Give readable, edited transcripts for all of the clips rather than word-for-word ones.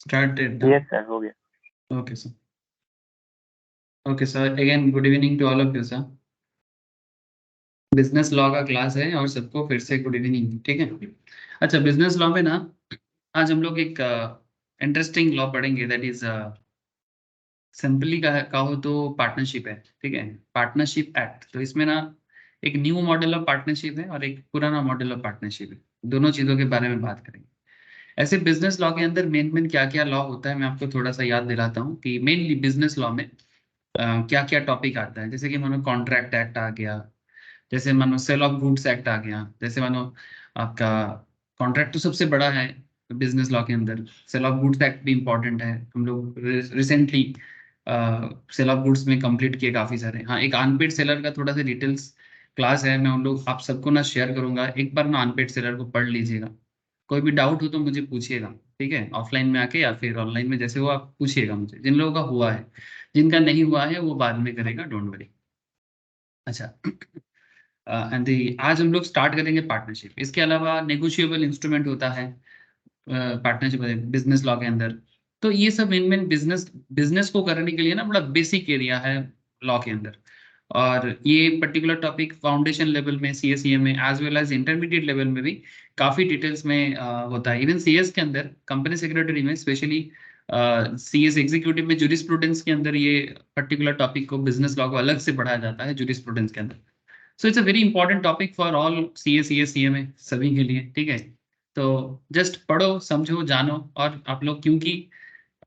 Started. Yes sir, हो गया। Okay, sir. Okay, sir. Again, good evening to all of you, sir. Business law का class है और सबको फिर से गुड इवनिंग, ठीक है। अच्छा, बिजनेस लॉ में ना आज हम लोग एक इंटरेस्टिंग लॉ पढ़ेंगे, दैट इज सिंपली कहो तो पार्टनरशिप है, ठीक है। Partnership act. तो इसमें ना एक न्यू मॉडल ऑफ पार्टनरशिप है और एक पुराना मॉडल ऑफ पार्टनरशिप है, दोनों चीजों के बारे में बात करेंगे। ऐसे बिजनेस लॉ के अंदर मेन मेन क्या क्या लॉ होता है मैं आपको थोड़ा सा याद दिलाता हूँ कि मेनली बिजनेस लॉ में क्या क्या टॉपिक आता है। जैसे कि मानो कॉन्ट्रैक्ट एक्ट आ गया, जैसे मानो सेल ऑफ गुड्स एक्ट आ गया, जैसे मानो आपका कॉन्ट्रैक्ट तो सबसे बड़ा है बिजनेस लॉ के अंदर। सेल ऑफ गुड्स एक्ट भी इम्पोर्टेंट है, हम लोग रिसेंटली सेल ऑफ गुड्स में कंप्लीट किए काफी सारे। हाँ, एक अनपेड सेलर का थोड़ा सा डिटेल्स क्लास है, मैं उन लोग आप सबको ना शेयर करूंगा, एक बार ना अनपेड सेलर को पढ़ लीजिएगा। कोई भी डाउट हो तो मुझे पूछिएगा, ठीक है, ऑफलाइन में आके या फिर ऑनलाइन में, जैसे वो आप पूछिएगा मुझे। जिन लोगों का हुआ है, जिनका नहीं हुआ है वो बाद में करेगा, डोंट वरी। अच्छा, एंड आज हम लोग स्टार्ट करेंगे पार्टनरशिप। इसके अलावा नेगोशिएबल इंस्ट्रूमेंट होता है पार्टनरशिप बिजनेस लॉ के अंदर। तो ये सब मेन मेन बिजनेस बिजनेस को करने के लिए ना बड़ा बेसिक एरिया है लॉ के अंदर। और ये पर्टिकुलर टॉपिक फाउंडेशन लेवल में सीएसईए में as well as intermediate level में भी काफी डिटेल्स में होता है। इवन सीएस के अंदर कंपनी सेक्रेटरी में स्पेशली सीएस एग्जीक्यूटिव में जुरिस्प्रूडेंस के अंदर ये पर्टिकुलर टॉपिक को बिजनेस लॉ को अलग से पढ़ाया जाता है जुरिस्प्रूडेंस के अंदर। So it's a very important topic for all CA CMA सभी के लिए, ठीक है। तो जस्ट पढ़ो, समझो, जानो। और आप लोग क्योंकि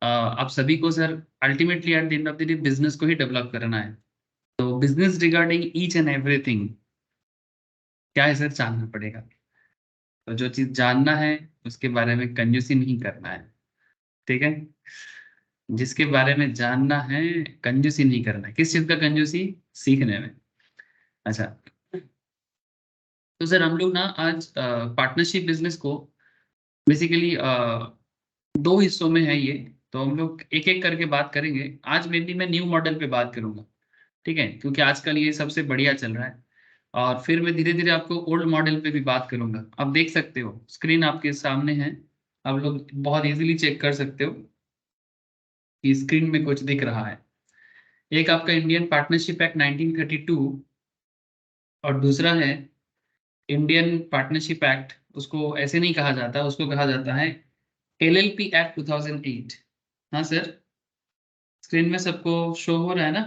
आप सभी को sir ultimately at the end of the day business को ही डेवलप करना है, तो business regarding each and everything क्या है सर, जानना पड़ेगा। तो जो चीज जानना है उसके बारे में कंजूसी नहीं करना है, ठीक है। जिसके बारे में जानना है कंजूसी नहीं करना है। किस चीज का कंजूसी? सीखने में। अच्छा, तो सर हम लोग ना आज पार्टनरशिप बिजनेस को बेसिकली दो हिस्सों में है ये। तो हम लोग एक एक करके बात करेंगे। आज मेनली मैं न्यू मॉडल पे बात करूंगा, ठीक है, क्योंकि आजकल ये सबसे बढ़िया चल रहा है। और फिर मैं धीरे धीरे आपको ओल्ड मॉडल पे भी बात करूंगा। आप देख सकते हो स्क्रीन आपके सामने है, आप लोग बहुत इजीली चेक कर सकते हो कि स्क्रीन में कुछ दिख रहा है। एक आपका इंडियन पार्टनरशिप एक्ट 1932 और दूसरा है इंडियन पार्टनरशिप एक्ट। उसको ऐसे नहीं कहा जाता, उसको कहा जाता है एलएलपी एक्ट 2008। हाँ सर, स्क्रीन में सबको शो हो रहा है ना?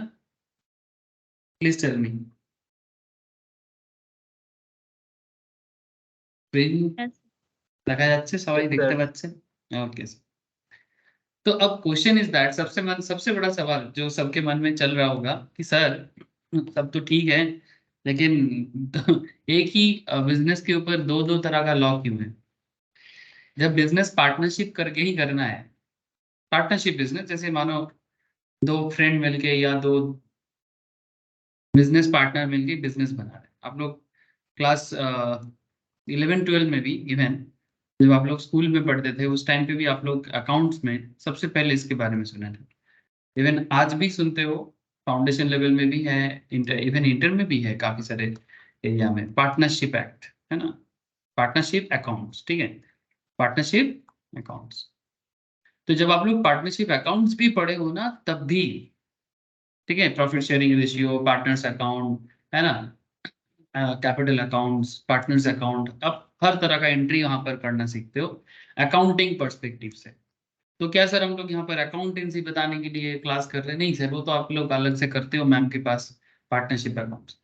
Please tell me. স্ক্রিন দেখা যাচ্ছে? সবাই यस দেখতে सर। পাচ্ছেন? ओके। तो अब क्वेश्चन इज दैट, सबसे बड़ा सवाल जो सबके मन में चल रहा होगा कि सर सब तो ठीक है, लेकिन एक ही बिजनेस के ऊपर दो दो तरह का लॉ क्यों है? जब बिजनेस पार्टनरशिप करके ही करना है, पार्टनरशिप बिजनेस जैसे मानो दो फ्रेंड मिलके या दो बिजनेस पार्टनर मिलके बिजनेस बना रहे हैं। आप लोग क्लास 11 12 में भी, इवन जब आप लोग स्कूल में पढ़ते थे उस टाइम पे भी आप लोग अकाउंट्स में सबसे पहले इसके बारे में सुना था। इवन आज भी सुनते हो, फाउंडेशन लेवल में भी है, इवन इंटर में भी है काफी सारे एरिया में पार्टनरशिप एक्ट, है ना। पार्टनरशिप अकाउंट्स, ठीक है, पार्टनरशिप अकाउंट्स। तो जब आप लोग पार्टनरशिप अकाउंट्स भी पढ़े हो ना तब भी, ठीक है, profit sharing ratio, partners account, है ना, कैपिटल अकाउंट्स, पार्टनर्स अकाउंट, अब हर तरह का एंट्री वहां पर करना सीखते हो अकाउंटिंग पर्सपेक्टिव से। तो क्या सर हम लोग यहाँ पर अकाउंटेंसी बताने के लिए क्लास कर रहे हैं? नहीं सर, वो तो आप लोग अलग से करते हो मैम के पास पार्टनरशिप अकाउंट्स।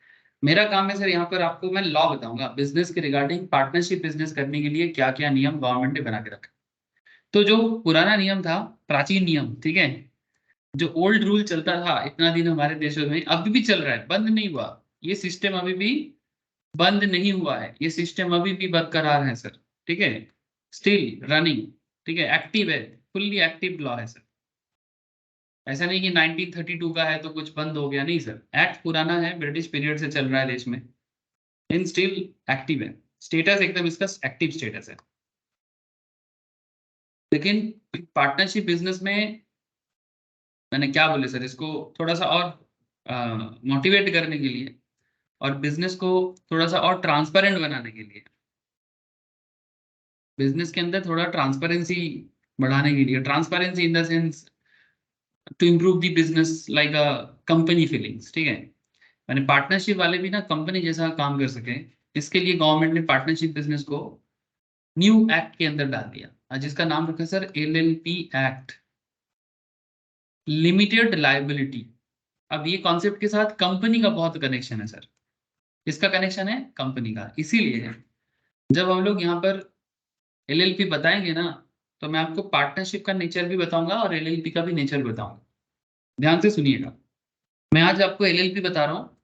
मेरा काम है सर यहाँ पर आपको मैं लॉ बताऊंगा बिजनेस के रिगार्डिंग, पार्टनरशिप बिजनेस करने के लिए क्या क्या नियम गवर्नमेंट ने बना के रखा। तो जो पुराना नियम था, प्राचीन नियम, ठीक है, जो ओल्ड रूल चलता था इतना दिन हमारे देशों में, अभी भी चल रहा है, बंद नहीं हुआ। ये सिस्टम अभी भी बंद नहीं हुआ है, ये सिस्टम अभी भी बरकरार है सर, ठीक है, स्टिल रनिंग, ठीक है, एक्टिव है, फुल्ली एक्टिव लॉ है सर। ऐसा नहीं कि 1932 का है तो कुछ बंद हो गया, नहीं सर, एक्ट पुराना है, ब्रिटिश पीरियड से चल रहा है देश में, इन स्टिल एक्टिव है, स्टेटस एकदम इसका एक्टिव स्टेटस है। लेकिन पार्टनरशिप बिजनेस में मैंने क्या बोले सर, इसको थोड़ा सा और मोटिवेट करने के लिए और बिजनेस को थोड़ा सा और ट्रांसपेरेंट बनाने के लिए, बिजनेस के अंदर थोड़ा ट्रांसपेरेंसी बढ़ाने के लिए, transparency in the sense to improve the business like a company filings, ठीक है। मैंने पार्टनरशिप वाले भी ना कंपनी जैसा काम कर सके, इसके लिए गवर्नमेंट ने पार्टनरशिप बिजनेस को न्यू एक्ट के अंदर डाल दिया, जिसका नाम रखा sir LLP act, limited liability. अब ये कॉन्सेप्ट के साथ कंपनी का बहुत कनेक्शन है सर। किसका कनेक्शन है? कंपनी का। इसीलिए जब हम लोग यहाँ पर एलएलपी बताएंगे ना, तो मैं आपको पार्टनरशिप का नेचर भी बताऊंगा और एलएलपी का भी नेचर बताऊंगा। ध्यान से सुनिएगा। मैं आज आपको एलएलपी बता रहा हूँ,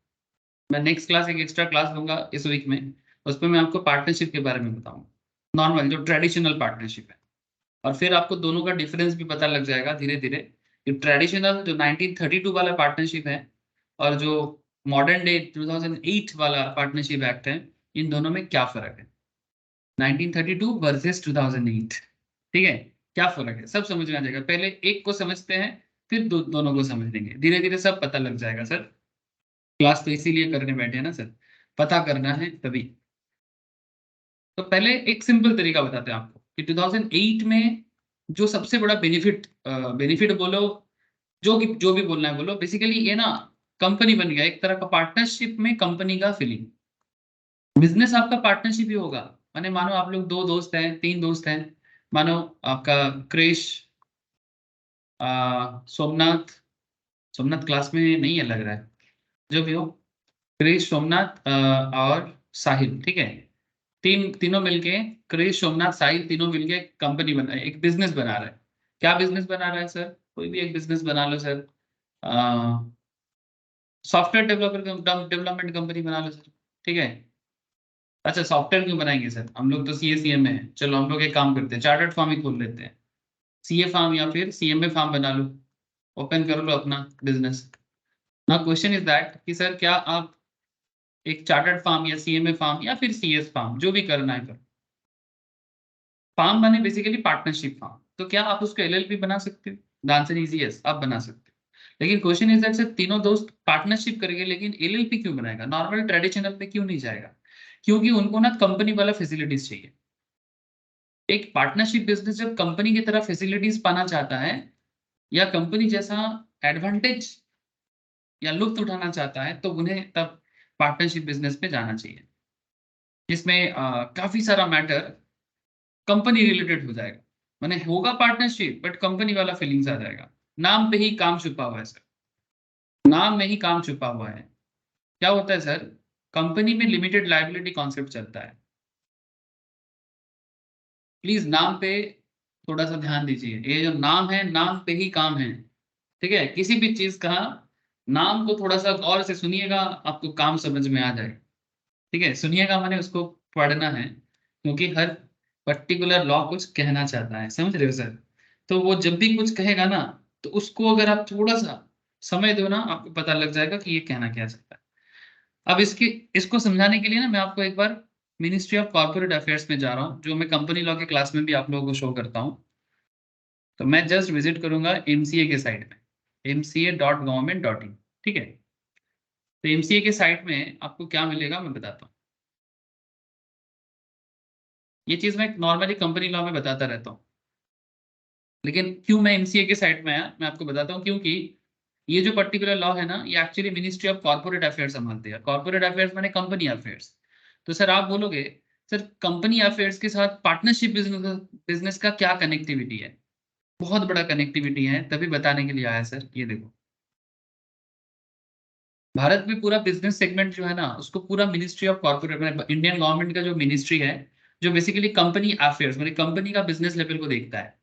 मैं नेक्स्ट क्लास एक एक्स्ट्रा क्लास लूंगा इस वीक में, उसमें मैं आपको पार्टनरशिप के बारे में बताऊंगा, नॉर्मल जो ट्रेडिशनल पार्टनरशिप है। और फिर आपको दोनों का डिफरेंस भी पता लग जाएगा धीरे धीरे। जो ट्रेडिशनल जो 1932 वाला पार्टनरशिप है और जो मॉडर्न डे 2008 वाला पार्टनरशिप एक्ट है, इन दोनों में क्या फर्क है, 1932 वर्सेस 2008, ठीक है। क्या फर्क है सब समझ में आ जाएगा। पहले एक को समझते हैं, फिर दोनों को समझ लेंगे, धीरे धीरे सब पता लग जाएगा सर। क्लास तो इसीलिए करने बैठे हैं ना सर, पता करना है तभी। तो पहले एक सिंपल तरीका बताते हैं आपको कि 2008 में जो सबसे बड़ा बेनिफिट, बेनिफिट बोलो, जो भी बोलना है बोलो, बेसिकली ये ना कंपनी बन गया एक तरह का, पार्टनरशिप में कंपनी का फीलिंग। बिजनेस आपका पार्टनरशिप ही होगा। माने मानो आप लोग दो दोस्त हैं, तीन दोस्त हैं, मानो आपका क्रिश, सोमनाथ, सोमनाथ क्लास में नहीं है लग रहा है, जो भी हो, क्रिश, सोमनाथ और साहिल, ठीक है। तीनों मिलके, क्रिश, सोमनाथ, साहिल, तीनों मिलके कंपनी बना, एक बिजनेस बना रहा है। क्या बिजनेस बना रहा है सर? कोई भी एक बिजनेस बना लो सर, सॉफ्टवेयर डेवलपमेंट कंपनी बना लो सर, ठीक है। अच्छा, सॉफ्टवेयर क्यों बनाएंगे सर, हम लोग तो सीए में है, चलो हम लोग एक काम करते हैं, चार्टर्ड फार्म ही खोल लेते हैं, सीए फार्म या फिर सीएमए फार्म बना लो, ओपन कर लो अपना बिजनेस। ना क्वेश्चन इज दैट कि सर क्या आप एक चार्टर्ड फार्म या सीएमए फार्म या फिर सीएस फार्म, जो भी करना है करो, फार्म माने बेसिकली पार्टनरशिप फार्म, तो क्या आप उसको एलएलपी बना सकते हो? द आंसर इज यस, आप बना सकते हो। लेकिन क्वेश्चन इज दैट सर तीनों दोस्त पार्टनरशिप करेंगे, लेकिन एलएलपी क्यों बनाएगा, नॉर्मल ट्रेडिशनल पे क्यों नहीं जाएगा? क्योंकि उनको ना कंपनी वाला फैसिलिटीज चाहिए। एक पार्टनरशिप बिजनेस जब कंपनी की तरह फैसिलिटीज पाना चाहता है या कंपनी जैसा एडवांटेज या लुत्फ उठाना चाहता है, तो उन्हें तब पार्टनरशिप बिजनेस पे जाना चाहिए, जिसमें काफी सारा मैटर कंपनी रिलेटेड हो जाएगा। माने होगा पार्टनरशिप बट कंपनी वाला फीलिंग्स आ जाएगा। नाम पे ही काम छुपा हुआ है सर, नाम में ही काम छुपा हुआ है। क्या होता है सर, कंपनी में लिमिटेड लायबिलिटी कॉन्सेप्ट चलता है। प्लीज नाम पे थोड़ा सा ध्यान दीजिए, ये जो नाम है, नाम पे ही काम है, ठीक है। किसी भी चीज का नाम को थोड़ा सा गौर से सुनिएगा, आपको काम समझ में आ जाएगा, ठीक है। सुनिएगा मैंने उसको पढ़ना है, क्योंकि हर पर्टिकुलर लॉ कुछ कहना चाहता है, समझ रहे हो सर। तो वो जब भी कुछ कहेगा ना, तो उसको अगर आप थोड़ा सा समय दो ना, आपको पता लग जाएगा कि ये कहना क्या चाहता है। अब इसकी इसको समझाने के लिए ना मैं आपको एक बार मिनिस्ट्री ऑफ कॉर्पोरेट अफेयर्स में जा रहा हूँ, जो मैं कंपनी लॉ के क्लास में भी आप लोगों को शो करता हूँ। तो मैं जस्ट विजिट करूंगा एमसीए के साइट में, mca.government.in, ठीक है। तो एमसीए के साइट में आपको क्या मिलेगा मैं बताता हूँ। ये चीज मैं नॉर्मली कंपनी लॉ में बताता रहता हूँ, लेकिन क्यों मैं एमसीए के साइट में आया मैं आपको बताता हूँ। क्योंकि ये जो पर्टिकुलर लॉ है ना, ये actually ministry of corporate affairs संभालती है। कॉर्पोरेट अफेयर्स माने कंपनी अफेयर्स। तो सर आप बोलोगे, सर कंपनी अफेयर्स के साथ पार्टनरशिप बिजनेस बिजनेस का क्या कनेक्टिविटी है? बहुत बड़ा कनेक्टिविटी है, तभी बताने के लिए आया सर। ये देखो, भारत में पूरा बिजनेस सेगमेंट जो है ना, उसको पूरा ministry of corporate, Indian government का जो मिनिस्ट्री है, जो बेसिकली कंपनी अफेयर्स मतलब कंपनी का बिजनेस लेवल को देखता है।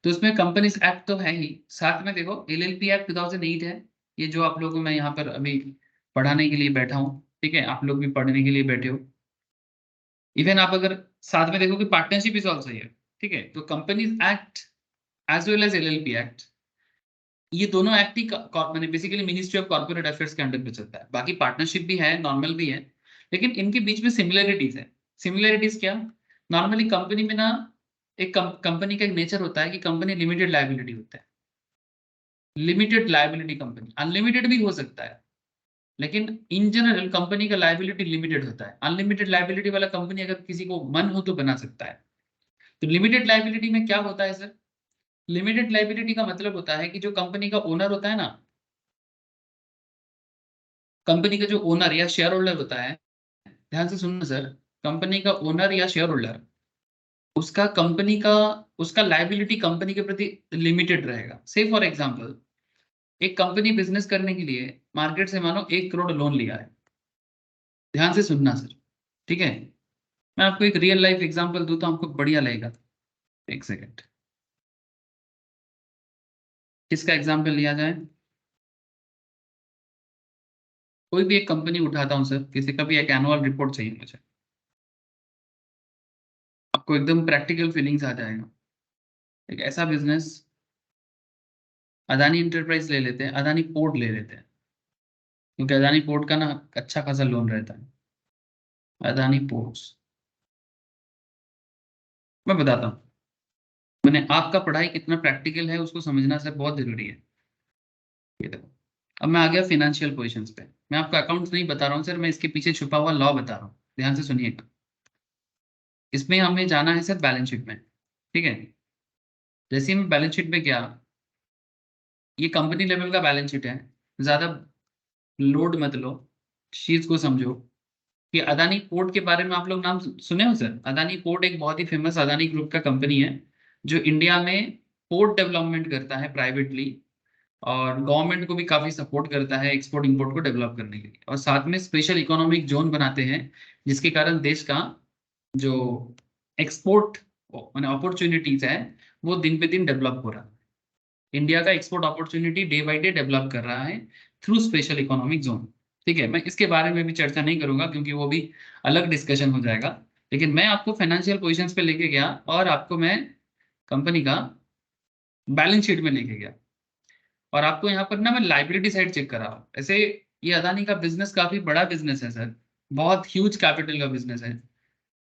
तो उसमें कंपनीज एक्ट तो है ही, साथ में देखो एलएलपी एक्ट 2008 है। ये जो आप लोगों को मैं यहाँ पर अभी पढ़ाने के लिए बैठा हूँ, ठीक है, आप लोग भी पढ़ने के लिए बैठे हो। इवन आप अगर साथ में देखो कि पार्टनरशिप इज ऑल्सो हियर, ठीक है। तो companies act as well as LLP act, ये दोनों एक्ट ही मैंने basically ministry of corporate affairs के अंडर पे चलता है। बाकी पार्टनरशिप भी है, नॉर्मल भी है, लेकिन इनके बीच में सिमिलरिटीज है। सिमिलरिटीज क्या? नॉर्मली कंपनी में ना एक कंपनी का एक नेचर होता है कि कंपनी लिमिटेड लायबिलिटी होता है। लिमिटेड लायबिलिटी कंपनी, अनलिमिटेड भी हो सकता है, लेकिन इन जनरल कंपनी का लायबिलिटी लिमिटेड होता है। अनलिमिटेड लायबिलिटी वाला कंपनी अगर किसी को मन हो तो बना सकता है। तो लिमिटेड लायबिलिटी में क्या होता है सर, लिमिटेड लाइबिलिटी का मतलब होता है कि जो कंपनी का ओनर होता है ना, कंपनी का जो ओनर या शेयर होल्डर होता है, ध्यान से सुनना सर, कंपनी का ओनर या शेयर होल्डर, उसका कंपनी का, उसका लाइबिलिटी कंपनी के प्रति लिमिटेड रहेगा। से फॉर एग्जांपल, एक कंपनी बिजनेस करने के लिए मार्केट से मानो 1 करोड़ लोन लिया है। ध्यान से सुनना सर, ठीक है। मैं आपको एक रियल लाइफ एग्जांपल दूं तो आपको बढ़िया लगेगा। एक सेकेंड, किसका एग्जांपल लिया जाए? कोई भी एक कंपनी उठाता हूँ सर, किसी का भी एक एनुअल रिपोर्ट चाहिए मुझे, आपको एकदम प्रैक्टिकल फीलिंग्स आ जाएगा। एक ऐसा बिजनेस, अदानी इंटरप्राइज ले लेते हैं, अदानी पोर्ट ले लेते हैं, क्योंकि अदानी पोर्ट का ना अच्छा खासा लोन रहता है। अदानी पोर्ट्स, मैं बताता हूँ, मैंने आपका पढ़ाई कितना प्रैक्टिकल है उसको समझना सर बहुत जरूरी है। ये देखो, अब मैं आ गया फिनेंशियल पोजीशंस पे। मैं आपको अकाउंट्स नहीं बता रहा हूँ सर, मैं इसके पीछे छुपा हुआ लॉ बता रहा हूँ, ध्यान से सुनिएगा। इसमें हमें जाना है सर बैलेंस शीट में, ठीक है। जैसे ही मैं बैलेंस शीट में गया, ये कंपनी लेवल का बैलेंस शीट है, ज्यादा लोड मत लो, चीज को समझो कि अदानी पोर्ट के बारे में आप लोग नाम सुने हो सर? अदानी पोर्ट एक बहुत ही फेमस अदानी ग्रुप का कंपनी है, जो इंडिया में पोर्ट डेवलपमेंट करता है प्राइवेटली, और गवर्नमेंट को भी काफी सपोर्ट करता है एक्सपोर्ट इंपोर्ट को डेवलप करने के लिए, और साथ में स्पेशल इकोनॉमिक जोन बनाते हैं, जिसके कारण देश का जो एक्सपोर्ट मैंने अपॉर्चुनिटीज है वो दिन पे दिन डेवलप हो रहा है। इंडिया का export opportunity day by day develop कर रहा है थ्रू स्पेशल इकोनॉमिक जोन। ठीक है, मैं इसके बारे में भी चर्चा नहीं करूंगा क्योंकि वो भी अलग डिस्कशन हो जाएगा। लेकिन मैं आपको फाइनेंशियल पोजीशंस पे लेके गया और आपको मैं कंपनी का बैलेंस शीट में लेके गया, और आपको यहाँ पर ना मैं लाइबिलिटी साइड चेक करा। ऐसे ये अदानी का बिजनेस काफी बड़ा बिजनेस है सर, बहुत ह्यूज कैपिटल का बिजनेस है।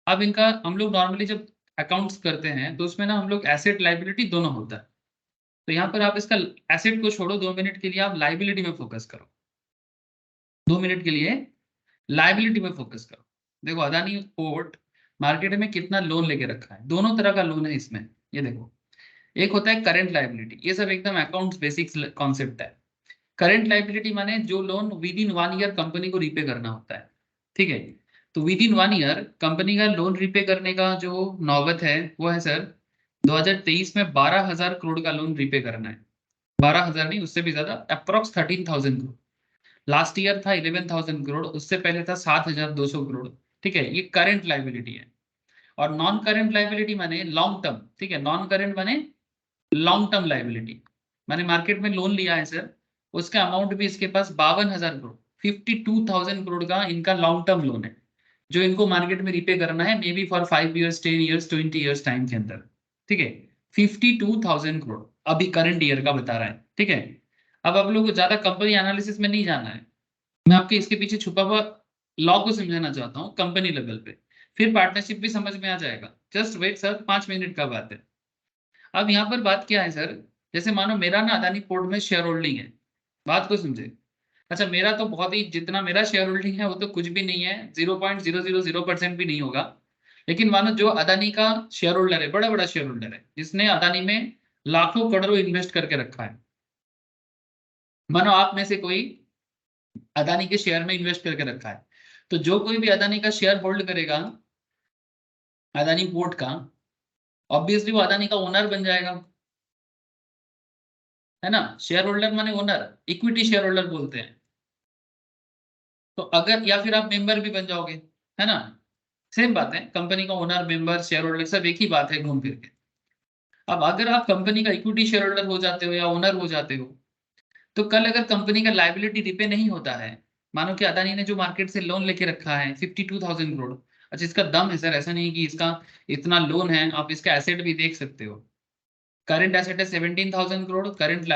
अब इनका हम लोग नॉर्मली जब अकाउंट्स करते हैं तो उसमें ना हम लोग एसेट लाइबिलिटी दोनों होता है। तो यहाँ पर आप इसका एसेट को छोड़ो, 2 मिनट के लिए आप लाइबिलिटी में फोकस करो, 2 मिनट के लिए लाइबिलिटी में फोकस करो। देखो अदानी पोर्ट मार्केट में कितना लोन लेके रखा है, दोनों तरह का लोन है इसमें। ये देखो, एक होता है करंट लाइबिलिटी, ये सब एकदम अकाउंट्स बेसिक्स कॉन्सेप्ट है। करंट लाइबिलिटी माने जो loan with in 1 year company को रीपे करना होता है, ठीक है। तो विद इन 1 ईयर कंपनी का लोन रीपे करने का जो नौबत है वो है सर, 2023 में 12,000 करोड़ का लोन रीपे करना है। 12,000 नहीं, उससे भी ज्यादा, अप्रोक्स 13,000 करोड़। लास्ट ईयर था 11,000 करोड़, उससे पहले था 7,200 करोड़। ठीक है, ये करंट लाइबिलिटी है। और नॉन करंट लाइबिलिटी माने लॉन्ग टर्म, ठीक है, नॉन करंट माने लॉन्ग टर्म लाइबिलिटी। मैंने मार्केट में लोन लिया है सर, उसका अमाउंट भी इसके पास 52,000 करोड़, 52,000 करोड़ का इनका लॉन्ग टर्म लोन है, जो इनको मार्केट में रिपे करना है, may be for 5 years, 10 years, 20 years time के अंदर। ठीक है, 52,000 करोड़ अभी करंट ईयर का बता रहा है, ठीक है। अब आप लोग को ज्यादा कंपनी एनालिसिस में नहीं जाना है, मैं आपके इसके पीछे छुपा हुआ लॉ को समझाना चाहता हूँ कंपनी लेवल पे, फिर पार्टनरशिप भी समझ में आ जाएगा। जस्ट वेट सर, 5 मिनट का बात है। अब यहाँ पर बात क्या है सर, जैसे मानो मेरा ना अदानी पोर्ट में शेयर होल्डिंग है, बात को समझे। अच्छा, मेरा तो बहुत ही, जितना मेरा शेयर होल्डिंग है वो तो कुछ भी नहीं है, 0.000% भी नहीं होगा। लेकिन मानो जो अदानी का शेयर होल्डर है, बड़ा बड़ा शेयर होल्डर है, जिसने अदानी में लाखों करोड़ों इन्वेस्ट करके रखा है, मानो आप में से कोई अदानी के शेयर में इन्वेस्ट करके रखा है, तो जो कोई भी अदानी का शेयर होल्ड करेगा, अदानी पोर्ट का, ऑब्वियसली वो अदानी का ओनर बन जाएगा, है ना। शेयर होल्डर माने ओनर, इक्विटी शेयर होल्डर बोलते हैं। तो अगर, या फिर आप मेंबर भी बन जाओगे, है ना, सेम बात है, कंपनी का ओनर, मेंबर, शेयर होल्डर सब एक ही बात है घूम फिर के। अब अगर आप कंपनी का इक्विटी शेयर होल्डर हो जाते हो या ओनर हो जाते हो, तो कल अगर कंपनी का लाइबिलिटी रिपे नहीं होता है, मानो कि अदानी ने जो मार्केट से लोन लेके रखा है 52,000 करोड़, अच्छा इसका दम है सर, ऐसा नहीं कि इसका इतना लोन है, आप इसका एसेट भी देख सकते हो। करंट एसेट है 17,000 crore, current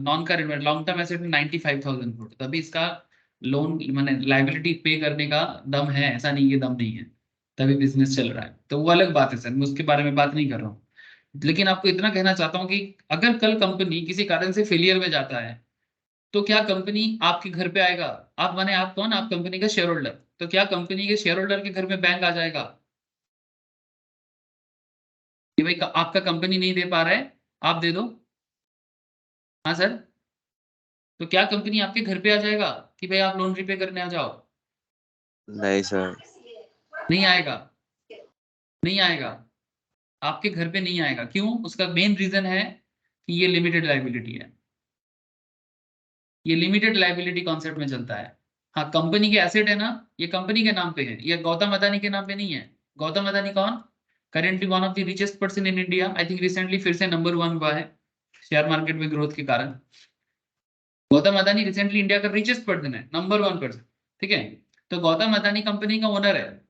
non current long term asset है 95,000 करोड़, तभी इसका लोन मैंने लाइबिलिटी पे करने का दम है, ऐसा नहीं कि दम नहीं है, तभी बिजनेस चल रहा है। तो वो अलग बात है सर, मैं उसके बारे में बात नहीं कर रहा हूँ। लेकिन आपको इतना कहना चाहता हूँ कि अगर कल कंपनी किसी कारण से फेलियर में जाता है, तो क्या कंपनी आपके घर पे आएगा? आप माने आप कौन, आप कंपनी का शेयर होल्डर, तो क्या कंपनी के शेयर होल्डर के घर में बैंक आ जाएगा कि भाई आपका कंपनी नहीं दे पा रहा है, आप दे दो। हाँ सर, तो क्या कंपनी आपके घर पे आ जाएगा कि भाई आप लोन रीपे करने आ जाओ? नहीं सर। नहीं आएगा, नहीं आएगा, आपके घर पे नहीं आएगा। क्यों? उसका मेन रीजन है कि ये लिमिटेड लाइबिलिटी है, ये लिमिटेड लाइबिलिटी कॉन्सेप्ट में चलता है। हाँ, कंपनी के एसेट है ना, ये कंपनी के नाम पे है, ये गौतम अदानी के नाम पे नहीं है। गौतम अदानी कौन? Currently one of the richest person in India. I think recently फिर से नंबर 1 हुआ है शेयर मार्केट में ग्रोथ के कारण। गौतम अदानी रिसेंटली इंडिया का रिचेस्ट पर्सन है, नंबर 1 पर्सन। ठीक है, तो गौतम अदानी कंपनी का ओनर है,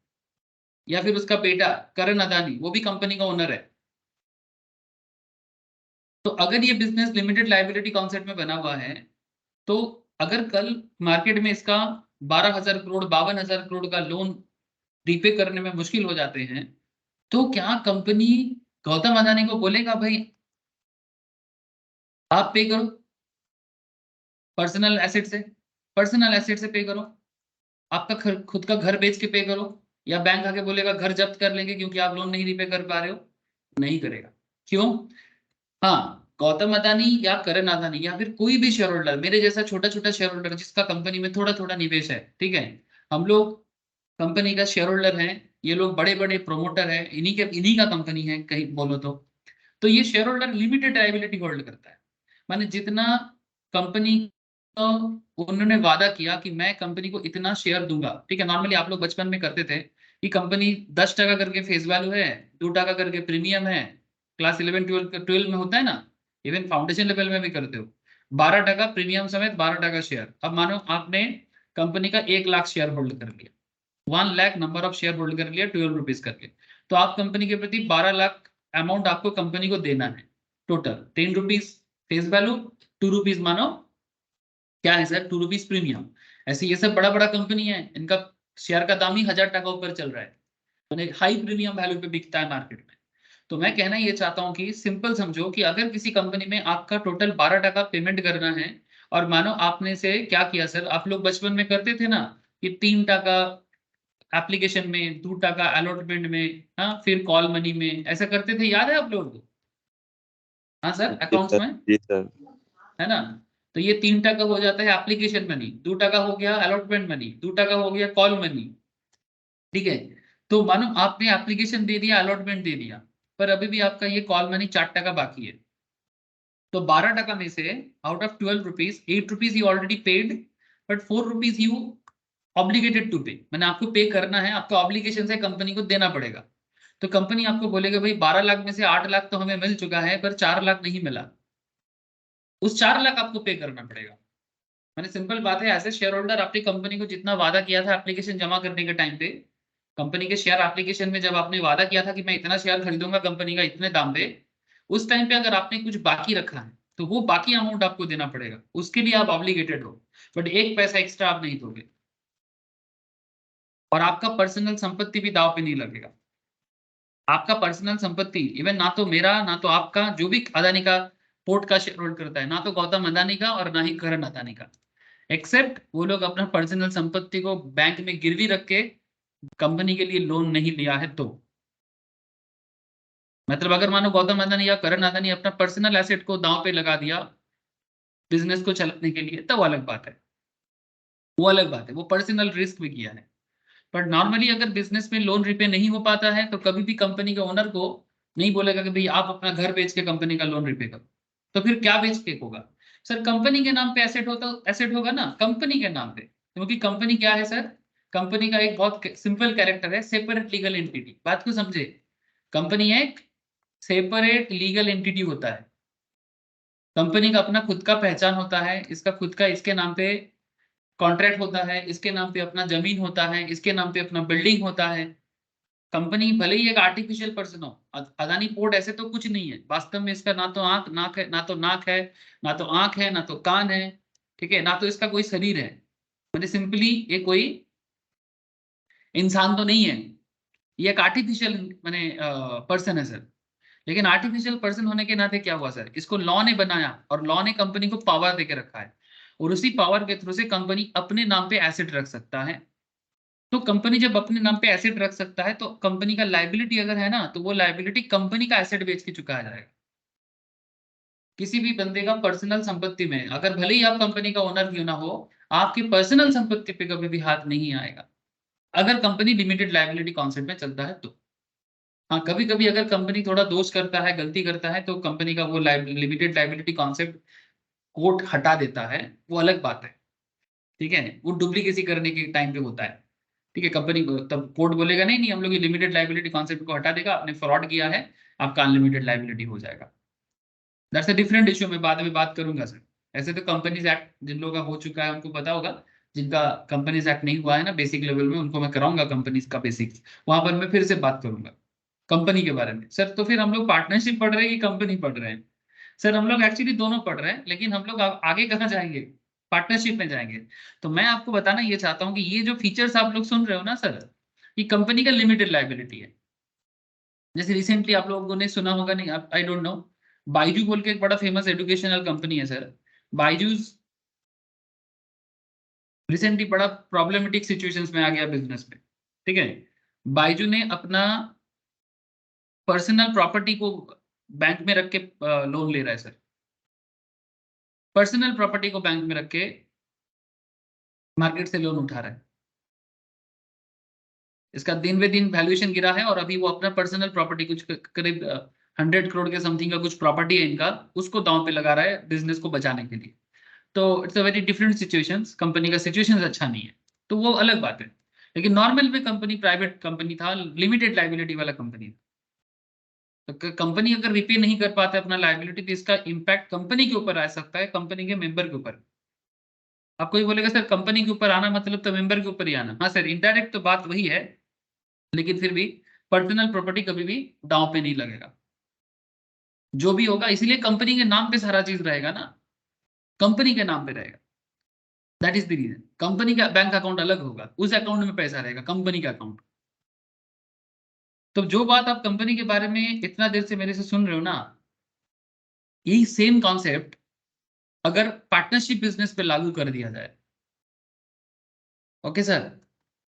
या फिर उसका बेटा करण अदानी वो भी कंपनी का ओनर है। तो अगर ये बिजनेस लिमिटेड लाइबिलिटी कॉन्सेप्ट में बना हुआ है, तो अगर कल मार्केट में इसका 12,000 करोड़ 52,000 करोड़ का लोन रीपे करने में मुश्किल हो जाते हैं, तो क्या कंपनी गौतम अदानी को बोलेगा भाई आप पे करो पर्सनल एसेट से, पर्सनल एसेट से पे करो, आपका खुद का घर बेच के पे करो, या बैंक आके बोलेगा घर जब्त कर लेंगे क्योंकि आप लोन नहीं रीपे कर पा रहे हो? नहीं करेगा। क्यों? हाँ, गौतम अदानी या करण अदानी या फिर कोई भी शेयर होल्डर, मेरे जैसा छोटा छोटा शेयर होल्डर जिसका कंपनी में थोड़ा थोड़ा निवेश है, ठीक है, हम लोग कंपनी का शेयर होल्डर है, ये लोग बड़े बड़े प्रोमोटर है, इन्हीं का कंपनी है कहीं बोलो तो ये share holder limited liability hold करता है। माने जितना कंपनी को उन्होंने वादा किया कि मैं कंपनी को इतना शेयर दूंगा, ठीक है, नॉर्मली आप लोग बचपन में करते थे कि कंपनी 10 टका करके फेस वैल्यू है, 2 टका करके प्रीमियम है, क्लास 11 12 में होता है ना, इवन फाउंडेशन लेवल में भी करते हो, 12 टका प्रीमियम समेत 12 टका शेयर। अब मानो आपने कंपनी का 1 लाख शेयर होल्ड कर लिया, 1 lakh number of share hold कर लिया 12 रुपीज करके, तो आप कंपनी के प्रति 12 लाख अमाउंट आपको कंपनी को देना है। Total 10 rupees face value, 2 rupees मानो क्या है सर, 2 रुपीज प्रीमियम। ऐसे ये सब बड़ा बड़ा कंपनी है, इनका शेयर का दाम ही 1,000 टका ऊपर चल रहा है, मैंने हाई प्रीमियम वैल्यू पे बिकता है मार्केट में। तो मैं कहना ये चाहता हूं कि सिंपल समझो कि अगर किसी कंपनी में आपका टोटल 12 टका पेमेंट करना है, और मानो आपने से क्या किया सर, आप लोग बचपन में करते थे ना कि 3 टका एप्लीकेशन में, 2 टका अलॉटमेंट में, हाँ फिर कॉल मनी में, ऐसा करते थे, याद है आप लोगों को? हाँ सर, जी अकाउंट्स सर। में, जी सर। है ना? तो ये 3 टका हो जाता है एप्लीकेशन मनी, 2 टका हो गया अलॉटमेंट मनी, 2 टका हो गया कॉल मनी। ठीक है, तो मानो आपने एप्लीकेशन दे दिया, अलॉटमेंट दे दिया, पर अभी भी आपका ये कॉल मनी 4 टका बाकी है। तो 12 टका में से out of 12 rupees 8 rupees you already paid, but 4 rupees you obligated to pay, मैंने आपको पे करना है, आपका ऑब्लिगेशन से कंपनी को देना पड़ेगा। तो कंपनी आपको बोलेगा भाई 12 लाख में से 8 लाख तो हमें मिल चुका है, पर 4 लाख नहीं मिला, उस 4 लाख आपको पे करना पड़ेगा। मैंने सिंपल बात है, ऐसे शेयर होल्डर आपने कंपनी को जितना वादा किया था एप्लीकेशन जमा करने के टाइम पे, कंपनी के शेयर एप्लीकेशन में जब आपने वादा किया था कि मैं इतना शेयर खरीदूंगा कंपनी का इतने दाम पे, उस टाइम पे अगर आपने कुछ बाकी रखा है तो वो बाकी अमाउंट आपको देना पड़ेगा, उसके लिए आप ऑब्लिगेटेड हो, बट 1 पैसा एक्स्ट्रा आप नहीं दोगे, और आपका पर्सनल संपत्ति भी दाव पे नहीं लगेगा। आपका पर्सनल संपत्ति इवन ना तो मेरा ना तो आपका, जो भी अदानी का पोर्ट का शेयर होल्ड करता है, ना तो गौतम अदानी का और ना ही करण अदानी का, एक्सेप्ट वो लोग अपना पर्सनल संपत्ति को बैंक में गिरवी रख के कंपनी के लिए लोन नहीं लिया है तो, मतलब अगर मानो गौतम अदानी या करण अदानी अपना पर्सनल एसेट को दांव पे लगा दिया बिजनेस को चलाने के लिए, तब अलग बात है, वो अलग बात है, वो पर्सनल रिस्क भी किया है। पर नॉर्मली अगर बिजनेस में लोन रिपे नहीं हो पाता है तो कभी भी कंपनी के ओनर को नहीं बोलेगा कि भाई आप अपना घर बेच के कंपनी का लोन रिपे करो। तो फिर क्या बेच के होगा सर? कंपनी के नाम पे एसेट होता, एसेट होगा ना कंपनी के नाम पे, क्योंकि कंपनी क्या है सर, कंपनी का एक बहुत सिंपल कैरेक्टर है, सेपरेट लीगल एंटिटी। बात को समझे, कंपनी एक सेपरेट लीगल एंटिटी होता है, कंपनी का अपना खुद का पहचान होता है, इसका खुद का इसके नाम पे कॉन्ट्रैक्ट होता है, इसके नाम पे अपना जमीन होता है, इसके नाम पे अपना बिल्डिंग होता है। कंपनी भले ही एक आर्टिफिशियल पर्सन हो, अदानी पोर्ट ऐसे तो कुछ नहीं है वास्तव में, इसका ना तो आंख नाक है, ना तो नाक है, ना तो आंख है, ना तो कान है, ठीक है, ना तो इसका कोई शरीर है, मैंने सिंपली ये कोई इंसान तो नहीं है, ये एक आर्टिफिशियल मैंने पर्सन है सर। लेकिन आर्टिफिशियल पर्सन होने के नाते क्या हुआ सर, इसको लॉ ने बनाया और लॉ ने कंपनी को पावर देके रखा है, और उसी पावर के थ्रू से कंपनी अपने नाम पे एसेट रख सकता है। तो कंपनी जब अपने नाम पे एसेट रख सकता है तो कंपनी का लायबिलिटी अगर है ना, तो वो लायबिलिटी कंपनी का एसेट बेच के चुकाया जाएगा। किसी भी बंदे का पर्सनल संपत्ति में, अगर भले ही आप कंपनी का ओनर क्यों ना हो, आपकी पर्सनल संपत्ति पे कभी भी हाथ नहीं आएगा, अगर कंपनी लिमिटेड लायबिलिटी कॉन्सेप्ट में चलता है तो। हाँ, कभी कभी अगर कंपनी थोड़ा दोष करता है, गलती करता है, तो कंपनी का वो लिमिटेड लायबिलिटी कॉन्सेप्ट कोर्ट हटा देता है, वो अलग बात है। ठीक है, वो डुप्लीकेसी करने के टाइम पे होता है। ठीक है, कंपनी तब कोर्ट बोलेगा नहीं नहीं, हम लोग ये लिमिटेड लायबिलिटी कॉन्सेप्ट को हटा देगा, आपने फ्रॉड किया है, आपका अनलिमिटेड लायबिलिटी हो जाएगा। दैट्स अ डिफरेंट इशू, मैं बाद में बात करूंगा सर। ऐसे तो कंपनीज एक्ट जिन लोगों का हो चुका है उनको पता होगा, जिनका कंपनीज एक्ट नहीं हुआ है ना बेसिक लेवल में, उनको मैं कराऊंगा कंपनीज का बेसिक्स, वहां पर मैं फिर से बात करूंगा कंपनी के बारे में। सर तो फिर हम लोग पार्टनरशिप पढ़ रहे हैं कि कंपनी पढ़ रहे हैं? सर हम लोग एक्चुअली दोनों पढ़ रहे हैं, लेकिन हम लोग आगे कहाँ जाएंगे, पार्टनरशिप में जाएंगे। तो मैं आपको बताना ये चाहता हूँ कि ये जो फीचर्स आप लोग सुन रहे हो ना सर, ये कंपनी का लिमिटेड लायबिलिटी है। जैसे रिसेंटली आप लोगों ने सुना होगा, नहीं आई डोंट नो, बाइजू बोल के एक बड़ा फेमस एजुकेशनल कंपनी है सर। बाइजूस रिसेंटली बड़ा प्रॉब्लमेटिक सिचुएशंस में आ गया बिजनेस में। ठीक है, बाइजू ने अपना पर्सनल प्रॉपर्टी को बैंक में रख के लोन ले रहा है सर। पर्सनल प्रॉपर्टी को बैंक में रख के मार्केट से लोन उठा रहा है। इसका दिन वे दिन वैल्यूएशन गिरा है, और अभी वो अपना पर्सनल प्रॉपर्टी कुछ करीब 100 करोड़ के समथिंग का कुछ प्रॉपर्टी है इनका, उसको दांव पे लगा रहा है बिजनेस को बचाने के लिए। तो it's a very different situation, company का सिचुएशन अच्छा नहीं है, तो वो अलग बात है। लेकिन नॉर्मल में कंपनी प्राइवेट कंपनी था, लिमिटेड लाइबिलिटी वाला कंपनी था। तो कंपनी अगर रिपे नहीं कर पाता है अपना लाइबिलिटी, तो इसका इम्पैक्ट कंपनी के ऊपर आ सकता है, कंपनी के मेंबर के ऊपर। आप कोई बोलेगा सर कंपनी के ऊपर आना मतलब तो मेंबर के ऊपर ही आना, हाँ सर इनडायरेक्ट तो बात वही है, लेकिन फिर भी पर्सनल प्रॉपर्टी कभी भी दांव पे नहीं लगेगा। जो भी होगा, इसीलिए कंपनी के नाम पे सारा चीज रहेगा ना, कंपनी के नाम पे रहेगा। That is the reason, company का बैंक अकाउंट अलग होगा, उस अकाउंट में पैसा रहेगा कंपनी का अकाउंट। तो जो बात आप कंपनी के बारे में इतना देर से मेरे से सुन रहे हो ना, यही सेम कॉन्सेप्ट अगर पार्टनरशिप बिजनेस पे लागू कर दिया जाए, ओके सर,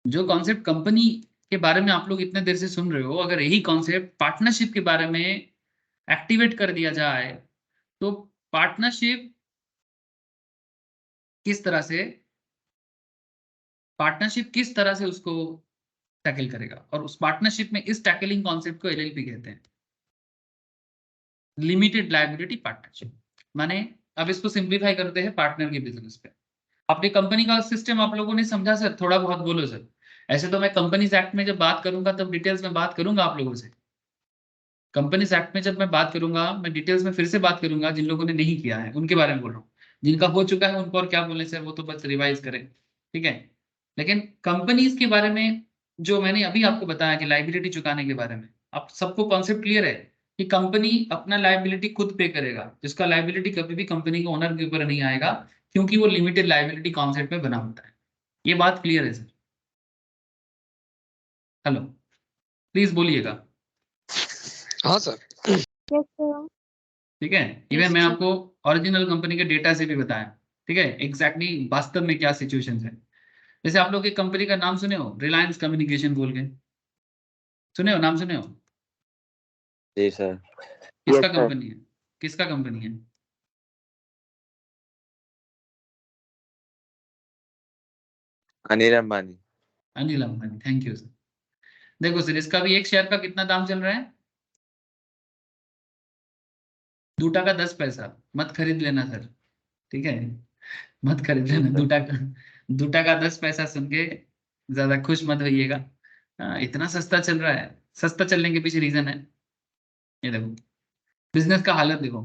जो कॉन्सेप्ट कंपनी के बारे में आप लोग इतने देर से सुन रहे हो, अगर यही कॉन्सेप्ट पार्टनरशिप के बारे में एक्टिवेट कर दिया जाए, तो पार्टनरशिप किस तरह से, पार्टनरशिप किस तरह से उसको टैकल करेगा, और उस पार्टनरशिप में इस टैकलिंग कॉन्सेप्ट को एलएलपी कहते हैं, लिमिटेड लायबिलिटी पार्टनरशिप। माने अब इसको सिंप्लीफाई करते हैं पार्टनर के बिजनेस पे। अपनी कंपनी का सिस्टम आप लोगों ने समझा सर? थोड़ा बहुत बोलो सर। ऐसे तो मैं कंपनीज एक्ट में जब बात करूंगा तब डिटेल्स में बात करूंगा आप लोगों से। कंपनीज एक्ट में जब मैं बात करूंगा, मैं डिटेल्स में फिर से बात करूंगा, जिन लोगों ने नहीं किया है उनके बारे में बोल रहा हूँ। जिनका हो चुका है उनको और क्या बोलने सर, वो तो बस रिवाइज करें। ठीक है, लेकिन कंपनीज के बारे में जो मैंने अभी आपको बताया कि लाइबिलिटी चुकाने के बारे में, आप सबको कॉन्सेप्ट क्लियर है कि कंपनी अपना लाइबिलिटी खुद पे करेगा, जिसका लाइबिलिटी कभी भी कंपनी के ओनर के ऊपर नहीं आएगा, क्योंकि वो लिमिटेड लाइबिलिटी कॉन्सेप्ट में बना होता है। ये बात क्लियर है सर? हेलो, प्लीज बोलिएगा। हाँ सर। Yes, sir. ठीक है, इवन मैं आपको ओरिजिनल कंपनी के डेटा से भी बताया। ठीक है, एग्जैक्टली वास्तव में क्या सिचुएशन है। जैसे आप लोग एक कंपनी का नाम सुने हो, रिलायंस कम्युनिकेशन बोल के, सुने हो नाम, सुने हो? जी सर। किसका Yes, sir. कंपनी है, किसका कंपनी है? Anil Ambani. Anil Ambani, thank you sir. देखो सर, इसका भी एक शेयर का कितना दाम चल रहा है? 2 टका 10 पैसा। मत खरीद लेना सर, ठीक है, मत खरीद जी लेना। सर। 2 टका 10 पैसा सुन के ज्यादा खुश मत होइएगा। हाँ, इतना सस्ता चल रहा है। सस्ता चलने के पीछे रीजन है, ये देखो, बिजनेस का हालत देखो,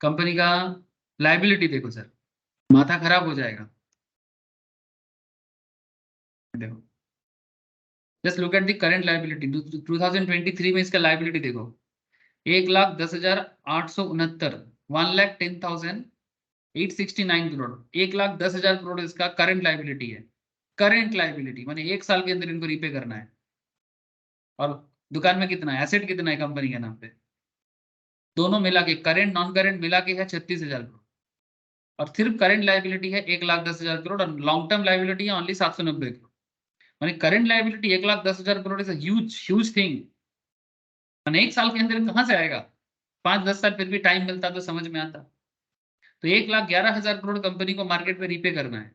कंपनी का लाइबिलिटी देखो सर, माथा खराब हो जाएगा। देखो, just look at the current liability. 2023 में इसका लाइबिलिटी देखो, 1,10,869, 1,10,869 करोड़, 1,10,000 करोड़ इसका करंट लाइबिलिटी है। करंट लाइबिलिटी माने 1 साल के अंदर इनको रीपे करना है। और दुकान में कितना है, एसेट कितना है कंपनी के नाम पे, दोनों मिला के करंट नॉन करंट मिला के है 36,000 करोड़। और सिर्फ करंट लाइबिलिटी है 1,10,000 करोड़, और लॉन्ग टर्म लाइबिलिटी है ओनली 790 करोड़। माने current liability 1,10,000 crore is huge huge thing. माने 1 साल के अंदर कहां से आएगा? 5-10 साल फिर भी टाइम मिलता तो समझ में आता। तो 1,11,000 करोड़ कंपनी को मार्केट में रीपे करना है।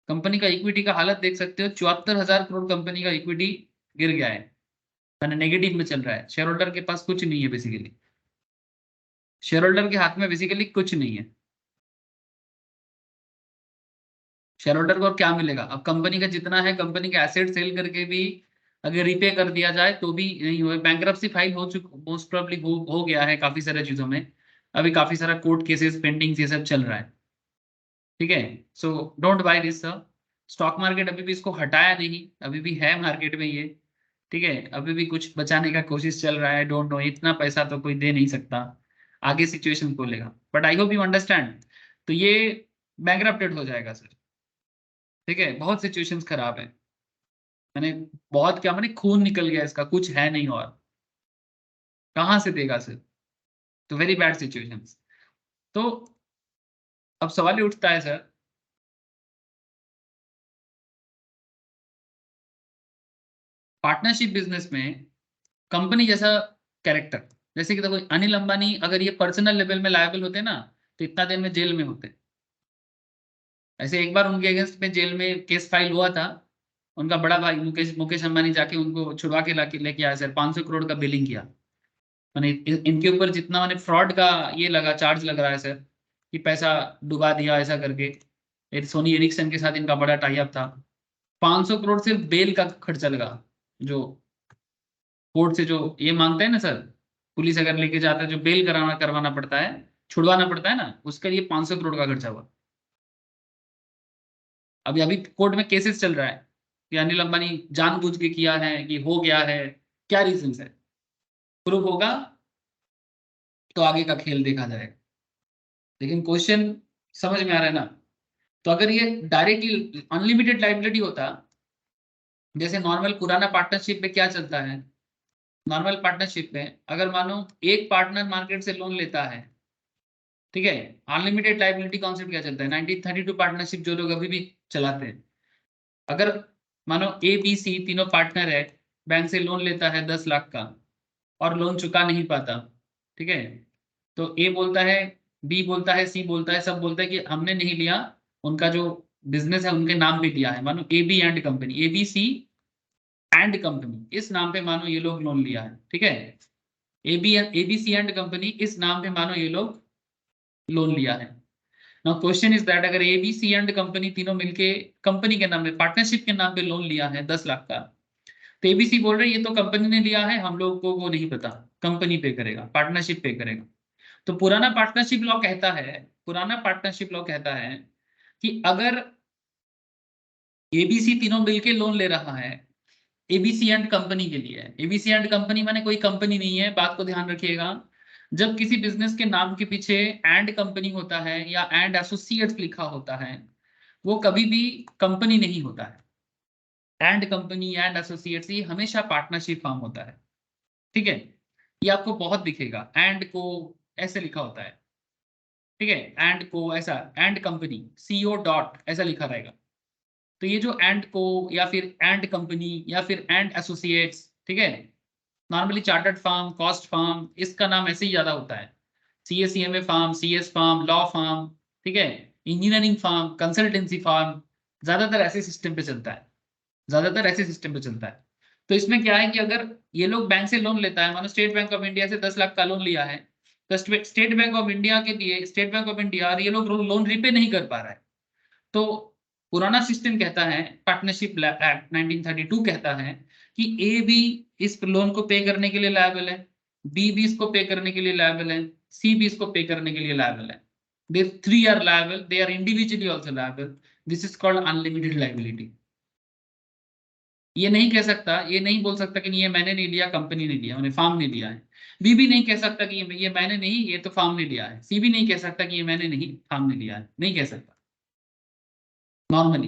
कंपनी का इक्विटी का हालत देख सकते हो, 74,000 करोड़ कंपनी का इक्विटी गिर गया है, मैंने नेगेटिव में चल रहा है। शेयर होल्डर के पास कुछ नहीं है बेसिकली, शेयर होल्डर के हाथ में बेसिकली कुछ नहीं है। शेयर होल्डर को और क्या मिलेगा? अब कंपनी का जितना है, कंपनी के एसेट सेल करके भी अगर रिपे कर दिया जाए तो भी नहीं हुआ। बैंकरप्सी फाइल हो चुका, मोस्ट प्रोबेबली हो गया है काफी सारे चीजों में, अभी काफी सारा कोर्ट केसेस पेंडिंग ये सब चल रहा है। ठीक है, so don't by this sir. Stock market अभी भी इसको हटाया नहीं, अभी भी है मार्केट में ये। ठीक है, अभी भी कुछ बचाने का कोशिश चल रहा है। डोंट नो, इतना पैसा तो कोई दे नहीं सकता, आगे सिचुएशन खोलेगा, but I hope you understand. तो ये बैंकरप्टेड हो जाएगा सर। ठीक है, बहुत सिचुएशंस खराब है, मैंने बहुत क्या, मैंने खून निकल गया इसका, कुछ है नहीं और कहाँ से देगा सर। तो वेरी बैड सिचुएशंस। तो अब सवाल ये उठता है सर, पार्टनरशिप बिजनेस में कंपनी जैसा कैरेक्टर, जैसे कि देखो अनिल अंबानी अगर ये पर्सनल लेवल में लायबल होते ना तो इतना दिन में जेल में होते। ऐसे एक बार उनके अगेंस्ट में जेल में केस फाइल हुआ था, उनका बड़ा भाई मुकेश मुकेश अंबानी जाके उनको छुड़वा के लाके लेके आया सर, 500 करोड़ का बिलिंग किया। मैंने इनके ऊपर जितना मैंने फ्रॉड का ये लगा, चार्ज लग रहा है सर, कि पैसा डुबा दिया ऐसा करके। सोनी एरिक्सन के साथ इनका बड़ा टाई अप था। 500 करोड़ सिर्फ बेल का खर्चा लगा, जो कोर्ट से जो ये मांगते हैं ना सर, पुलिस अगर लेके जाता है जो बेल कराना करवाना पड़ता है, छुड़वाना पड़ता है ना, उसके लिए 500 करोड़ का खर्चा हुआ। अभी अभी कोर्ट में केसेस चल रहा है कि अनिल अंबानी जानबूझ के किया है, कि हो गया है, क्या रीजन है। प्रूफ होगा तो आगे का खेल देखा जाएगा। लेकिन क्वेश्चन समझ में आ रहा है ना? तो अगर ये डायरेक्टली अनलिमिटेड लाइबिलिटी होता, जैसे नॉर्मल पुराना पार्टनरशिप में क्या चलता है, नॉर्मल पार्टनरशिप में अगर मानो एक पार्टनर मार्केट से लोन लेता है, ठीक है, अनलिमिटेड लाइबिलिटी कॉन्सेप्ट क्या चलता है, 1932 पार्टनरशिप जो लोग अभी भी चलाते हैं। अगर मानो ए बी सी तीनों पार्टनर है, बैंक से लोन लेता है 10 लाख का और लोन चुका नहीं पाता, ठीक है, तो ए बोलता है, बी बोलता है, सी बोलता है, सब बोलता है कि हमने नहीं लिया, उनका जो बिजनेस है उनके नाम पे दिया है, मानो A B and company, A B C and company इस नाम पे मानो ये लोग लोन लिया है। ठीक है, एबीसी एंड कंपनी इस नाम पे मानो ये लोग लोन लिया है। नाउ क्वेश्चन इज दैट अगर एबीसी एंड कंपनी तीनों मिलके कंपनी के नाम पे पार्टनरशिप के नाम पे लोन लिया है 10 लाख का, तो एबीसी बोल रहे हैं ये तो कंपनी ने लिया है, हम लोग को वो नहीं पता, कंपनी पे करेगा, पार्टनरशिप पे करेगा। तो पुराना पार्टनरशिप लॉ कहता है, पुराना पार्टनरशिप लॉ कहता है कि अगर एबीसी तीनों मिलके लोन ले रहा है एबीसी एंड कंपनी के लिए, एबीसी एंड कंपनी माने कोई कंपनी नहीं है, बात को ध्यान रखिएगा। जब किसी बिजनेस के नाम के पीछे एंड कंपनी होता है या एंड एसोसिएट्स लिखा होता है, वो कभी भी कंपनी नहीं होता है। एंड कंपनी एंड एसोसिएट्स ये हमेशा पार्टनरशिप फॉर्म होता है। ठीक है, ये आपको बहुत दिखेगा, एंड को ऐसे लिखा होता है, ठीक है, एंड को ऐसा, एंड कंपनी सीओ डॉट ऐसा लिखा रहेगा। तो ये जो एंड को या फिर एंड कंपनी या फिर एंड एसोसिएट्स, ठीक है, normally chartered firm, cost firm, इसका नाम ऐसे ही ज्यादा होता है, CS CMA firm, CS firm, law firm, ठीक है, इंजीनियरिंग फार्म, कंसल्टेंसी फार्म, ज्यादातर ऐसे सिस्टम पे चलता है, ज्यादातर ऐसे सिस्टम पे चलता है। तो इसमें क्या है कि अगर ये लोग बैंक से लोन लेता है, मानो स्टेट बैंक ऑफ इंडिया से 10 लाख का लोन लिया है, तो स्टेट बैंक ऑफ इंडिया के लिए, स्टेट बैंक ऑफ इंडिया और ये लोग लोन रिपे नहीं कर पा रहा है, तो पुराना सिस्टम कहता है, पार्टनरशिप एक्ट 1932 कहता है कि ए भी इस लोन को पे करने के लिए लायबल है, बी भी इसको पे करने के लिए लायबल है, सी भी इसको पे करने के लिए लायबल है। They three are liable, they are individually also liable. This is called unlimited liability. ये नहीं कह सकता, ये नहीं बोल सकता कि ये मैंने नहीं लिया, कंपनी ने लिया, मैंने फार्म ने लिया है। बी भी नहीं कह सकता कि ये मैंने नहीं, ये तो फार्म ने लिया है। सी भी नहीं कह सकता कि ये मैंने नहीं, फार्म ने लिया है, नहीं कह सकता नॉर्मली।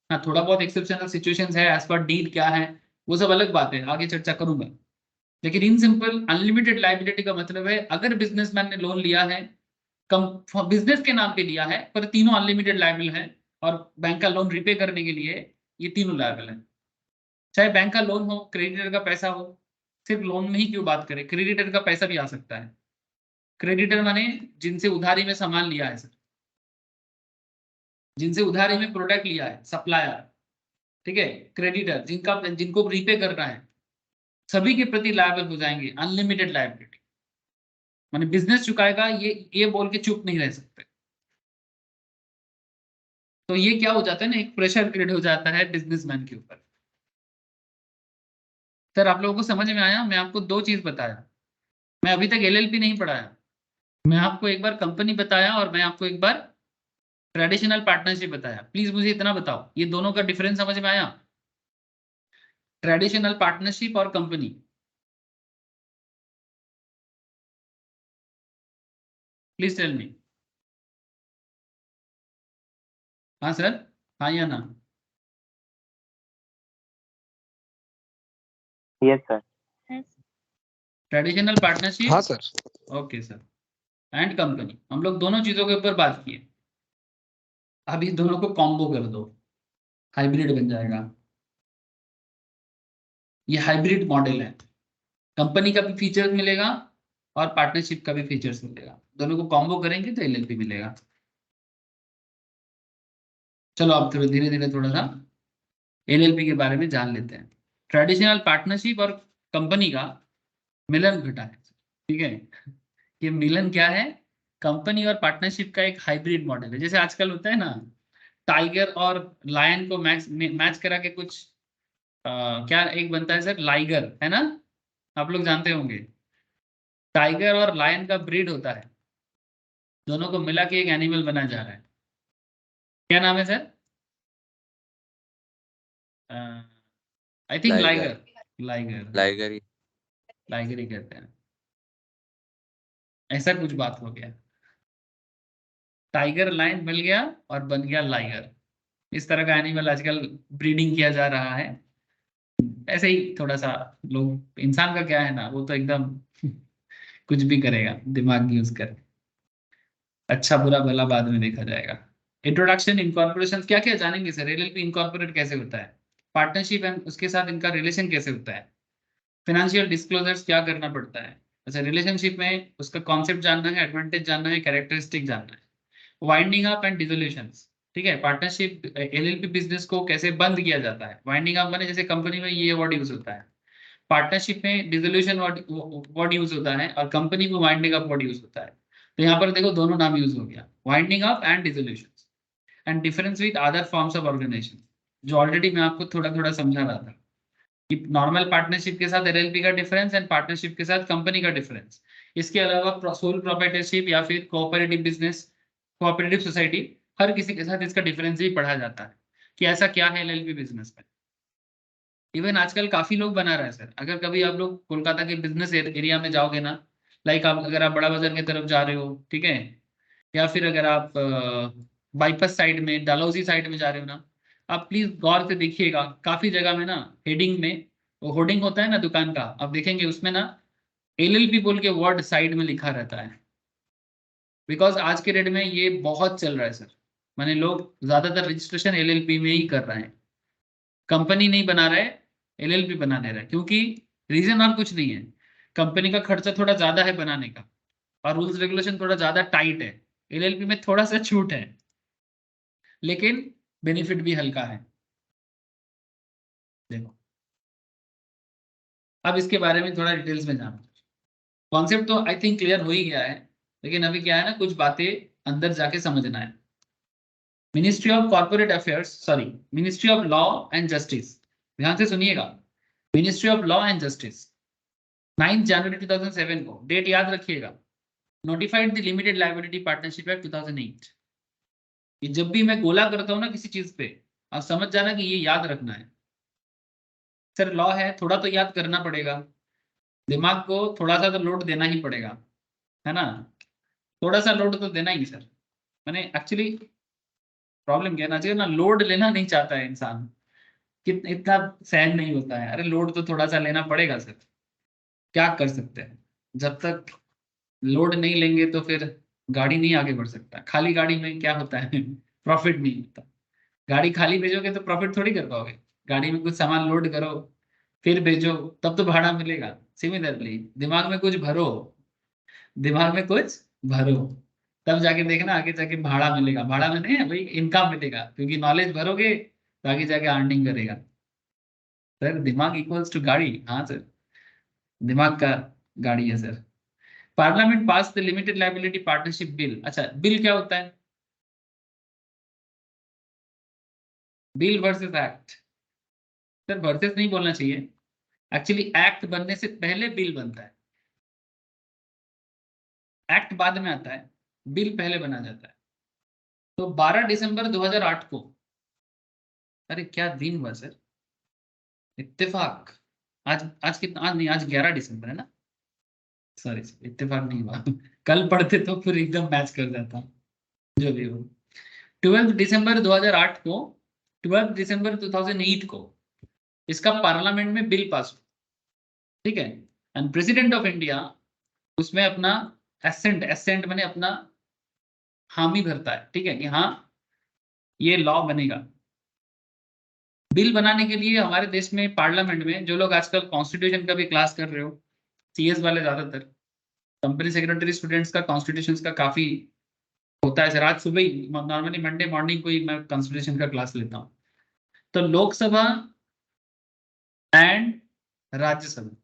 हाँ, थोड़ा बहुत एक्सेप्शनल सिचुएशंस है, एज पर डीड क्या है वो सब अलग बात है, आगे चर्चा करूंगा। लेकिन इन सिंपल अनलिमिटेड लायबिलिटी का मतलब है अगर बिजनेसमैन ने लोन लिया है, कम बिजनेस के नाम पे लिया है, पर तीनों अनलिमिटेड लायबल है, और बैंक का लोन रिपे करने के लिए ये तीनों लायबल है। चाहे बैंक का लोन हो, क्रेडिटर का पैसा हो, सिर्फ लोन में ही क्यों बात करें, क्रेडिटर का पैसा भी आ सकता है। क्रेडिटर माने जिनसे उधारी में सामान लिया है सर, जिनसे उधारी में प्रोडक्ट लिया है, सप्लायर, ठीक है। क्रेडिटर जिनको रीपे करना है, सभी के प्रति लायबल हो जाएंगे, अनलिमिटेड लायबिलिटी। माने बिजनेस चुकाएगा, ये बोल के चुप नहीं रह सकते। तो ये क्या हो जाता है ना, एक प्रेशर क्रिएट हो जाता है बिजनेसमैन के ऊपर। सर आप लोगों को समझ में आया? मैं आपको दो चीज बताया, मैं अभी तक एलएलपी नहीं पढ़ाया, मैं आपको एक बार कंपनी बताया और मैं आपको एक बार ट्रेडिशनल पार्टनरशिप बताया। प्लीज मुझे इतना बताओ, ये दोनों का डिफरेंस समझ में आया? ट्रेडिशनल पार्टनरशिप और कंपनी। Please tell me. हाँ सर, हाँ या ना? Yes sir. ट्रेडिशनल पार्टनरशिप, हाँ sir. Okay sir, and company, हम लोग दोनों चीजों के ऊपर बात किए। अब इस दोनों को कॉम्बो कर दो, हाइब्रिड बन जाएगा। ये हाइब्रिड मॉडल है, कंपनी का भी फीचर्स मिलेगा और पार्टनरशिप का भी फीचर्स मिलेगा, दोनों को कॉम्बो करेंगे तो एलएलपी मिलेगा। चलो अब थोड़ा धीरे धीरे थोड़ा सा एलएलपी के बारे में जान लेते हैं। ट्रेडिशनल पार्टनरशिप और कंपनी का मिलन घटा है, ठीक है। ये मिलन क्या है? कंपनी और पार्टनरशिप का एक हाइब्रिड मॉडल है। जैसे आजकल होता है ना, टाइगर और लायन को मैच करा के कुछ क्या एक बनता है सर, लाइगर, है ना? आप लोग जानते होंगे, टाइगर और लायन का ब्रीड होता है, दोनों को मिला के एक एनिमल बना जा रहा है। क्या नाम है sir? I think liger. Liger. Liger, liger ही। लाइगर ही कहते हैं। ऐसा कुछ बात हो गया, टाइगर लायन मिल गया और बन गया लाइगर। इस तरह का एनिमल आजकल ब्रीडिंग किया जा रहा है। ऐसे ही थोड़ा सा लोग, इंसान का क्या है ना, वो तो एकदम कुछ भी करेगा दिमाग यूज कर। अच्छा बुरा भला बाद में देखा जाएगा। इंट्रोडक्शन, इनकॉर्पोरेशन क्या क्या जानेंगे सर? एलएलपी इनकॉर्पोरेट कैसे होता है, पार्टनरशिप एंड उसके साथ इनका रिलेशन कैसे होता है, फाइनेंशियल डिस्क्लोजर्स क्या करना पड़ता है। अच्छा, रिलेशनशिप में उसका कॉन्सेप्ट जानना है, एडवांटेज जानना है, कैरेक्टरिस्टिक जानना है, वाइंडिंग अप एंड डिसोल्यूशन, ठीक है। पार्टनरशिप एलएलपी बिजनेस को कैसे बंद किया जाता है, वाइंडिंग अप माने जैसे कंपनी में ये वर्ड यूज होता है, पार्टनरशिप में डिसोल्यूशन वर्ड यूज होता है, और कंपनी में वाइंडिंग अप वर्ड यूज होता है। तो यहाँ पर देखो दोनों नाम यूज हो गया, winding up and dissolution, and difference with other forms of organisation, जो ऑलरेडी मैं आपको थोड़ा थोड़ा समझा रहा था कि नॉर्मल पार्टनरशिप के साथ एलएलपी का डिफरेंस एंड पार्टनरशिप के साथ कंपनी का डिफरेंस। इसके अलावा सोल प्रोप्राइटरशिप या फिर कोऑपरेटिव बिजनेस, कोऑपरेटिव सोसाइटी, हर किसी के साथ इसका डिफरेंस भी पढ़ा जाता है कि ऐसा क्या है एलएलपी बिजनेस में। इवन आजकल काफी लोग बना रहा है सर। अगर कभी आप लोग कोलकाता के बिजनेस एरिया में जाओगे ना, लाइक आप अगर आप बड़ा बाजार की तरफ जा रहे हो, ठीक है, या फिर अगर आप बाईपास साइड में, डलहौजी साइड में जा रहे हो ना, आप प्लीज गौर से देखिएगा, काफी जगह में ना हेडिंग में, वो होर्डिंग होता है ना दुकान का, आप देखेंगे उसमें ना एलएलपी बोल के वर्ड साइड में लिखा रहता है। बिकॉज आज के डेट में ये बहुत चल रहा है सर, माने लोग ज्यादातर रजिस्ट्रेशन एलएलपी में ही कर रहे हैं, कंपनी नहीं बना रहे, एलएलपी बना ले रहा है। क्योंकि रीजन और कुछ नहीं है, कंपनी का खर्चा थोड़ा ज्यादा है बनाने का, और रूल्स रेगुलेशन थोड़ा ज्यादा टाइट है, एलएलपी में थोड़ा सा छूट है, लेकिन बेनिफिट भी हल्का है। देखो अब इसके बारे में थोड़ा डिटेल्स में जानो। कॉन्सेप्ट तो आई थिंक क्लियर हो ही गया है, लेकिन अभी क्या है ना, कुछ बातें अंदर जाके समझना है। Ministry of corporate affairs, sorry, ministry of law and justice, ध्यान से सुनिएगा, ministry of law and justice 9 जनवरी 2007 को, डेट याद रखिएगा, notified the limited liability partnership act 2008। ये जब भी मैं गोला करता हूं ना किसी चीज पे, आप समझ जाना कि ये याद रखना है। सर लॉ है, थोड़ा तो याद करना पड़ेगा, दिमाग को थोड़ा सा तो लोड देना ही पड़ेगा, है ना? थोड़ा सा लोड तो देना ही सर। मैंने एक्चुअली प्रॉब्लम क्या ना, चाहिए ना, लोड लेना नहीं चाहता है इंसान, कि इतना सहन नहीं होता है। अरे लोड तो थोड़ा सा लेना पड़ेगा सर, क्या कर सकते हैं, जब तक लोड नहीं लेंगे तो फिर गाड़ी नहीं आगे बढ़ सकता। खाली गाड़ी में क्या होता है प्रॉफिट नहीं होता। गाड़ी खाली भेजोगे तो प्रॉफिट थोड़ी कर पाओगे, गाड़ी में कुछ सामान लोड करो फिर भेजो, तब तो भाड़ा मिलेगा। सिमिलरली दिमाग में कुछ भरो, दिमाग में कुछ भरो, तब जाके देखना आगे जाके भाड़ा मिलेगा। भाड़ा में नहीं है भाई, इनकम मिलेगा, क्योंकि नॉलेज भरोगे तो आगे जाके अर्निंग करेगा। सर दिमाग इक्वल्स टू गाड़ी, हाँ सर, दिमाग का गाड़ी है sir. Parliament pass the limited liability partnership bill. अच्छा, बिल क्या होता है? Bill versus act. Sir versus नहीं बोलना चाहिए, एक्चुअली एक्ट बनने से पहले बिल बनता है, एक्ट बाद में आता है, बिल पहले बना जाता है। तो 12 दिसंबर 2008 को, अरे क्या दिन हुआ सर, इत्तेफाक। आज कितना, आज नहीं, आज 11 दिसंबर है ना, सॉरी इत्तेफाक नहीं हुआ कल पढ़ते तो फिर एकदम मैच कर जाता, जो भी हो। 12 दिसंबर 2008 को, 12 दिसंबर 2008 को इसका पार्लियामेंट में बिल पास हुआ, ठीक है। एंड प्रेसिडेंट ऑफ इंडिया उसमें अपना एसेंट, एसेंट मैंने अपना हामी भरता है, ठीक है, कि हाँ ये लॉ बनेगा। बिल बनाने के लिए हमारे देश में पार्लियामेंट में, जो लोग आजकल कॉन्स्टिट्यूशन का भी क्लास कर रहे हो, सीएस वाले ज्यादातर, कंपनी सेक्रेटरी स्टूडेंट्स का कॉन्स्टिट्यूशन का काफी होता है सर। आज सुबह ही नॉर्मली मंडे मॉर्निंग को ही मैं कॉन्स्टिट्यूशन का क्लास लेता हूँ। तो लोकसभा एंड राज्यसभा,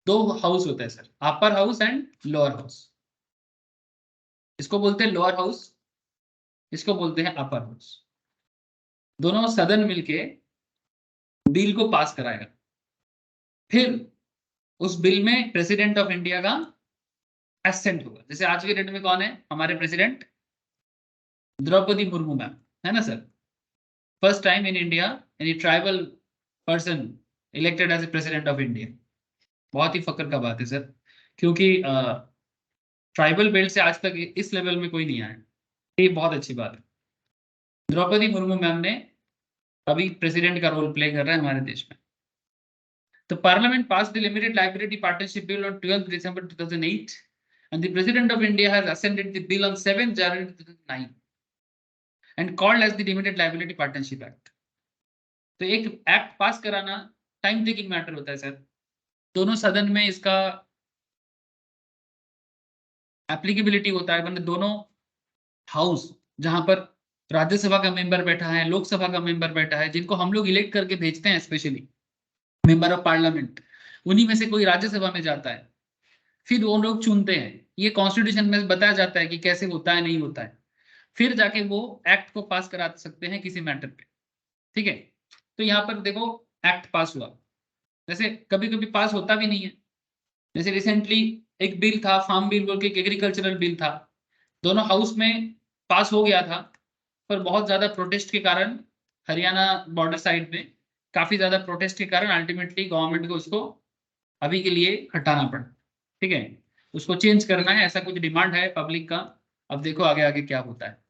दो हाउस होता है sir, upper house and lower house. इसको बोलते हैं लोअर हाउस, इसको बोलते हैं अपर हाउस। दोनों सदन मिलके बिल को पास कराएगा, फिर उस बिल में प्रेसिडेंट ऑफ इंडिया का एसेंट होगा। जैसे आज के डेट में कौन है हमारे प्रेसिडेंट? द्रौपदी मुर्मू मैम, है ना sir. First time in India any tribal person elected as a president of India. बहुत ही फक्र का बात है सर, क्योंकि ट्राइबल बेल्ट से आज तक इस लेवल में कोई नहीं आया, ये बहुत अच्छी बात है। द्रौपदी मुर्मू मैम ने अभी प्रेसिडेंट का रोल प्ले कर रहे हैं हमारे देश में। तो parliament pass the limited liability partnership bill on 12 December 2008 and the president of India has ascended the bill on 7 January 2009 and called as the limited liability partnership act। तो एक एक्ट पास कराना टाइम टेकिंग मैटर होता है sir. दोनों सदन में इसका applicability होता है, मतलब दोनों हाउस, जहां पर राज्यसभा का मेंबर बैठा है, लोकसभा का मेंबर बैठा है, जिनको हम लोग इलेक्ट करके भेजते हैं स्पेशली मेंबर ऑफ पार्लियामेंट, उन्हीं में से कोई राज्यसभा में जाता है, फिर वो लोग चुनते हैं। ये कॉन्स्टिट्यूशन में बताया जाता है कि कैसे होता है, नहीं होता है, फिर जाके वो एक्ट को पास करा सकते हैं किसी मैटर पे, ठीक है। तो यहाँ पर देखो एक्ट पास हुआ, जैसे कभी कभी पास होता भी नहीं है। जैसे रिसेंटली एक बिल था, फार्म बिल बोल के, एग्रीकल्चरल बिल था, दोनों हाउस में पास हो गया था, पर बहुत ज्यादा प्रोटेस्ट के कारण, हरियाणा बॉर्डर साइड में काफी ज्यादा प्रोटेस्ट के कारण अल्टीमेटली गवर्नमेंट को उसको अभी के लिए हटाना पड़ा, ठीक है, उसको चेंज करना है, ऐसा कुछ डिमांड है पब्लिक का। अब देखो आगे आगे क्या होता है।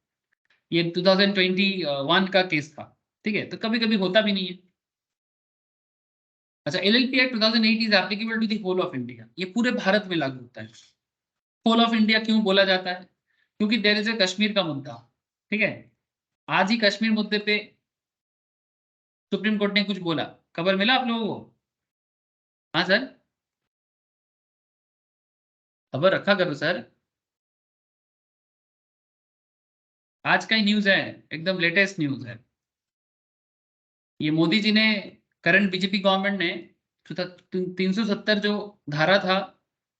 ये 2021 का केस था, ठीक है, तो कभी कभी होता भी नहीं है। अच्छा, LLP act 2008 is applicable to the whole of India, ये पूरे भारत में लागू होता है। होल ऑफ इंडिया क्यों बोला जाता है? क्योंकि देयर इज ए कश्मीर का मुद्दा, ठीक है। आज ही कश्मीर मुद्दे पे सुप्रीम कोर्ट ने कुछ बोला, खबर मिला आप लोगों को? हाँ सर, खबर रखा करो सर, आज का ही न्यूज है, एकदम लेटेस्ट न्यूज है। ये मोदी जी ने, करंट बीजेपी गवर्नमेंट ने 370 जो धारा था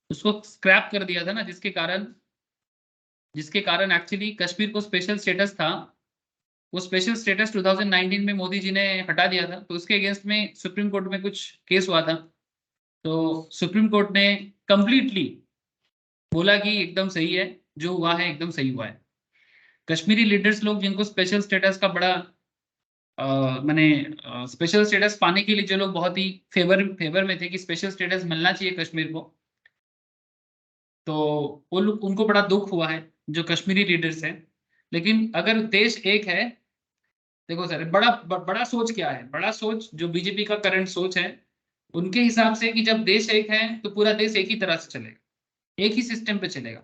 उसको स्क्रैप कर दिया था ना, जिसके कारण एक्चुअली कश्मीर को स्पेशल स्टेटस था, वो स्पेशल स्टेटस 2019 में मोदी जी ने हटा दिया था। तो उसके अगेंस्ट में सुप्रीम कोर्ट में कुछ केस हुआ था, तो सुप्रीम कोर्ट ने कंप्लीटली बोला कि एकदम सही है, जो हुआ है एकदम सही हुआ है। कश्मीरी लीडर्स लोग जिनको स्पेशल स्टेटस का बड़ा मैंने स्पेशल स्टेटस पाने के लिए जो लोग बहुत ही फेवर में थे कि स्पेशल स्टेटस मिलना चाहिए कश्मीर को, तो वो लोग, उनको बड़ा दुख हुआ है जो कश्मीरी लीडर्स हैं। लेकिन अगर देश एक है, देखो सर, बड़ा सोच क्या है, बड़ा सोच जो बीजेपी का करंट सोच है, उनके हिसाब से कि जब देश एक है तो पूरा देश एक ही तरह से चलेगा, एक ही सिस्टम पे चलेगा।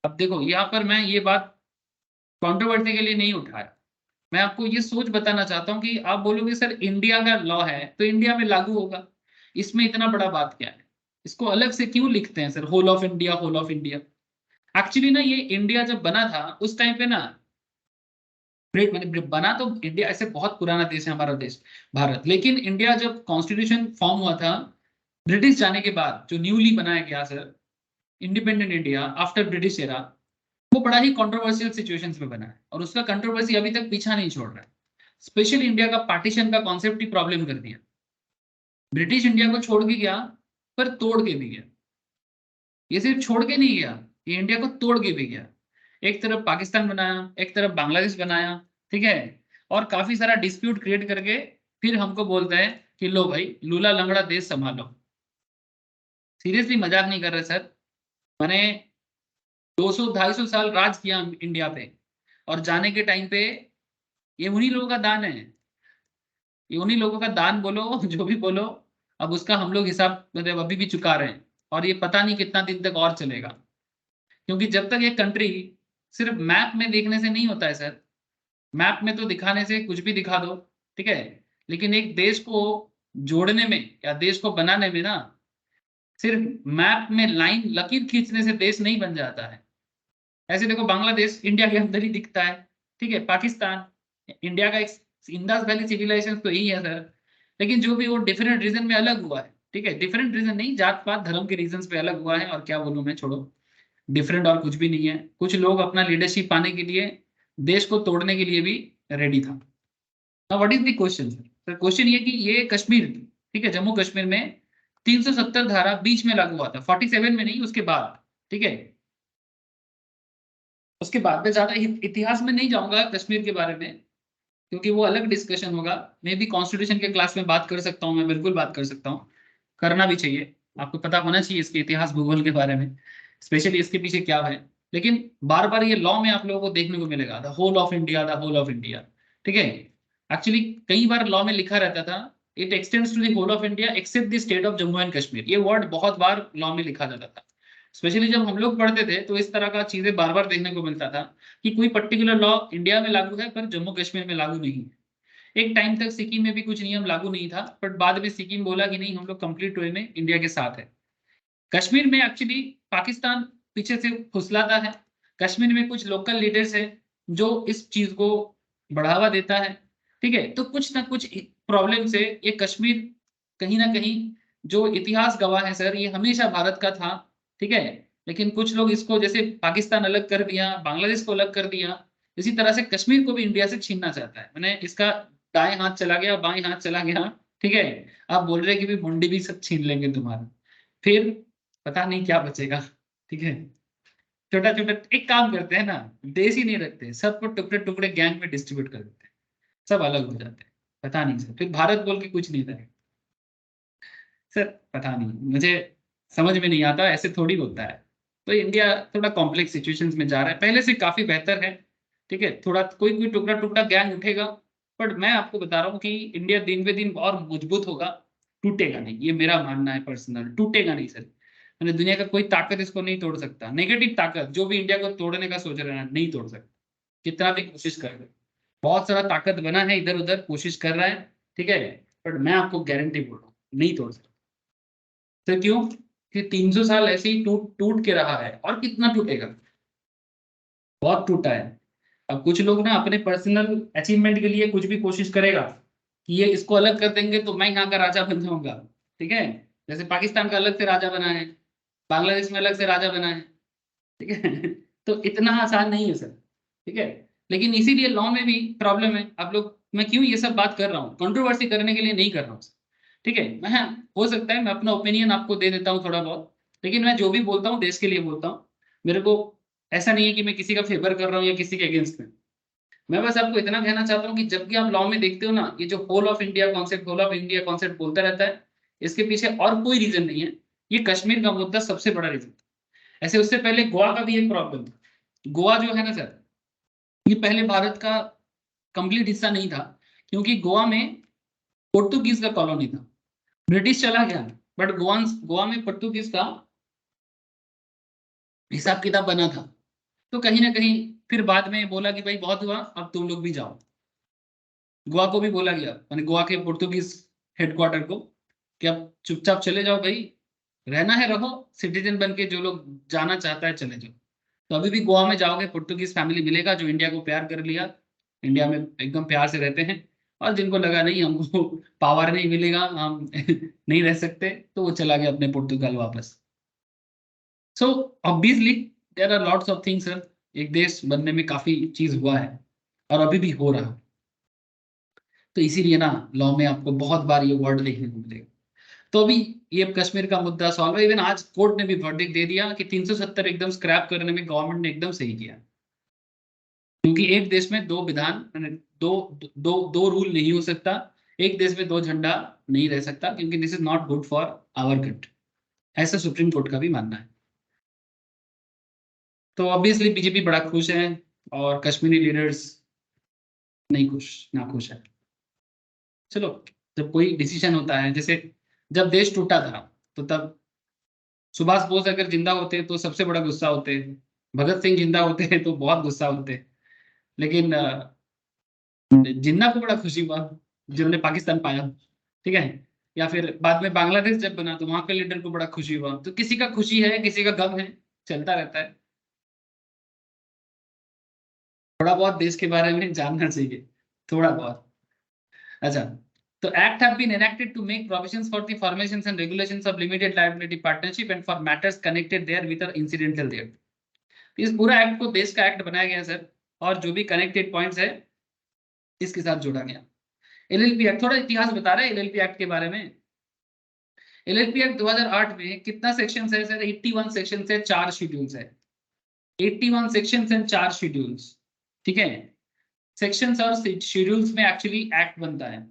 अब देखो यहाँ पर मैं ये बात कंट्रोवर्सी के लिए नहीं उठाया, मैं आपको ये सोच बताना चाहता हूँ कि आप बोलोगे सर इंडिया का लॉ है तो इंडिया में लागू होगा, इसमें इतना बड़ा बात क्या है? इसको अलग से क्यों लिखते हैं sir, whole of India, whole of India? Actually ना ये इंडिया जब बना था उस टाइम पे ना, बना तो इंडिया ऐसे बहुत पुराना देश है हमारा देश भारत, लेकिन इंडिया जब कॉन्स्टिट्यूशन फॉर्म हुआ था ब्रिटिश जाने के बाद, जो न्यूली बनाया गया sir independent India after British era, वो बड़ा ही कंट्रोवर्शियल सिचुएशंस में बना है और उसका कंट्रोवर्सी अभी तक पीछा नहीं छोड़ रहा है। स्पेशली इंडिया का पार्टीशन का कॉन्सेप्ट ही प्रॉब्लम कर दिया। ब्रिटिश इंडिया को छोड़ के गया पर तोड़ के भी गया। ये सिर्फ छोड़ के नहीं गया, ये इंडिया को तोड़ के भी गया। एक तरफ पाकिस्तान बनाया, एक तरफ बांग्लादेश बनाया, ठीक है, और काफी सारा डिस्प्यूट क्रिएट करके फिर हमको बोलता है कि लो भाई लूला लंगड़ा देश संभालो। सीरियसली मजाक नहीं कर रहे सर। मैंने 200-250 साल राज किया इंडिया पे, और जाने के टाइम पे ये उन्हीं लोगों का दान है, ये उन्हीं लोगों का दान बोलो जो भी बोलो, अब उसका हम लोग हिसाब मतलब अभी भी चुका रहे हैं, और ये पता नहीं कितना दिन तक और चलेगा। क्योंकि जब तक ये कंट्री सिर्फ मैप में देखने से नहीं होता है सर, मैप में तो दिखाने से कुछ भी दिखा दो, ठीक है, लेकिन एक देश को जोड़ने में या देश को बनाने में ना, सिर्फ मैप में लाइन लकीर खींचने से देश नहीं बन जाता है। ऐसे देखो बांग्लादेश इंडिया के अंदर ही दिखता है, ठीक है, पाकिस्तान इंडिया का एक इंडस वैली सिविलाइजेशन तो यही है सर, लेकिन जो भी वो डिफरेंट रीजन में अलग हुआ है, ठीक है, डिफरेंट रीजन नहीं, जात पात धर्म के रीजन पे अलग हुआ है, और क्या बोलूं मैं, छोड़ो, डिफरेंट और कुछ भी नहीं है। कुछ लोग अपना लीडरशिप पाने के लिए देश को तोड़ने के लिए भी रेडी था। Now what is the question sir? Question ये कि ये कश्मीर, ठीक है, जम्मू कश्मीर में 370 धारा बीच में लागू हुआ था, 47 में नहीं, उसके बाद, ठीक है, उसके बाद में ज्यादा इतिहास में नहीं जाऊंगा कश्मीर के बारे में, क्योंकि वो अलग डिस्कशन होगा। मैं भी कॉन्स्टिट्यूशन के क्लास में बात कर सकता हूँ, मैं बिल्कुल बात कर सकता हूँ, करना भी चाहिए, आपको पता होना चाहिए इसके इतिहास भूगोल के बारे में, स्पेशली इसके पीछे क्या है। लेकिन बार बार ये लॉ में आप लोगों को देखने को मिलेगा the whole of India, the whole of India, ठीक है। एक्चुअली कई बार लॉ में लिखा रहता था it extends to the whole of India except the state of Jammu and Kashmir, ये वर्ड बहुत बार लॉ में लिखा जाता था। स्पेशली जब हम लोग पढ़ते थे तो इस तरह का चीजें बार बार देखने को मिलता था कि कोई पर्टिकुलर लॉ इंडिया में लागू है पर जम्मू कश्मीर में लागू नहीं है। एक टाइम तक सिक्किम में भी कुछ नियम लागू नहीं था, बट बाद में सिक्किम बोला कि नहीं, हम लोग कंप्लीट वे में इंडिया के साथ है। कश्मीर में एक्चुअली पाकिस्तान पीछे से फुसलाता है, कश्मीर में कुछ लोकल लीडर्स है जो इस चीज को बढ़ावा देता है, ठीक है, तो कुछ ना कुछ प्रॉब्लम से ये कश्मीर कहीं ना कहीं, जो इतिहास गवाह है सर, ये हमेशा भारत का था, ठीक है, लेकिन कुछ लोग इसको जैसे पाकिस्तान अलग कर दिया, बांग्लादेश को अलग कर दिया, इसी तरह से कश्मीर को भी इंडिया से छीनना चाहता है। मैंने इसका दाएं हाथ चला गया, बाएं हाथ चला गया, ठीक है, आप बोल रहे हैं कि भी मुंडी भी सब छीन लेंगे तुम्हारा, फिर पता नहीं क्या बचेगा, ठीक है। छोटा छोटा एक काम करते हैं ना, देश ही नहीं रखते, सबको टुकड़े टुकड़े गैंग में डिस्ट्रीब्यूट कर देते हैं, सब अलग हो जाते हैं, पता नहीं सर, फिर भारत बोल के कुछ नहीं रहेगा सर, पता नहीं, मुझे समझ में नहीं आता, ऐसे थोड़ी होता है। तो इंडिया थोड़ा कॉम्प्लेक्स सिचुएशंस में जा रहा है, पहले से काफी बेहतर है, ठीक है, थोड़ा कोई कोई टुकड़ा टुकड़ा गैंग उठेगा, बट मैं आपको बता रहा हूँ कि इंडिया दिन पे दिन और मजबूत होगा, टूटेगा नहीं, ये मेरा मानना है पर्सनल, टूटेगा नहीं सर। मैंने दुनिया का कोई ताकत इसको नहीं तोड़ सकता, नेगेटिव ताकत जो भी इंडिया को तोड़ने का सोच रहा है नहीं तोड़ सकता, कितना भी कोशिश कर रहे, बहुत सारा ताकत बना है इधर उधर कोशिश कर रहा है, ठीक है, बट मैं आपको गारंटी बोल रहा हूँ नहीं तोड़ सकता। तो क्यों कि 300 साल ऐसे ही टूट टूट के रहा है, और कितना टूटेगा, बहुत टूटा है। अब कुछ लोग ना अपने पर्सनल अचीवमेंट के लिए कुछ भी कोशिश करेगा कि ये इसको अलग कर देंगे तो मैं यहाँ का राजा बन जाऊंगा, ठीक है, जैसे पाकिस्तान का अलग से राजा बना है, बांग्लादेश में अलग से राजा बना है, ठीक है तो इतना आसान नहीं है सर, ठीक है, लेकिन इसीलिए लॉ में भी प्रॉब्लम है। आप लोग, मैं क्यों ये सब बात कर रहा हूँ, कंट्रोवर्सी करने के लिए नहीं कर रहा हूँ, ठीक है, मैं, हो सकता है मैं अपना ओपिनियन आपको दे देता हूँ थोड़ा बहुत, लेकिन मैं जो भी बोलता हूँ देश के लिए बोलता हूँ। मेरे को ऐसा नहीं है कि मैं किसी का फेवर कर रहा हूँ या किसी के अगेंस्ट में, मैं बस आपको इतना कहना चाहता हूँ कि जब भी आप लॉ में देखते हो ना, ये जो whole of India concept, whole of India concept बोलता रहता है, इसके पीछे और कोई रीजन नहीं है, ये कश्मीर का मुद्दा सबसे बड़ा रीजन था। ऐसे उससे पहले गोवा का भी एक प्रॉब्लम था। गोवा जो है ना सर, ये पहले भारत का कंप्लीट हिस्सा नहीं था, क्योंकि गोवा में पोर्तुगीज का कॉलोनी था, ब्रिटिश चला गया, बट गोवा में पोर्तुगीज का हिसाब किताब बना था। तो कहीं ना कहीं फिर बाद में बोला कि भाई बहुत हुआ, अब तुम लोग भी जाओ, गोवा को भी बोला गया, मैंने गोवा के पोर्तुगीज हेडक्वार्टर को कि अब चुपचाप चले जाओ भाई, रहना है रहो, सिटीजन बन के जो लोग जाना चाहता है चले जाओ। तो अभी भी गोवा में जाओगे पोर्टुगीज फैमिली मिलेगा जो इंडिया को प्यार कर लिया, इंडिया में एकदम प्यार से रहते हैं, और जिनको लगा नहीं हमको पावर नहीं मिलेगा, हम नहीं रह सकते, तो वो चला गया अपने पुर्तगाल वापस। So obviously there are lots of things sir, एक देश बनने में काफी चीज हुआ है और अभी भी हो रहा है। तो इसीलिए ना लॉ में आपको बहुत बार ये वर्ड देखने को मिलेगा। तो अभी ये कश्मीर का मुद्दा सॉल्व है। इवन आज कोर्ट ने भी वर्डिक्ट दे दिया कि 370 एकदम स्क्रैप करने में गवर्नमेंट ने एकदम सही किया, क्योंकि एक देश में दो विधान यानी दो दो दो रूल नहीं हो सकता, एक देश में दो झंडा नहीं रह सकता, क्योंकि this is not good for our country, ऐसा सुप्रीम कोर्ट का भी मानना है। तो ऑब्वियसली बीजेपी बड़ा खुश है और कश्मीरी लीडर्स नहीं खुश, ना खुश है। चलो, जब कोई डिसीजन होता है, जैसे जब देश टूटा था तो तब सुभाष बोस अगर जिंदा होते तो सबसे बड़ा गुस्सा होते, भगत सिंह जिंदा होते तो बहुत गुस्सा होते, लेकिन जिन्ना को बड़ा खुशी हुआ जिन्होंने पाकिस्तान पाया, ठीक है। या फिर बाद में बांग्लादेश जब बना तो वहां के लीडर को बड़ा खुशी हुआ। तो किसी का खुशी है, किसी का गम है, चलता रहता है। थोड़ा बहुत देश के बारे में जानना चाहिए, थोड़ा बहुत। अच्छा, तो act have been enacted to make provisions for the formations and regulations of limited liability partnership and for matters connected there with or incidental there। इस पूरा एक्ट को देश का एक्ट बनाया गया सर, और जो भी कनेक्टेड पॉइंट्स है इसके साथ जोड़ा गया। एलएलपी एक्ट, थोड़ा इतिहास बता रहे हैं एलएलपी एक्ट के बारे में। एलएलपी एक्ट 2008 में कितना सेक्शन है सर? 81 सेक्शन है, 4 शेड्यूल्स है। 81 सेक्शन एंड 4 शेड्यूल्स, ठीक है। सेक्शंस और शेड्यूल्स में एक्चुअली एक्ट बनता है।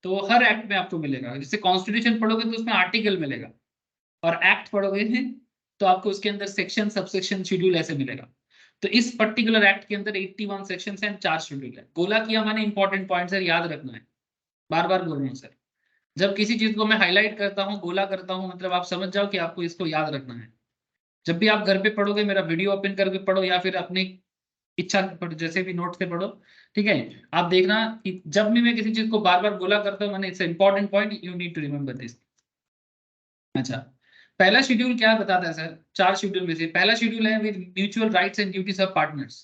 तो हर एक्ट में आपको मिलेगा, जैसे कॉन्स्टिट्यूशन पढ़ोगे तो उसमें आर्टिकल मिलेगा, और एक्ट पढ़ोगे तो आपको उसके अंदर सेक्शन, सबसेक्शन, शेड्यूल ऐसे मिलेगा। तो इस पर्टिकुलर एक्ट के अंदर 81 सेक्शन एंड 4 शेड्यूल है। गोला किया मैंने इंपॉर्टेंट पॉइंट सर, याद रखना है, बार बार बोल रहा हूँ सर। जब किसी चीज को मैं हाईलाइट करता हूँ, गोला करता हूँ, मतलब आप समझ जाओ कि आपको इसको याद रखना है। जब भी आप घर पे पढ़ोगे, मेरा वीडियो ओपन करके पढ़ो या फिर अपनी इच्छा से पढ़ो, जैसे भी नोट से पढ़ो, ठीक है। आप देखना कि जब भी मैं किसी चीज को बार बार गोला करता हूँ, मैंने it's important point, you need to remember this. अच्छा, पहला शेड्यूल क्या बताता है सर? 4 शेड्यूल में से पहला शेड्यूल है with mutual rights and duties of partners.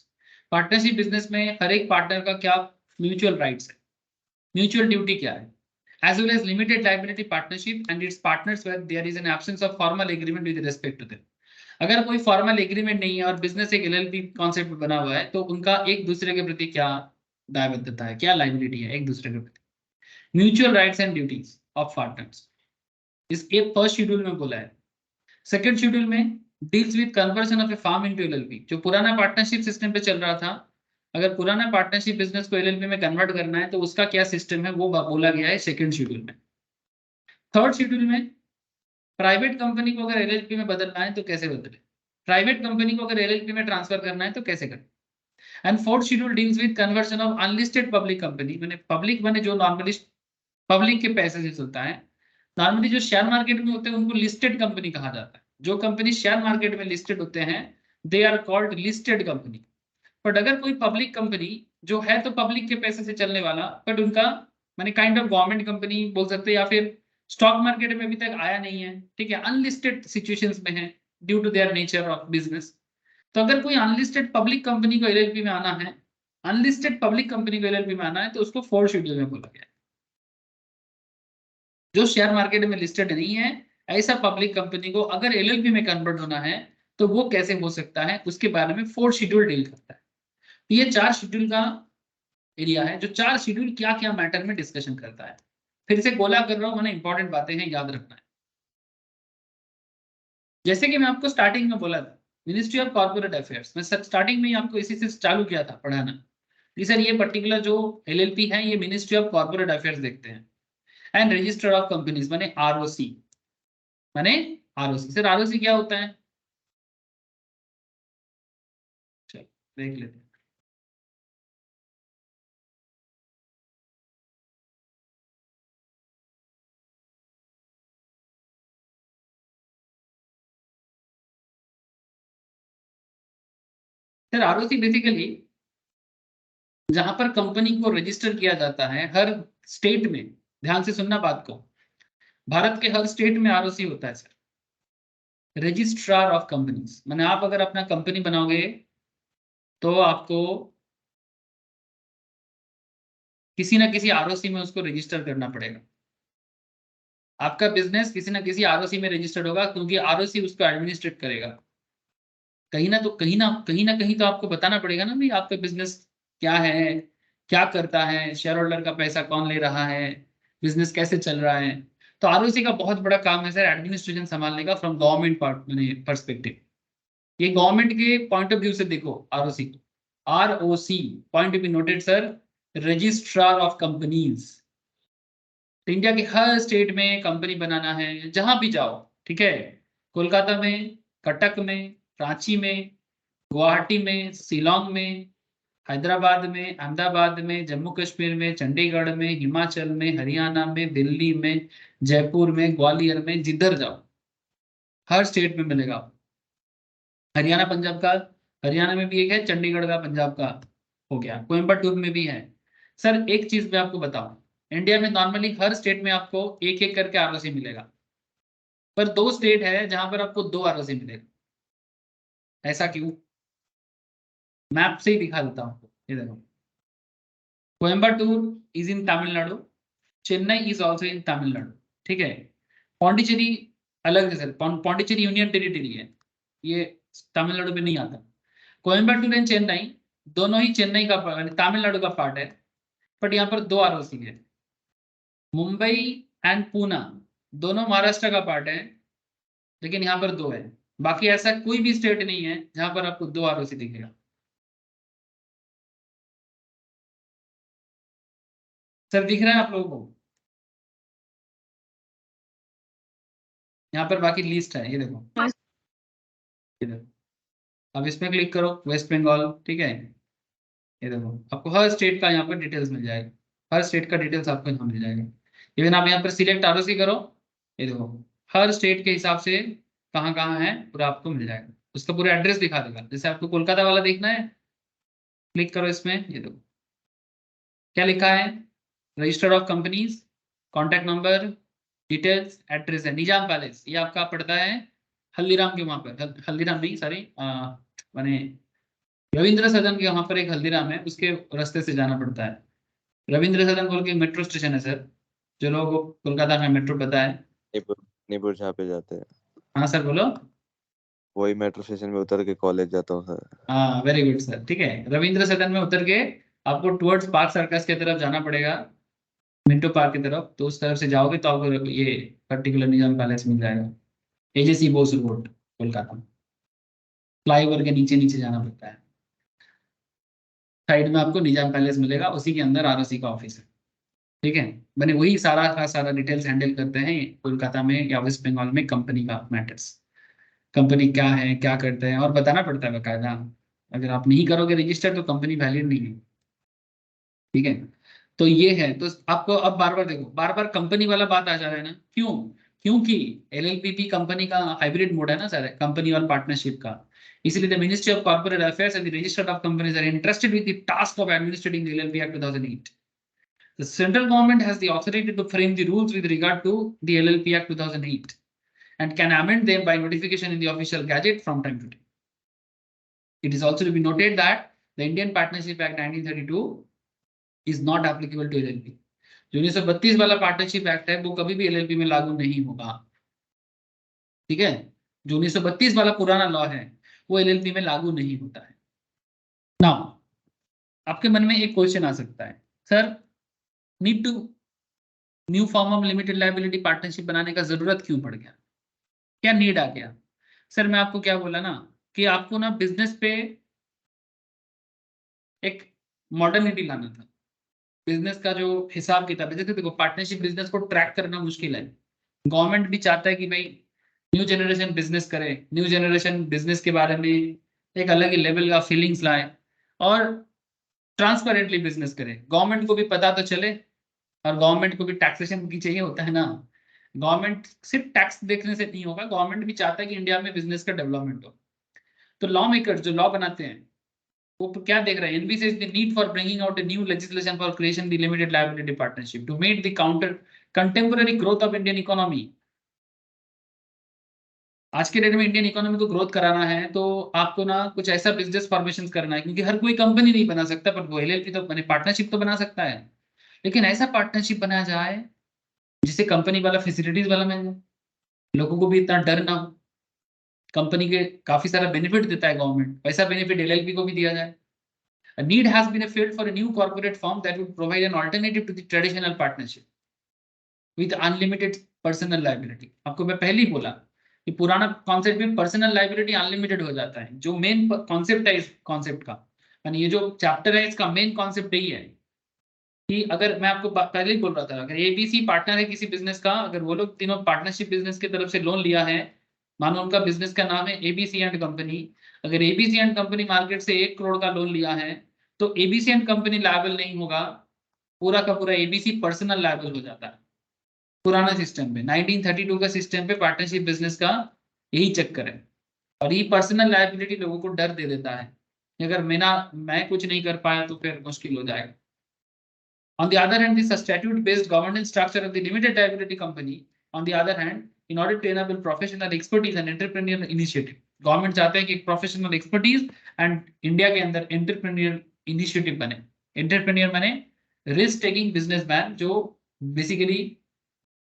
Partnership business में हर एक पार्टनर का क्या म्यूचुअल राइट्स है, म्यूचुअल ड्यूटी क्या है, as well as limited liability partnership and its partners where there is an absence of formal agreement with respect to them। अगर कोई formal agreement नहीं है और बिजनेस एक एलएलपी कॉन्सेप्ट बना हुआ है, तो उनका एक दूसरे के प्रति क्या दायबद्धता है, क्या लाइबिलिटी है एक दूसरे के प्रति। Mutual rights and duties of partners, इस एक फर्स्ट शेड्यूल में बोला है। सेकंड शेड्यूल में deals with conversion of a firm into LLP. जो पुराना पार्टनरशिप सिस्टम पे चल रहा था, अगर पुराना पार्टनरशिप बिजनेस को एलएलपी में कन्वर्ट करना है तो उसका क्या सिस्टम है वो बोला गया है सेकंड शेड्यूल में। थर्ड शेड्यूल में प्राइवेट कंपनी को अगर एलएलपी में बदलना है तो कैसे बदले, प्राइवेट कंपनी को अगर एलएलपी में ट्रांसफर करना है तो कैसे करें। And fourth schedule deals with conversion of unlisted public company, मैंने पब्लिक मैंने जो नॉर्मली पब्लिक के पैसे से चलता है, नॉर्मली जो शेयर मार्केट में होते हैं उनको लिस्टेड कंपनी कहा जाता है। जो कंपनी शेयर मार्केट में लिस्टेड होते हैं they are called listed company. But अगर कोई पब्लिक कंपनी जो है तो पब्लिक के पैसे से चलने वाला, बट उनका माने काइंड ऑफ गवर्नमेंट कंपनी बोल सकते हैं, या फिर स्टॉक मार्केट में अभी तक आया नहीं है, ठीक है, अनलिस्टेड सिचुएशंस में है due to their nature of business. तो अगर कोई अनलिस्टेड पब्लिक कंपनी को एलएलपी में आना है, अनलिस्टेड पब्लिक कंपनी को एलएलपी में आना है, तो उसको फोर्थ शेड्यूल में बोला गया है। जो शेयर मार्केट में लिस्टेड नहीं है, ऐसा पब्लिक कंपनी को अगर एलएलपी में कन्वर्ट होना है तो वो कैसे हो सकता है, उसके बारे में फोर्थ शेड्यूल डील करता है। ये 4 शेड्यूल का एरिया है, जो 4 शेड्यूल क्या क्या मैटर में डिस्कशन करता है। फिर से गोला कर रहा हूं, मैंने इंपॉर्टेंट बातें हैं, याद रखना है। जैसे कि मैं आपको स्टार्टिंग में बोला था, मिनिस्ट्री ऑफ कॉर्पोरेट अफेयर्स, मैं स्टार्टिंग में ही आपको इसी से चालू किया था पढ़ाना कि सर ये पर्टिकुलर जो एलएलपी है ये मिनिस्ट्री ऑफ कॉर्पोरेट अफेयर्स देखते हैं। एंड रजिस्टर ऑफ कंपनीज माने आरओसी, माने आरओसी। सर आरओसी क्या होता है? चलो देख लेते हैं। सर आरओसी बेसिकली जहां पर कंपनी को रजिस्टर किया जाता है हर स्टेट में, ध्यान से सुनना बात को, भारत के हर स्टेट में आरओसी होता है सर। रजिस्ट्रार ऑफ कंपनीज, मैंने आप अगर अपना कंपनी बनाओगे तो आपको किसी ना किसी आरओसी में उसको रजिस्टर करना पड़ेगा। आपका बिजनेस किसी ना किसी आरओसी में रजिस्टर्ड होगा, क्योंकि आरओसी उसको एडमिनिस्ट्रेट करेगा। कहीं ना कहीं तो आपको बताना पड़ेगा ना भाई आपका बिजनेस क्या है, क्या करता है, शेयर होल्डर का पैसा कौन ले रहा है, बिजनेस कैसे चल रहा है। तो आरओसी का बहुत बड़ा काम है सर एडमिनिस्ट्रेशन संभालने का फ्रॉम गवर्नमेंट पर्सपेक्टिव। ये गवर्नमेंट के पॉइंट ऑफ व्यू से देखो ROC, ROC point be noted sir, registrar of companies. तो इंडिया के हर स्टेट में कंपनी बनाना है, जहां भी जाओ, ठीक है, कोलकाता में, कटक में, रांची में, गुवाहाटी में, शिलोंग में, हैदराबाद में, अहमदाबाद में, जम्मू कश्मीर में, चंडीगढ़ में, हिमाचल में, हरियाणा में, दिल्ली में, जयपुर में, ग्वालियर में, जिधर जाओ हर स्टेट में मिलेगा। हरियाणा पंजाब का, हरियाणा में भी एक है, चंडीगढ़ का, पंजाब का हो गया, कोयम्बटूर में भी है। सर एक चीज मैं आपको बताऊं, इंडिया में नॉर्मली हर स्टेट में आपको एक एक करके आरओसी मिलेगा, पर 2 स्टेट है जहां पर आपको 2 आरओसी मिलेगा। ऐसा क्यों? मैप से ही दिखा देता हूं आपको, ये देखो, Coimbatore is in Tamil Nadu, Chennai is also in Tamil Nadu, ठीक है। पौंडीचेरी अलग है सर, पौंडीचेरी यूनियन टेरिटरी है, ये तमिलनाडु में नहीं आता। कोयम्बटूर एंड चेन्नई दोनों ही चेन्नई का तमिलनाडु का पार्ट है, बट यहाँ पर 2 आरओसी है। मुंबई एंड पूना दोनों महाराष्ट्र का पार्ट है, लेकिन यहाँ पर 2 है। बाकी ऐसा कोई भी स्टेट नहीं है जहां पर आपको 2 आरओसी दिखेगा। सर दिख रहा है आप लोगों को? यहाँ पर बाकी लिस्ट है, ये देखो, ये देखो, अब इसमें क्लिक करो, वेस्ट बंगाल, ठीक है। ये देखो आपको हर स्टेट का यहाँ पर डिटेल्स मिल जाएगा, हर स्टेट का डिटेल्स आपको यहाँ मिल जाएगा। इवन आप यहाँ पर सिलेक्ट आरओसी करो, ये देखो हर स्टेट के हिसाब से कहाँ कहाँ है पूरा आपको मिल जाएगा, उसका पूरा एड्रेस दिखा देगा। जैसे आपको कोलकाता वाला देखना है, क्लिक करो इसमें, ये देखो क्या लिखा है, register of companies, contact number, details, address है निजाम पैलेस, ये आपका पड़ता है हल्दीराम के वहां पर, हल्दीराम नहीं सॉरी, माने रविंद्र सदन के वहां पर एक हल्दीराम है, उसके रास्ते से जाना पड़ता है। रविंद्र सदन बोल के मेट्रो स्टेशन है सर, जो लोगों को कोलकाता का मेट्रो पता है। निपुर जहाँ पे जाते हैं, हाँ सर बोलो। वही मेट्रो स्टेशन में उतर के कॉलेज जाता हूँ सर। हाँ वेरी गुड सर, ठीक है, रविंद्र सदन में उतर के आपको टुवर्ड्स पार्क सर्कस की तरफ जाना पड़ेगा, मिंटो पार्क की तरफ, तो उस तरफ से जाओगे तो आपको ये पर्टिकुलर निजाम पैलेस मिल जाएगा, AJC Bose road Kolkata. Flyover के नीचे नीचे जाना पड़ता है, साइड में आपको निजाम पैलेस मिलेगा, उसी के अंदर आरओसी का ऑफिस है, ठीक है। मैंने वही सारा का सारा डिटेल्स हैंडल करते हैं कोलकाता में या वेस्ट बंगाल में कंपनी का मैटर्स। कंपनी क्या है, क्या करते हैं, और बताना पड़ता है बकायदा। अगर आप नहीं करोगे रजिस्टर तो कंपनी वैलिड नहीं है, ठीक है। तो ये है, तो आपको अब बार बार देखो, बार बार कंपनी वाला बात आ जा रहा है ना, क्यों? क्योंकि एलएलपी भी कंपनी का हाइब्रिड मोड है ना सर, कंपनी और पार्टनरशिप का। इसलिए the ministry of corporate affairs and the register of companies are interested with the task of administrating the LLP act 2008। The central government has the authority to frame the rules with regard to the LLP Act 2008 and can amend them by notification in the official gazette from time to time. It is also to be noted that the Indian Partnership Act 1932 is not applicable to LLP. जो 1932 वाला partnership act है वो कभी भी LLP में लागू नहीं होगा, ठीक है। जो 1932 वाला पुराना लॉ है वो एलएलपी में लागू नहीं होता है। नाउ आपके मन में एक क्वेश्चन आ सकता है, sir need to new form of limited liability partnership बनाने का जरूरत क्यों पड़ गया, क्या नीड आ गया? सर मैं आपको क्या बोला ना कि आपको ना बिजनेस पे एक मॉडर्निटी लाना था। बिजनेस का जो हिसाब किताब है, जैसे देखो पार्टनरशिप बिजनेस को ट्रैक करना मुश्किल है, गवर्नमेंट भी चाहता है कि भाई न्यू जनरेशन बिजनेस करे, न्यू जनरेशन बिजनेस के बारे में एक अलग ही लेवल का फीलिंग्स लाए और ट्रांसपेरेंटली बिजनेस करे। गवर्नमेंट को भी पता तो चले, और गवर्नमेंट को भी टैक्सेशन की चाहिए होता है ना। गवर्नमेंट सिर्फ टैक्स देखने से नहीं होगा, गवर्नमेंट भी चाहता है कि इंडिया में बिजनेस का डेवलपमेंट हो। तो लॉ मेकर्स जो लॉ बनाते हैं वो क्या देख रहे हैं, NBC the need for bringing out a new legislation for creation the limited liability partnership to meet the counter contemporary growth of Indian economy. आज के डेट में इंडियन इकोनॉमी को ग्रोथ कराना है तो आपको ना कुछ ऐसा बिजनेस फॉर्मेशन करना है, क्योंकि हर कोई कंपनी नहीं बना सकता, पर वो एलएलपी तो बने, पार्टनरशिप तो बना सकता है। लेकिन ऐसा पार्टनरशिप बनाया जाए जिससे कंपनी वाला फैसिलिटीज वाला मिल जाए, लोगों को भी इतना डर ना हो। कंपनी के काफी सारा बेनिफिट देता है गवर्नमेंट, वैसा बेनिफिट एलएलपी को भी दिया जाए। A need has been filled for a new corporate firm that would provide an alternative to the traditional partnership with unlimited personal liability। आपको मैं पहले ही बोला कि पुराना कॉन्सेप्ट में पर्सनल लाइबिलिटी अनलिमिटेड हो जाता है। जो मेन कॉन्सेप्ट है इस कॉन्सेप्ट का, यानी ये जो चैप्टर है इसका मेन कॉन्सेप्ट यही है कि अगर मैं आपको पहले ही बोल रहा था, अगर एबीसी पार्टनर है किसी बिजनेस का, अगर वो लोग तीनों पार्टनरशिप बिजनेस की तरफ से लोन लिया है, मानो उनका बिजनेस का नाम है एबीसी एंड कंपनी, अगर एबीसी एंड कंपनी मार्केट से 1 करोड़ का लोन लिया है तो एबीसी एंड कंपनी लायबल नहीं होगा, पूरा का पूरा एबीसी पर्सनल लायबल हो जाता है। पुराना सिस्टम पे 1932 का सिस्टम पे पार्टनरशिप बिजनेस का यही चक्कर है। और ये पर्सनल लायबिलिटी लोगों को डर दे देता है, अगर मैं कुछ नहीं कर पाया तो फिर मुश्किल हो जाएगा। On the other hand, the statute-based governance structure of the limited liability company, on the other hand, in order to enable professional expertise and entrepreneurial initiative, government चाहते हैं कि प्रोफेशनल एक्सपर्टीज एंड इंडिया के अंदर entrepreneur initiative बने। Entrepreneur बने risk taking businessman जो basically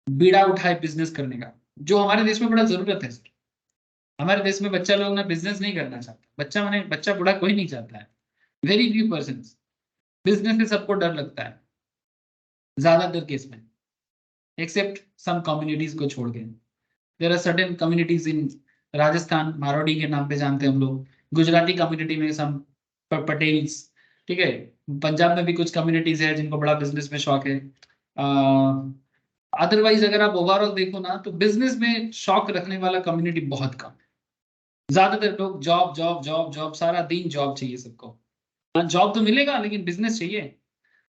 बीड़ा उठाए बिजनेस करने का, जो हमारे देश में बड़ा जरूरत है सर। हमारे देश में बच्चा लोग ना बिजनेस नहीं करना चाहता, बच्चा बूढ़ा कोई नहीं चाहता है, वेरी फ्यू पर्सन। बिजनेस से सबको डर लगता है ज्यादातर केस में, एक्सेप्ट सम कम्युनिटीज को छोड़ के। There are certain communities in Rajasthan, Marwari के नाम पे जानते हैं हम लोग, गुजराती कम्युनिटी में सम पटेल्स, ठीक है। पंजाब में भी कुछ कम्युनिटीज है जिनको बड़ा बिजनेस में शौक है। अदरवाइज अगर आप ओवरऑल देखो ना तो बिजनेस में शौक रखने वाला कम्युनिटी बहुत कम है। ज्यादातर लोग जॉब जॉब जॉब जॉब, सारा दिन जॉब चाहिए सबको। जॉब तो मिलेगा लेकिन बिजनेस चाहिए।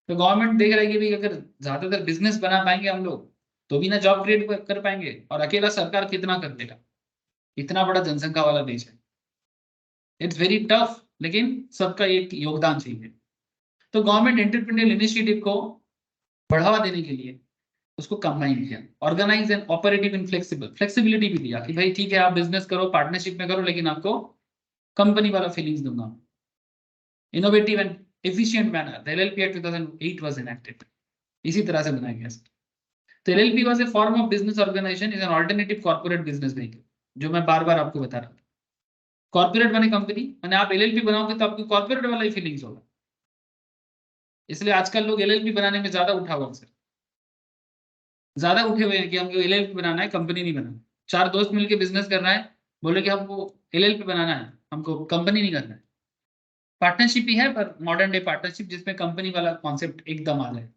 तो गवर्नमेंट देख रहा है कि भाई अगर ज्यादातर बिजनेस बना पाएंगे हम लोग तो भी ना जॉब क्रिएट कर पाएंगे, और अकेला सरकार कितना कर देगा, इतना बड़ा जनसंख्या वाला देश है। इट्स वेरी टफ, लेकिन सबका एक योगदान चाहिए। तो गवर्नमेंट एंटरप्रेन्योरियल इनिशिएटिव को बढ़ावा देने के लिए उसको कंबाइन किया, organise and operative in flexible, flexibility भी दिया कि भाई ठीक है आप बिजनेस करो, पार्टनरशिप में करो, लेकिन आपको कंपनी वाला फीलिंग्स दूंगा। Innovative and efficient manner, the LLP act 2008 was enacted, इसी तरह से बनाया गया। तो LLP was a form of business organization, is an alternative corporate business vehicle, जो मैं बार बार आपको बता रहा था। कॉर्पोरेट बने कंपनी, मैंने आप एलएलपी बनाओगे तो आपको कॉर्पोरेट वाला ही फीलिंग्स होगा। इसलिए आजकल लोग एलएलपी बनाने में ज्यादा उठा हुआ सर, ज्यादा उठे हुए हैं कि हमको एलएलपी बनाना है, कंपनी नहीं बनाना। 4 दोस्त मिलकर बिजनेस करना है, बोले कि हमको एलएलपी बनाना है, हमको कंपनी नहीं करना है। पार्टनरशिप ही है पर मॉडर्न डे पार्टनरशिप, जिसमें कंपनी वाला कॉन्सेप्ट एकदम आ जाए।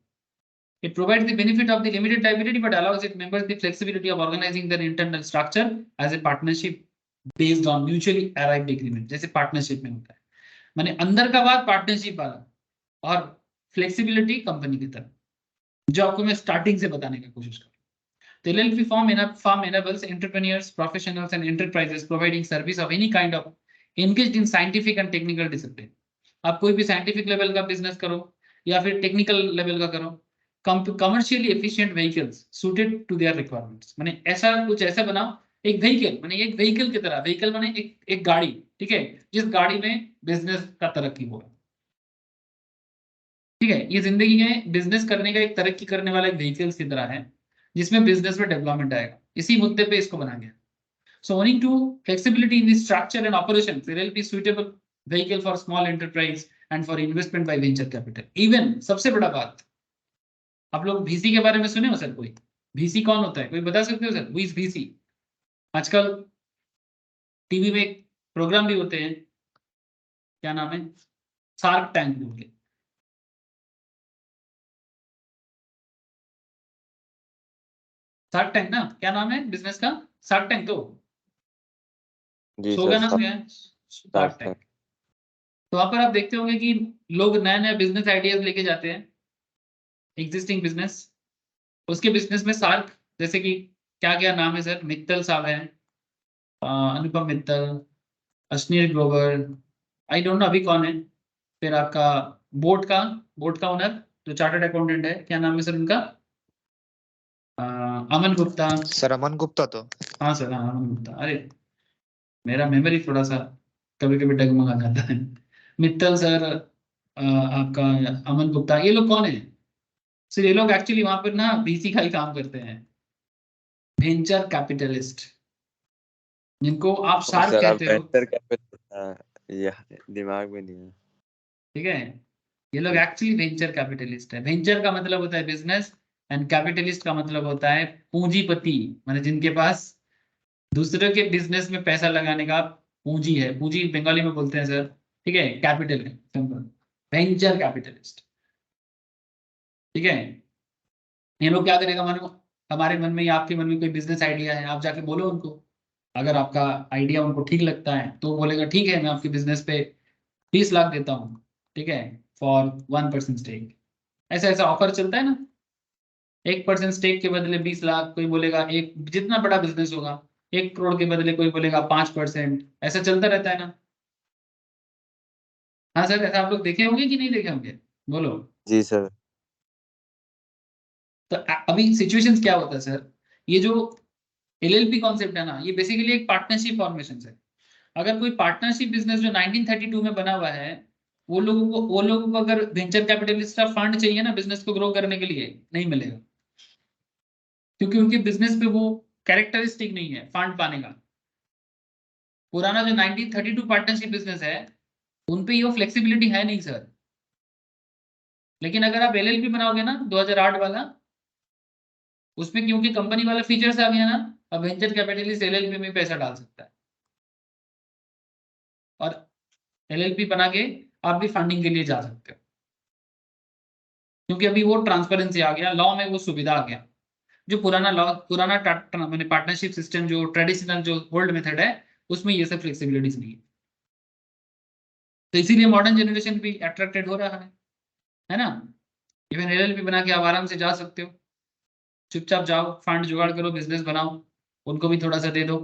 It provides the benefit of the limited liability but allows its members the flexibility of organizing their internal structure as a partnership based on mutually arrived agreement, जैसे partnership में होता है। माने अंदर का बात पार्टनरशिप वाला और फ्लेक्सिबिलिटी कंपनी की तरफ, जो आपको मैं स्टार्टिंग से बताने की कोशिश कर रहा हूँ। तो LLP firm enables entrepreneurs, professionals and enterprises providing service of any kind of engaged in scientific and technical discipline। आप कोई भी साइंटिफिक लेवल का बिजनेस करो या फिर टेक्निकल लेवल का करो, commercially efficient vehicles suited to their requirements. माने ऐसा कुछ ऐसा बनाओ, एक व्हीकल माने एक व्हीकल की तरह, व्हीकल माने एक गाड़ी, ठीक है, जिस गाड़ी में बिजनेस का तरक्की होगा। ठीक है, ये जिंदगी में बिजनेस करने का एक तरक्की करने वाला एक व्हीकल्स की तरह है, जिसमें बिजनेस में डेवलपमेंट आएगा। इसी मुद्दे पे इसको बना गया। So owing to flexibility in the structure and operations, LLP suitable vehicle for small enterprise and for investment by venture capital. Even सबसे बड़ा बात, आप लोग VC के बारे में सुने हो सर? कोई VC कौन होता है, कोई बता सकते हो सर? Who is VC? आजकल टीवी में प्रोग्राम भी होते हैं, क्या नाम है, शार्क टैंक बोल, शार्क टैंक ना, क्या नाम है बिजनेस का? Shark tank. तो जी शो का सर, नाम क्या है? Shark tank. तो वहां पर आप देखते होंगे कि लोग नया नया बिजनेस आइडियाज लेके जाते हैं, एग्जिस्टिंग बिजनेस, उसके बिजनेस में शार्क, जैसे कि क्या क्या नाम है सर? मित्तल साहब है, Anupam Mittal, Ashneer Grover, I don't know अभी कौन है। फिर आपका बोट का ओनर जो चार्टर्ड अकाउंटेंट है, क्या नाम है सर उनका? अमन गुप्ता। सर अमन गुप्ता तो हाँ सर, हाँ अमन गुप्ता। अरे मेरा मेमोरी थोड़ा सा कभी कभी डगमगा जाता है। मित्तल सर, आपका अमन गुप्ता, ये लोग कौन है? सर ये लोग एक्चुअली वहां पर ना VC का ही काम करते हैं, वेंचर कैपिटलिस्ट, जिनको आप ओ शार्क सर, आप कहते हो। वेंचर कैपिटल, ये दिमाग में नहीं है। ठीक है, ये लोग एक्चुअली वेंचर कैपिटलिस्ट है। वेंचर का मतलब होता है बिजनेस, एंड कैपिटलिस्ट का मतलब होता है पूंजीपति, मतलब जिनके पास दूसरे के बिजनेस में पैसा लगाने का पूंजी है। पूंजी बंगाली में बोलते हैं सर, ठीक है, कैपिटल है, सिंपल, वेंचर कैपिटलिस्ट। ठीक है, ये लोग क्या करेगा, मानो हमारे मन में या आपके मन में कोई बिजनेस आइडिया है, आप जाके बोलो उनको, अगर आपका आइडिया उनको ठीक लगता है तो वो बोलेगा ठीक है, मैं आपके बिजनेस पे 20 लाख देता हूँ, ठीक है, फॉर 1% स्टेक। ऐसा ऐसा ऑफर चलता है ना, 1% स्टेक के बदले 20 लाख, कोई बोलेगा एक, जितना बड़ा बिजनेस होगा 1 करोड़ के बदले कोई बोलेगा 5%, ऐसा चलता रहता है ना। हाँ सर, ऐसा आप लोग देखे होंगे कि नहीं देखे होंगे, बोलो। जी सर। तो अभी सिचुएशंस क्या होता है सर, ये जो LLP कॉन्सेप्ट है ना, ये बेसिकली एक पार्टनरशिप फॉर्मेशन है। अगर कोई पार्टनरशिप बिजनेस जो 1932 में बना हुआ है, वो लोगों को अगर वेंचर कैपिटलिस्ट का फंड चाहिए ना बिजनेस को ग्रो करने के लिए, नहीं मिलेगा, क्योंकि उनके बिजनेस पे वो कैरेक्टरिस्टिक नहीं है फंड पाने का। पुराना जो 1932 पार्टनरशिप बिजनेस है, उन पे ये फ्लेक्सिबिलिटी है नहीं सर। लेकिन अगर आप LLP बनाओगे ना 2008 वाला, उसमें क्योंकि कंपनी वाला फीचर्स आ गया ना, अब वेंचर कैपिटलिस्ट LLP में पैसा डाल सकता है, और LLP बना के आप भी फंडिंग के लिए जा सकते हो, क्योंकि अभी वो ट्रांसपेरेंसी आ गया, लॉ में वो सुविधा आ गया। जो पुराना लॉ, पुराना मैंने पार्टनरशिप सिस्टम, जो ट्रेडिशनल जो ओल्ड मेथड है, उसमें ये सब फ्लेक्सिबिलिटीज नहीं है। तो इसीलिए मॉडर्न जनरेशन भी अट्रैक्टेड हो रहा है ना। इवन LLP बना के आप आराम से जा सकते हो, चुपचाप जाओ, फंड जुगाड़ करो, बिजनेस बनाओ, उनको भी थोड़ा सा दे दो,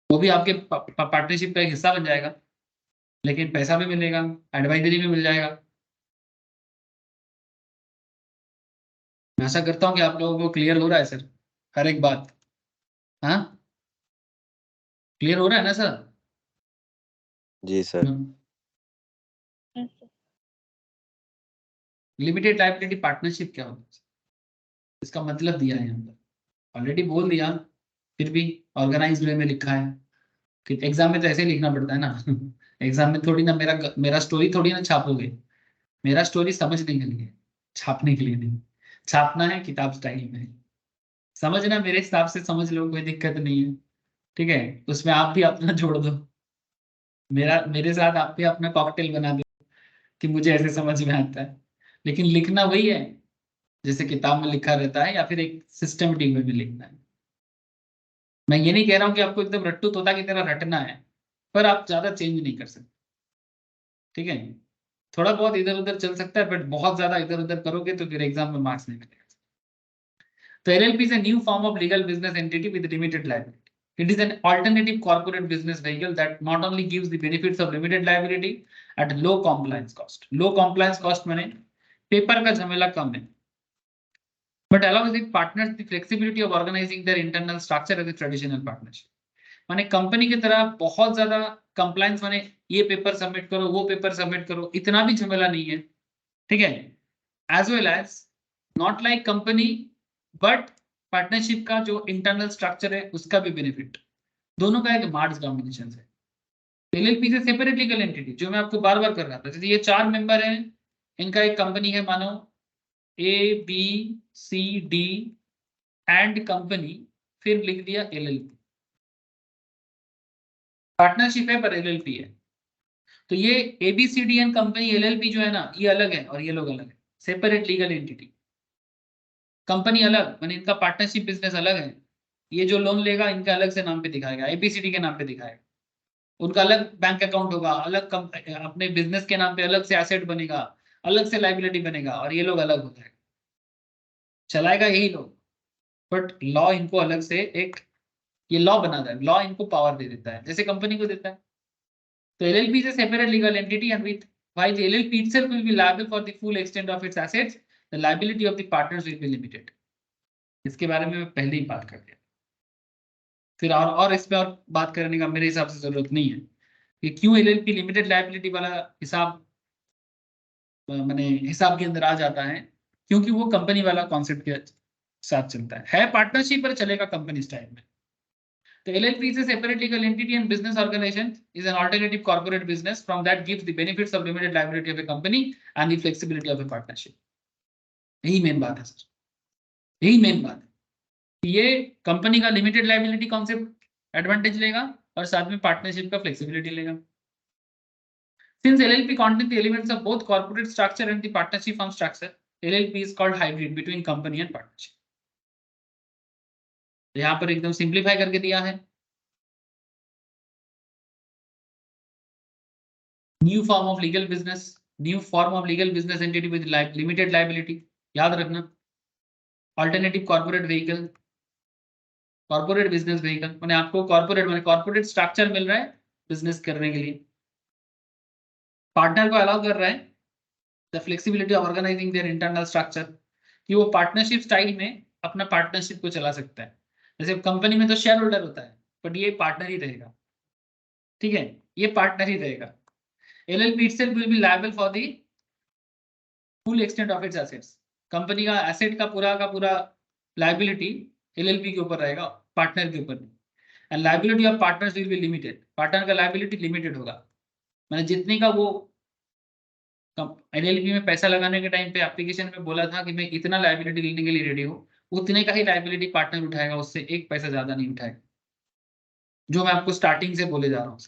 वो भी आपके पार्टनरशिप का एक हिस्सा बन जाएगा, लेकिन पैसा भी मिलेगा, एडवाइजरी भी मिल जाएगा। मैं आशा करता हूँ कि आप लोगों को क्लियर हो रहा है सर, हर एक बात। हाँ, क्लियर हो रहा है ना सर? जी सर। लिमिटेड लायबिलिटी पार्टनरशिप क्या होता है, इसका मतलब दिया है यहाँ पर, ऑलरेडी बोल दिया, फिर भी ऑर्गेनाइज वे में लिखा है कि एग्जाम में तो ऐसे ही लिखना पड़ता है ना। एग्जाम में थोड़ी ना मेरा स्टोरी थोड़ी ना छापोगे, मेरा स्टोरी समझने के लिए, छापने के लिए नहीं। छापना है किताब स्टाइल में, समझना मेरे हिसाब से समझ लो, कोई दिक्कत नहीं है, ठीक है। उसमें आप भी अपना जोड़ दो, मेरे साथ आप भी अपना कॉकटेल बना दो कि मुझे ऐसे समझ में आता है, लेकिन लिखना वही है जैसे किताब में लिखा रहता है, या फिर एक सिस्टमेटिक वे में लिखना है। मैं ये नहीं कह रहा हूँ कि आपको एकदम रट्टू तोता की तरह रटना है, पर आप ज्यादा चेंज नहीं कर सकते, ठीक है। थोड़ा बहुत इधर उधर चल सकता है, बट बहुत ज्यादा इधर उधर करोगे तो फिर एग्जाम में मार्क्स नहीं मिलेगा। So LLP is a new form of legal business entity with limited liability. It is an alternative corporate business vehicle that not only gives the benefits of limited liability at low compliance cost. Low compliance cost माने paper का झमेला कम है, but allows its partners the flexibility of organizing their internal structure as a traditional partnership. माने company की तरह बहुत ज्यादा compliance, माने ये पेपर सबमिट करो, वो पेपर सबमिट करो, इतना भी झमेला नहीं है, ठीक है। As well as not like company, but partnership का जो इंटरनल स्ट्रक्चर है उसका भी बेनिफिट, दोनों का एक मार्ज कॉम्बिनेशन है। LLP से सेपरेट लीगल एंटिटी, जो मैं आपको बार बार कर रहा था, जैसे ये 4 मेंबर हैं, इनका एक कंपनी है, मानो ABCD एंड कंपनी, फिर लिख दिया LLP, पार्टनरशिप है पर LLP है। तो ये ABCD एंड कंपनी LLP जो है ना, ये अलग है और ये लोग अलग है, सेपरेट लीगल एंटिटी। कंपनी अलग, मैंने इनका पार्टनरशिप बिजनेस अलग है, ये जो लोन लेगा इनका अलग से नाम पे दिखाएगा, ABCD के नाम पे दिखाएगा, उनका अलग बैंक अकाउंट होगा, अलग अपने बिजनेस के नाम पे अलग से एसेट बनेगा, अलग से लाइबिलिटी बनेगा, और ये लोग अलग हो जाएगा, चलाएगा यही लोग, बट लॉ इनको अलग से एक, ये लॉ बना है, लॉ इनको पावर दे देता है जैसे कंपनी को देता है। तो LLP is a separate legal entity, and with while the LLP itself will be liable for the full extent of its assets, the liability of the partners will be limited. इसके बारे में मैं पहले ही बात कर दिया। फिर और इस पे और बात करने का मेरे हिसाब से जरूरत नहीं है कि क्यों एलएलपी लिमिटेड लायबिलिटी वाला हिसाब मैंने हिसाब के अंदर आ जाता है, क्योंकि वो कंपनी वाला कॉन्सेप्ट के साथ चलता है पार्टनरशिप पर चलेगा कंपनी स्टाइल में। तो LLP is a separate legal entity and business organization is an alternative corporate business from that gives the benefits of limited liability of a company and the flexibility of a partnership। यही main बात है sir, यही main बात है। ये company का limited liability concept advantage लेगा और साथ में पार्टनरशिप का फ्लेक्सिबिलिटी लेगा। Since LLP contains the elements of both corporate structure and the partnership form structure, LLP is called hybrid between company and partnership। यहाँ पर एकदम सिंप्लीफाई करके दिया है। New form of legal business, new form of legal business entity with limited liability, याद रखना। Alternative corporate vehicle, corporate business vehicle मैंने आपको कॉर्पोरेट स्ट्रक्चर मिल रहा है बिजनेस करने के लिए। पार्टनर को अलाउ कर रहा है the flexibility of organising their internal structure, कि वो पार्टनरशिप स्टाइल में अपना पार्टनरशिप को चला सकता है। जैसे कंपनी में तो शेयर होल्डर होता है, बट ये पार्टनर ही रहेगा, ठीक है, ये पार्टनर ही रहेगा। LLP itself will be liable for the full extent of its assets। Company का एसेट का पूरा लायबिलिटी LLP के ऊपर रहेगा, पार्टनर के ऊपर नहीं। And liability of partners will be limited, partner का लायबिलिटी लिमिटेड होगा। मैंने जितने का वो LLP में पैसा लगाने के टाइम पे एप्लीकेशन में बोला था कि मैं इतना लायबिलिटी लेने के लिए रेडी हूँ, उतने का ही लायबिलिटी पार्टनर उठाएगा, उससे एक पैसा ज्यादा नहीं उठाएगा, जो मैं आपको स्टार्टिंग से बोले जा रहा हूँ।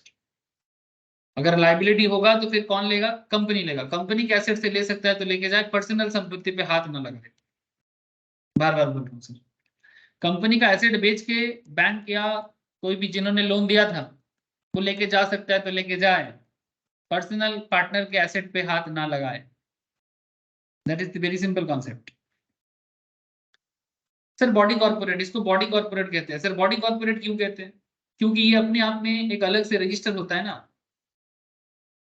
अगर लायबिलिटी होगा तो फिर कौन लेगा? कंपनी लेगा। कंपनी के एसेट से ले सकता है तो लेके जाए, पर्सनल संपत्ति पे हाथ ना लगाए। बार बार बोल रहा हूँ सर, कंपनी का एसेट बेच के बैंक या कोई भी जिन्होंने लोन दिया था वो लेके जा सकता है तो लेके जाए, पर्सनल पार्टनर के एसेट पे हाथ ना लगाए। That is the very simple concept. Sir body corporate, इसको बॉडी कॉर्पोरेट कहते हैं। सर बॉडी कॉर्पोरेट क्यों कहते हैं? क्योंकि ये अपने आप में एक अलग से रजिस्टर होता है ना।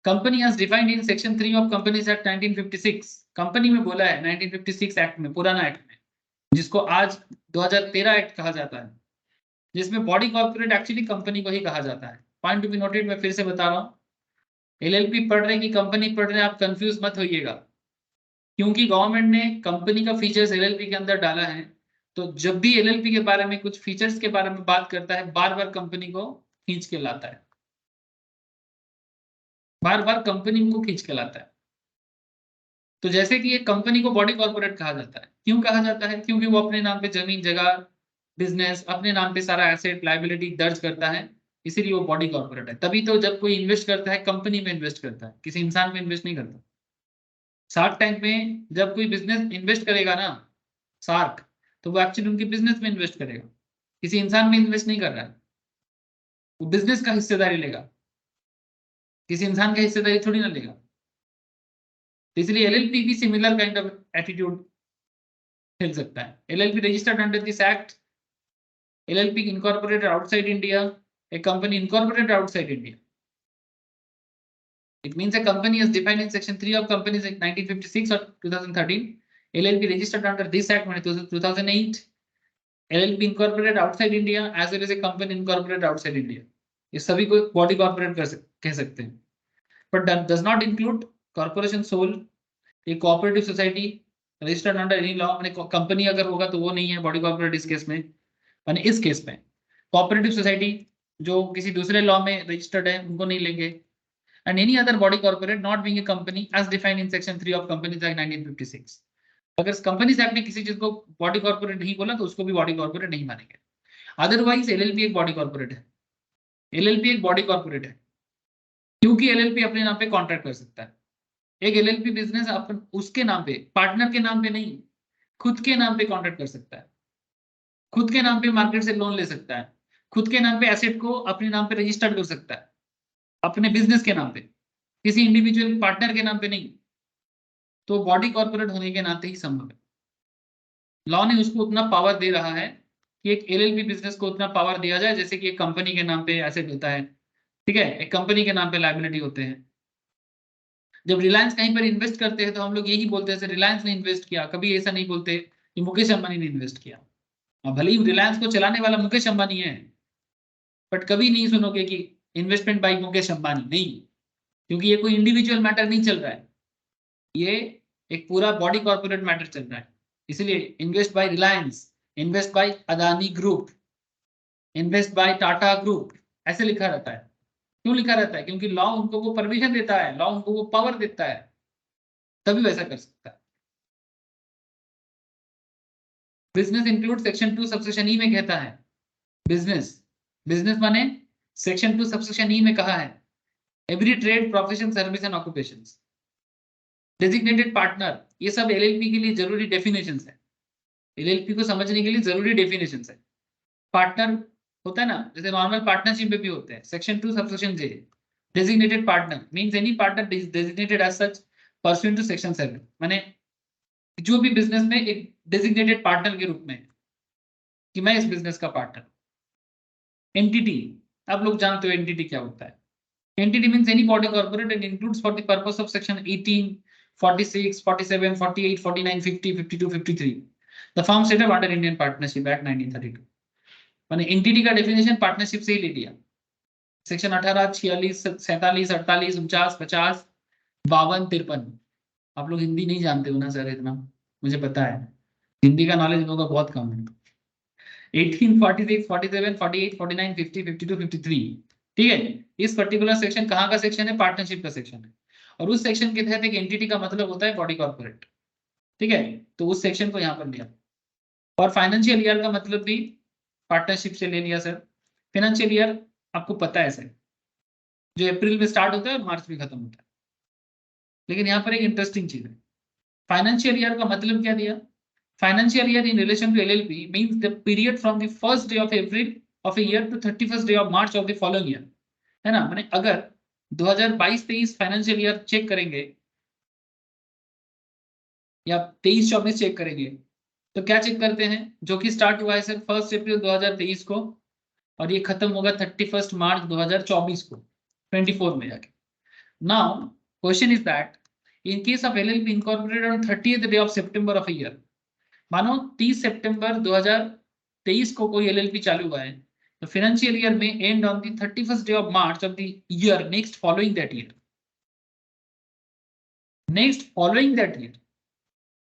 Company as defined in section 3 of Companies Act 1956, company में बोला है 1956 एक्ट में, पुराना एक्ट में, जिसको आज 2013 एक्ट कहा जाता है, जिसमें बॉडी कॉर्पोरेट एक्चुअली कंपनी को ही कहा जाता है। पॉइंट टू बी नोटेड, मैं फिर से बता रहा हूँ, LLP पढ़ रहे कि कंपनी पढ़ रहे, आप कंफ्यूज मत होइएगा, क्योंकि गवर्नमेंट ने कंपनी का फीचर्स LLP के अंदर डाला है। तो जब भी LLP के बारे में कुछ फीचर्स के बारे में बात करता है, बार बार कंपनी को खींच के लाता है, बार बार कंपनी को खींच के लाता है। तो जैसे कि एक कंपनी को बॉडी कॉर्पोरेट कहा जाता है, क्यों कहा जाता है? क्योंकि वो अपने नाम पे जमीन जगह बिजनेस, अपने नाम पे सारा एसेट लायबिलिटी दर्ज करता है, इसीलिए वो बॉडी कॉर्पोरेट है। तभी तो जब कोई इन्वेस्ट करता है कंपनी में इन्वेस्ट करता है, किसी इंसान में इन्वेस्ट नहीं करता। शार्क टैंक में जब कोई बिजनेस इन्वेस्ट करेगा ना, शार्क, तो वो एक्चुअली उनके बिजनेस में इन्वेस्ट करेगा, किसी इंसान में इन्वेस्ट नहीं कर रहा है। वो बिजनेस का हिस्सेदारी लेगा, किसी इंसान का हिस्सेदारी थोड़ी ना लेगा। इसलिए LLP भी सिमिलर काइंड ऑफ एटीट्यूड खेल सकता है। LLP registered under this act, LLP incorporated outside India, a company incorporated outside India. It means a company as defined in section 3 of Companies Act 1956 or 2013, LLP registered under this act 2008, LLP incorporated outside India as well as a company incorporated outside India. ये सभी को body corporate कह सकते हैं, but that does not include corporation sole, a cooperative society registered under any law. मैंने company अगर होगा तो वो नहीं है बॉडी कॉर्पोरेट इस केस में। मैंने इस केस में कोऑपरेटिव सोसाइटी जो किसी दूसरे लॉ में रजिस्टर्ड है उनको नहीं लेंगे। And any other body corporate not being a company as defined in section 3 of companies act 1956। अगर कंपनीज एक्ट ने किसी चीज को बॉडी कॉर्पोरेट नहीं बोला तो उसको भी बॉडी कॉर्पोरेट नहीं मानेंगे। अदरवाइज LLP एक बॉडी कॉर्पोरेट है। LLP एक बॉडी कॉर्पोरेट है क्योंकि LLP अपने नाम पे कॉन्ट्रैक्ट कर सकता है। एक LLP बिजनेस अपन उसके नाम पे, पार्टनर के नाम पे नहीं, खुद के नाम पे कॉन्ट्रैक्ट कर सकता है, खुद के नाम पे मार्केट से लोन ले सकता है, खुद के नाम पे एसेट को अपने नाम पे रजिस्टर्ड कर सकता है, अपने बिजनेस के नाम पे, किसी इंडिविजुअल पार्टनर के नाम पे नहीं। तो बॉडी कॉर्पोरेट होने के नाते ही संभव है। लॉ ने उसको उतना पावर दे रहा है कि एक LLP बिजनेस को उतना पावर दिया जाए जैसे कि एक कंपनी के नाम पे एसेट होता है, ठीक है, एक कंपनी के नाम पे लायबिलिटी होते हैं। जब रिलायंस कहीं पर इन्वेस्ट करते हैं तो हम लोग यही बोलते हैं रिलायंस ने इन्वेस्ट किया, कभी ऐसा नहीं बोलते कि मुकेश अंबानी ने इन्वेस्ट किया। भले ही रिलायंस को चलाने वाला मुकेश अंबानी है, बट कभी नहीं सुनोगे कि इन्वेस्टमेंट बाय मुकेश अंबानी, नहीं, क्योंकि ये कोई इंडिविजुअल मैटर नहीं चल रहा है, ये एक पूरा बॉडी कॉर्पोरेट मैटर चल रहा है। इसलिए invest by Reliance, invest by Adani group, invest by Tata group, ऐसे लिखा रहता है। क्यों लिखा रहता है? क्योंकि लॉ उनको वो परमिशन देता है, लॉ उनको वो पावर देता है, तभी वैसा कर सकता है। बिजनेस इंक्लूड सेक्शन 2 सबसेक्शन ई में कहता है, बिजनेस, बिजनेस माने सेक्शन 2 सबसेक्शन ई में कहा है every trade, profession, service and occupations. Designated partner, ये सब एलएलपी के लिए जरूरी डेफिनेशंस है, एलएलपी को समझने के लिए जरूरी डेफिनेशंस है। पार्टनर होता है ना, जैसे नॉर्मल पार्टनरशिप में भी होते हैं, section 2 subsection J. Designated partner means any partner designated as such pursuant to section 7, माने जो भी बिजनेस में एक डेजिग्नेटेड पार्टनर के रूप में कि मैं इस बिजनेस का पार्टनर। एंटिटी, आप लोग जानते हो एंटिटी क्या होता है। Entity means any body corporate and includes for the purpose of section 18, 46, 47, 48, 49, 50, 52, 53 the firm set up under Indian partnership act 1932। मैंने एंटिटी का डेफिनेशन पार्टनरशिप से ही ले लिया। सेक्शन 18, 46, 47, 48, 49, 50, 52, 53। आप लोग हिंदी नहीं जानते हो ना सर, इतना मुझे पता है, हिंदी का नॉलेज लोगों का बहुत कम है। 18, 46, 47, 48, 49, 50, 52, 53, ठीक है। इस पर्टिकुलर सेक्शन कहाँ का सेक्शन है? पार्टनरशिप का सेक्शन है। और उस सेक्शन के तहत एक एंटिटी का मतलब होता है बॉडी कॉर्पोरेट, ठीक है। तो उस सेक्शन को यहाँ पर लिया। और फाइनेंशियल ईयर का मतलब भी पार्टनरशिप से ले लिया सर। फाइनेंशियल ईयर आपको पता है सर, जो अप्रैल में स्टार्ट होता है और मार्च में खत्म होता है। लेकिन यहाँ पर एक इंटरेस्टिंग चीज है, फाइनेंशियल ईयर का मतलब क्या दिया? Financial year in relation to LLP means the period from the first day of April of a year to 31st day of March of the following year, है ना। माने अगर 2022-23 फाइनेंशियल ईयर चेक करेंगे या 23-24 चेक करेंगे, तो क्या check करते हैं? जो कि स्टार्ट हुआ है सर 1 अप्रैल 2023 को और ये खत्म होगा 31 मार्च 2024 को, 24 में जाके। Now question is that in case of LLP incorporated on 30th day of September of year, मानो 30 सितंबर 2023 को कोई एलएलपी चालू हुआ है, तो फाइनेंशियल ईयर में and on the 31st day of March of the year next following that year, next following that year,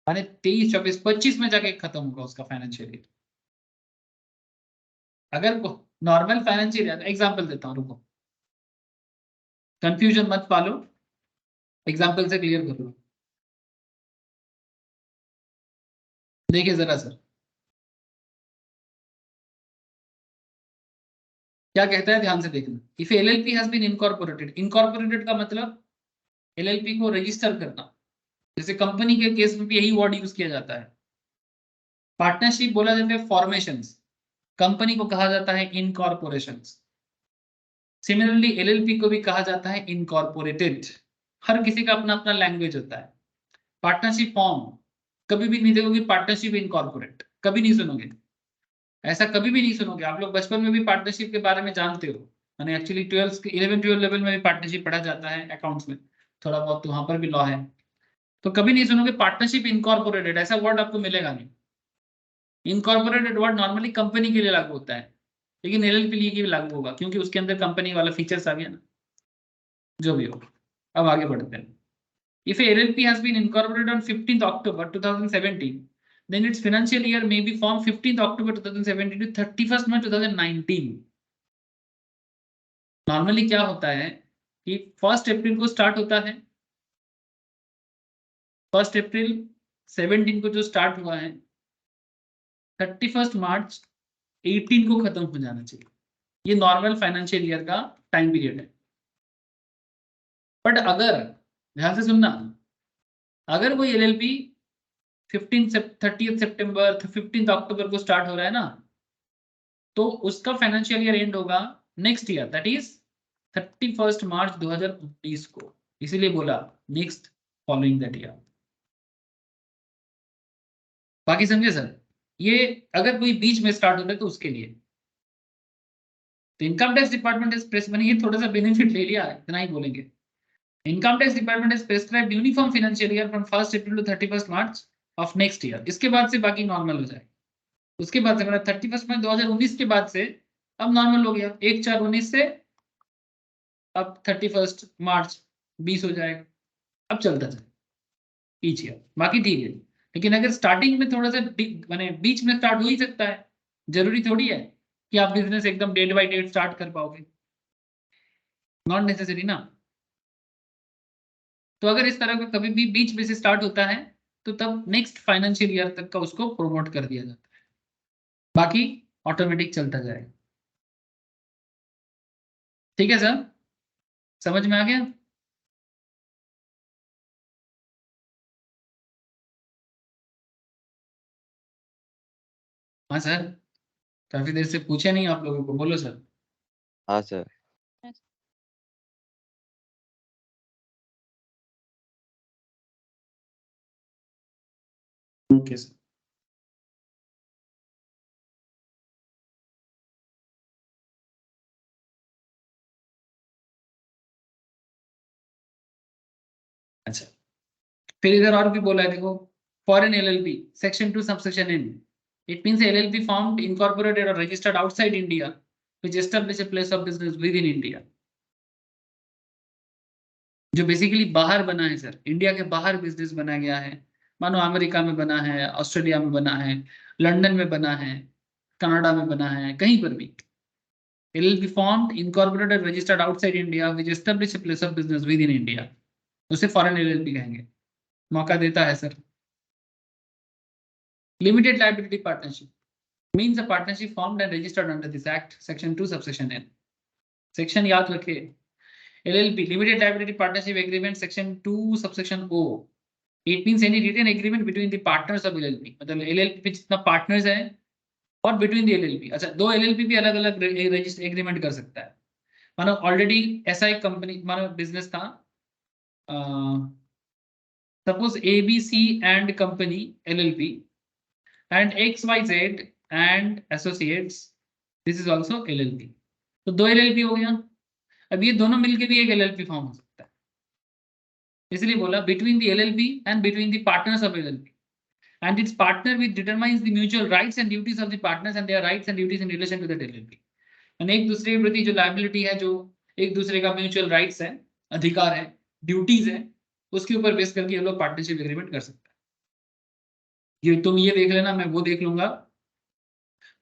माने 23, 24, 25 में जाके खत्म होगा उसका फाइनेंशियल ईयर। अगर नॉर्मल फाइनेंशियल ईयर, एग्जांपल देता हूं, रुको, कंफ्यूजन मत पालो, एग्जांपल से क्लियर कर लो। देखिए जरा सर क्या कहता है, ध्यान से देखना। If LLP has been incorporated, incorporated का मतलब एलएलपी को रजिस्टर करना, जैसे कंपनी के केस में भी यही वर्ड यूज किया जाता है। पार्टनरशिप बोला जाता है फॉर्मेशंस, कंपनी को कहा जाता है इनकॉर्पोरेशंस। सिमिलरली एलएलपी को भी कहा जाता है इनकॉर्पोरेटेड। हर किसी का अपना अपना लैंग्वेज होता है। पार्टनरशिप फॉर्म कभी भी नहीं देखोगे पार्टनरशिप इनकॉर्पोरेट, कभी नहीं सुनोगे, ऐसा कभी भी नहीं सुनोगे। आप लोग बचपन में भी पार्टनरशिप के बारे में जानते हो, मैंने एक्चुअली 11-12 लेवल में भी पार्टनरशिप पढ़ा जाता है अकाउंट्स में, थोड़ा बहुत तो वहां पर भी लॉ है। तो कभी नहीं सुनोगे पार्टनरशिप इनकॉर्पोरेटेड, ऐसा वर्ड आपको मिलेगा नहीं। इनकॉर्पोरेटेड वर्ड नॉर्मली कंपनी के लिए लागू होता है, लेकिन एलएलपी के लिए लागू होगा क्योंकि उसके अंदर कंपनी वाला फीचर्स आ गया ना, जो भी हो। अब आगे बढ़ते हैं। If a LLP has been incorporated on 15th October 2017, then its financial year may be from 15th October 2017 to 31st March 2019. Normally क्या होता है कि 1 अप्रैल को स्टार्ट होता है, 1 अप्रैल 17 को जो स्टार्ट हुआ है 31 मार्च 18 को खत्म हो जाना चाहिए। ये नॉर्मल फाइनेंशियल ईयर का टाइम पीरियड है। बट अगर ध्यान से सुनना, अगर कोई एलएलपी 30 सितंबर 15 अक्टूबर को स्टार्ट हो रहा है ना, तो उसका फाइनेंशियल ईयर एंड होगा नेक्स्ट ईयर, दैट इज 31 मार्च 2019 को। इसीलिए बोला नेक्स्ट फॉलोइंग दैट ईयर। बाकी समझे सर? ये अगर कोई बीच में स्टार्ट हो रहा है तो उसके लिए तो income tax department is press, मैंने ये थोड़ा सा बेनिफिट ले लिया, इतना ही बोलेंगे। Income tax department is prescribed uniform financial year from 1 April to 31 March of next year. इसके बाद से बाकी नॉर्मल हो जाए। उसके बाद से मतलब 31 मार्च 2019 के बाद से अब नॉर्मल हो गया, 1/4/19 से अब 31 मार्च 20 हो जाएगा। अब चलता जाए ईच ईयर, बाकी ठीक है। लेकिन अगर स्टार्टिंग में थोड़ा सा माने बीच में स्टार्ट हो ही सकता है, जरूरी थोड़ी है कि आप बिजनेस एकदम डेट बाय डेट स्टार्ट कर पाओगे, नॉट नेसेसरी ना। तो अगर इस तरह का कभी भी बीच में से स्टार्ट होता है तो तब नेक्स्ट फाइनेंशियल ईयर तक का उसको प्रोमोट कर दिया जाता है, बाकी ऑटोमेटिक चलता जाएगा। ठीक है सर, समझ में आ गया? हाँ सर, काफी देर से पूछे नहीं आप लोगों को, बोलो सर। हाँ सर। Okay sir. अच्छा, फिर इधर और भी बोला है, देखो, foreign LLP section 2 subsection N, it means LLP formed incorporated और registered outside India which establish a place of business within India. जो बेसिकली बाहर बना है सर, इंडिया के बाहर बिजनेस बना गया है, मानो अमेरिका में बना है, ऑस्ट्रेलिया में बना है, लंदन में बना है, कनाडा में बना है, कहीं पर भी LLP formed incorporated registered outside India which establish a place of business within India, उसे फॉरेन एलएलपी कहेंगे। मौका देता है sir. Limited liability partnership means a partnership formed and registered under this act, section 2 subsection n। Section याद रखिए, LLP limited liability partnership agreement section 2 subsection o, it means any written agreement between the partners of LLP, मतलब LLP पे जितना partners है और between the LLP। अच्छा, दो LLP भी अलग अलग रजिस्टर एग्रीमेंट कर सकता है। मानो ऑलरेडी ऐसा एक कंपनी, मानो बिजनेस था, suppose ABC and company LLP and XYZ and associates, this is also LLP। तो दो LLP हो गया। अब ये दोनों मिलके भी एक LLP फॉर्म हो सकता है, इसलिए बोला between the LLP and between the partners of LLP and its partner which determines the mutual rights and duties of the partners and their rights and duties in relation to that LLP। यानी एक दूसरे के प्रति जो liability है, जो एक दूसरे का म्यूचुअल राइट्स है, अधिकार है, ड्यूटीज है, उसके ऊपर बेस करके ये लोग पार्टनरशिप एग्रीमेंट कर सकते हैं। ये तुम ये देख लेना, मैं वो देख लूंगा,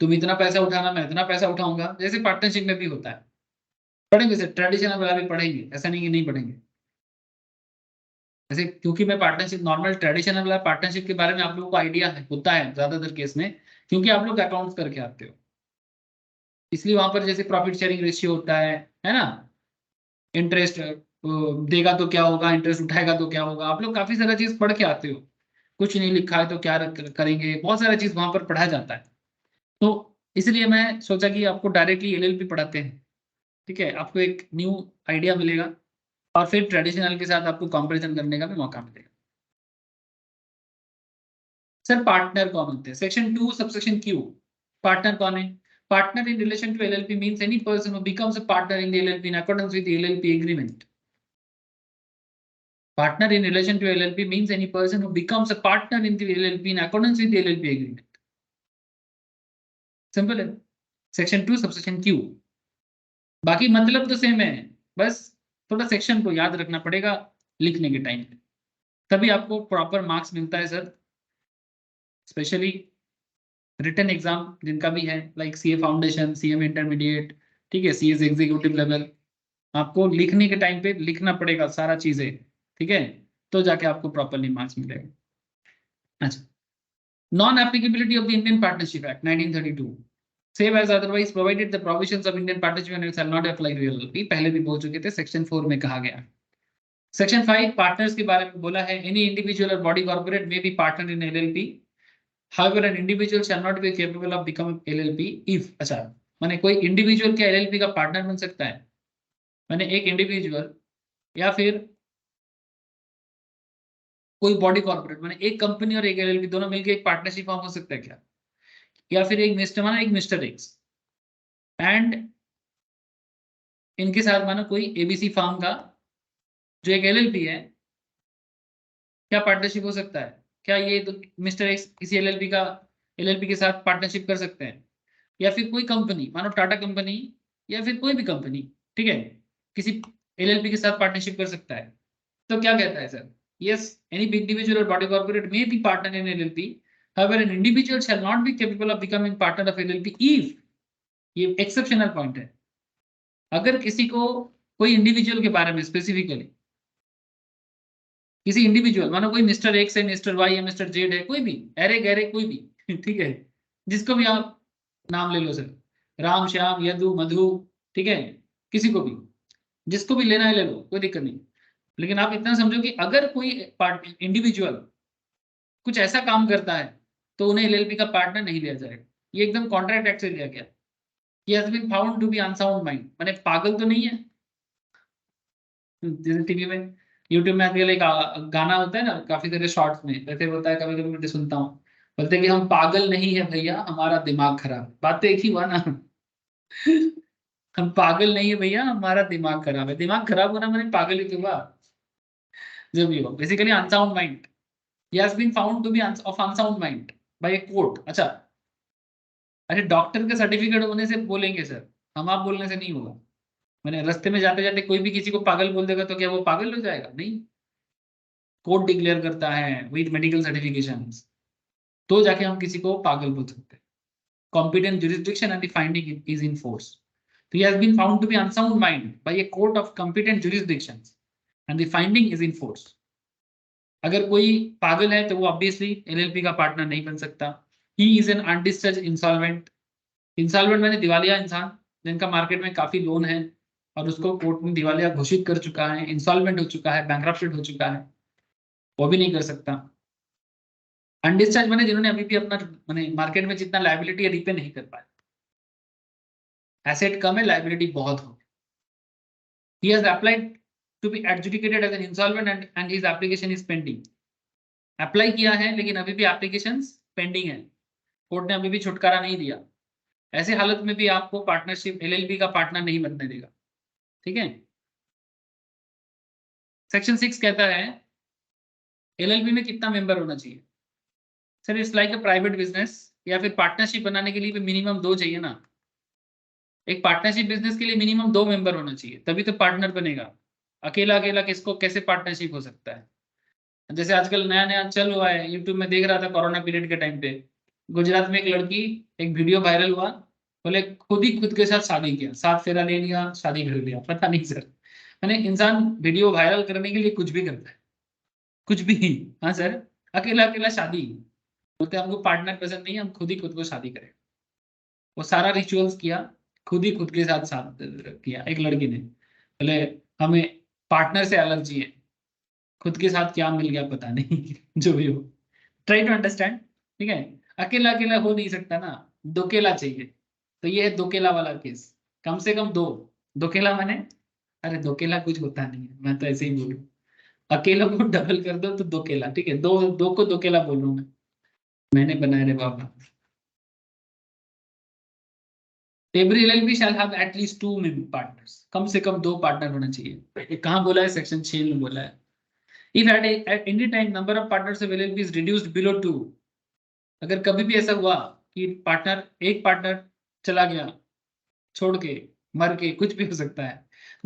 तुम इतना पैसा उठाना, मैं इतना पैसा उठाऊंगा, जैसे पार्टनरशिप में भी होता है। पढ़ेंगे सर, ट्रेडिशनल वाला भी पढ़ेंगे, ऐसा नहीं कि नहीं पढ़ेंगे। ऐसे क्योंकि मैं पार्टनरशिप, नॉर्मल ट्रेडिशनल वाला पार्टनरशिप के बारे में आप लोगों को आइडिया है, होता है ज्यादातर केस में, क्योंकि आप लोग अकाउंट्स करके आते हो, इसलिए वहां पर जैसे प्रॉफिट शेयरिंग रेशियो होता है ना, इंटरेस्ट देगा तो क्या होगा, इंटरेस्ट उठाएगा तो क्या होगा, आप लोग काफी सारा चीज पढ़ के आते हो। कुछ नहीं लिखा है तो क्या करेंगे, बहुत सारा चीज वहां पर पढ़ा जाता है। तो इसलिए मैं सोचा कि आपको डायरेक्टली LLP पढ़ाते हैं, ठीक है, आपको एक न्यू आइडिया मिलेगा और फिर ट्रेडिशनल के साथ आपको कंपैरिजन करने का भी मौका मिलेगा। सर पार्टनर कौन होते हैं, सेक्शन 2 सबसेक्शन Q, पार्टनर कौन है? Partner in relation to LLP means any person who becomes a partner in the LLP in accordance with the LLP agreement. Partner in relation to LLP means any person who becomes a partner in the LLP in accordance with the LLP agreement। Simple है, section 2 subsection Q। बाकी मतलब तो same है, बस थोड़ा section को याद रखना पड़ेगा लिखने के टाइम पे, तभी आपको प्रॉपर मार्क्स मिलता है सर। स्पेशली रिटन एग्जाम जिनका भी है, like CA foundation, CM intermediate, ठीक है, CS एग्जीक्यूटिव लेवल, आपको लिखने के टाइम पे लिखना पड़ेगा सारा चीजें, ठीक है, तो जाके आपको प्रॉपरली मार्क्स मिलेगा। अच्छा, non applicability of the Indian partnership act 1932, save as otherwise provided the provisions of Indian Partnership Act shall not apply to LLP, पहले भी बोल चुके थे, सेक्शन 4 में कहा गया। सेक्शन 5 पार्टनर्स के बारे में बोला है, एनी इंडिविजुअल और body corporate may be partner in LLP, however an individual shall not be capable of become LLP if. अच्छा, माने कोई इंडिविजुअल क्या LLP का पार्टनर बन सकता है? माने एक इंडिविजुअल या फिर कोई बॉडी कॉर्पोरेट, माने एक कंपनी और एक LLP दोनों मिलकर एक पार्टनरशिप फॉर्म हो सकता है क्या? या फिर एक मिस्टर, माना एक मिस्टर एक्स एंड इनके साथ मानो कोई ABC फार्म का जो एक LLP है, क्या पार्टनरशिप हो सकता है क्या? ये तो मिस्टर एक्स किसी LLP के साथ पार्टनरशिप कर सकते हैं? या फिर कोई कंपनी, मानो टाटा कंपनी या फिर कोई भी कंपनी, ठीक है, किसी एलएलपी के साथ पार्टनरशिप कर सकता है। तो क्या कहता है sir? Yes, any big individual और body corporate may be partner in LLP, however an individual shall not be capable of becoming partner of LLP if, ये एक्सेप्शनल पॉइंट है, अगर किसी को कोई इंडिविजुअल के बारे में स्पेसिफिकली, किसी इंडिविजुअल, मानो कोई मिस्टर एक्स है, मिस्टर वाई है, मिस्टर जेड है, कोई भी, एरे गैरे कोई भी ठीक है, जिसको भी आप नाम ले लो सर, राम श्याम यदु मधु, ठीक है, किसी को भी, जिसको भी लेना है ले लो, कोई दिक्कत नहीं। लेकिन आप इतना समझो कि अगर कोई इंडिविजुअल कुछ ऐसा काम करता है तो उन्हें एलएलपी का पार्टनर नहीं लिया जाएगा। ये एकदम कॉन्ट्रैक्ट एक्ट से लिया गया। He has been found to be unsound mind, माने पागल तो नहीं है। जैसे टीवी में, यूट्यूब में आजकल एक गाना होता है ना, काफी सारे शॉर्ट्स में वैसे होता है, कभी कभी मैं सुनता हूँ, बोलते हैं कि हम पागल नहीं है भैया, हमारा दिमाग खराब। बात तो एक ही हुआ ना हम पागल नहीं है भैया, हमारा दिमाग खराब है। दिमाग खराब होना मैंने पागल ही तो हुआ, जो भी हो, basically unsound mind. He has been found to be of unsound mind by a court। अच्छा, अरे डॉक्टर का सर्टिफिकेट होने से बोलेंगे सर, हम आप बोलने से नहीं होगा। मैंने रास्ते में जाते जाते कोई भी किसी को पागल बोल देगा तो क्या वो पागल हो जाएगा? नहीं, कोर्ट डिक्लेयर करता है विद मेडिकल सर्टिफिकेशन, तो जाके हम किसी को पागल बोल सकते हैं। Competent jurisdiction and the finding is in force। So he has been found to be unsound mind by a court of competent jurisdictions and the finding is in force। अगर कोई पागल है तो वो ऑब्वियसली एलएलपी का partner नहीं बन सकता। He is an undischarged insolvent. Insolvent मैंने दिवालिया इंसान, जिनका मार्केट में काफी लोन है और उसको कोर्ट में दिवालिया घोषित कर चुका है, इंसॉल्वेंट हो चुका है, बैंकरप्टेड हो चुका है, वो भी नहीं कर सकता। अनडिस्चार्ज मैंने जिन्होंने अभी भी अपना मैंने मार्केट में जितना लायबिलिटी है रीपे नहीं कर पाए। एसेट कम है, लायबिलिटी बहुत हो। He has applied to be adjudicated as an insolvent and his application is pending। Apply किया है लेकिन अभी भी एप्लीकेशन पेंडिंग है, कोर्ट ने अभी भी छुटकारा नहीं दिया। ऐसे हालत में भी आपको पार्टनरशिप एलएलपी का पार्टनर नहीं बनने देगा, ठीक है। सेक्शन 6 कहता है एलएलपी में कितना मेंबर होना चाहिए। Sir it's like a private business, या फिर पार्टनरशिप बनाने के लिए भी मिनिमम 2 चाहिए ना। एक पार्टनरशिप बिजनेस के लिए मिनिमम 2 मेंबर होना चाहिए, तभी तो पार्टनर बनेगा। अकेला अकेला किसको कैसे पार्टनरशिप हो सकता है? जैसे आजकल नया नया चल हुआ है, यूट्यूब में देख रहा था कोरोना पीरियड के टाइम पे, गुजरात में एक लड़की, एक वीडियो वायरल हुआ, बोले खुद ही खुद के साथ शादी किया, 7 फेरा ले लिया, शादी कर लिया। पता नहीं सर, मैंने इंसान वीडियो वायरल करने के लिए कुछ भी करता है, कुछ भी। हाँ सर, अकेला अकेला शादी, बोलते हमको पार्टनर पसंद नहीं है, हम खुद ही खुद को शादी करें। वो सारा रिचुअल्स किया, खुद ही खुद के साथ किया एक लड़की ने। बोले हमें पार्टनर से एलर्जी है, खुद के साथ क्या मिल गया पता नहीं जो भी हो, ट्राई टू अंडरस्टैंड, ठीक है। अकेला अकेला हो नहीं सकता ना, दोकेला चाहिए। तो ये है दोकेला वाला केस, कम से कम 2। दोकेला मैंने, अरे दोकेला कुछ होता नहीं है, मैं तो ऐसे ही बोलूं, अकेला को डबल कर दो तो दोकेला, ठीक है। दो दो को दोकेला बोल रहा हूं मैंने बनाया रे बाबा। Every LLP shall have at least 2 partners, कम से कम 2 पार्टनर होना चाहिए। ये कहाँ बोला है? सेक्शन 6 में बोला है। If at any time number of partners of LLP is reduced below 2, अगर कभी भी ऐसा हुआ कि एक पार्टनर चला गया, छोड़ के, मर के, कुछ भी हो सकता है,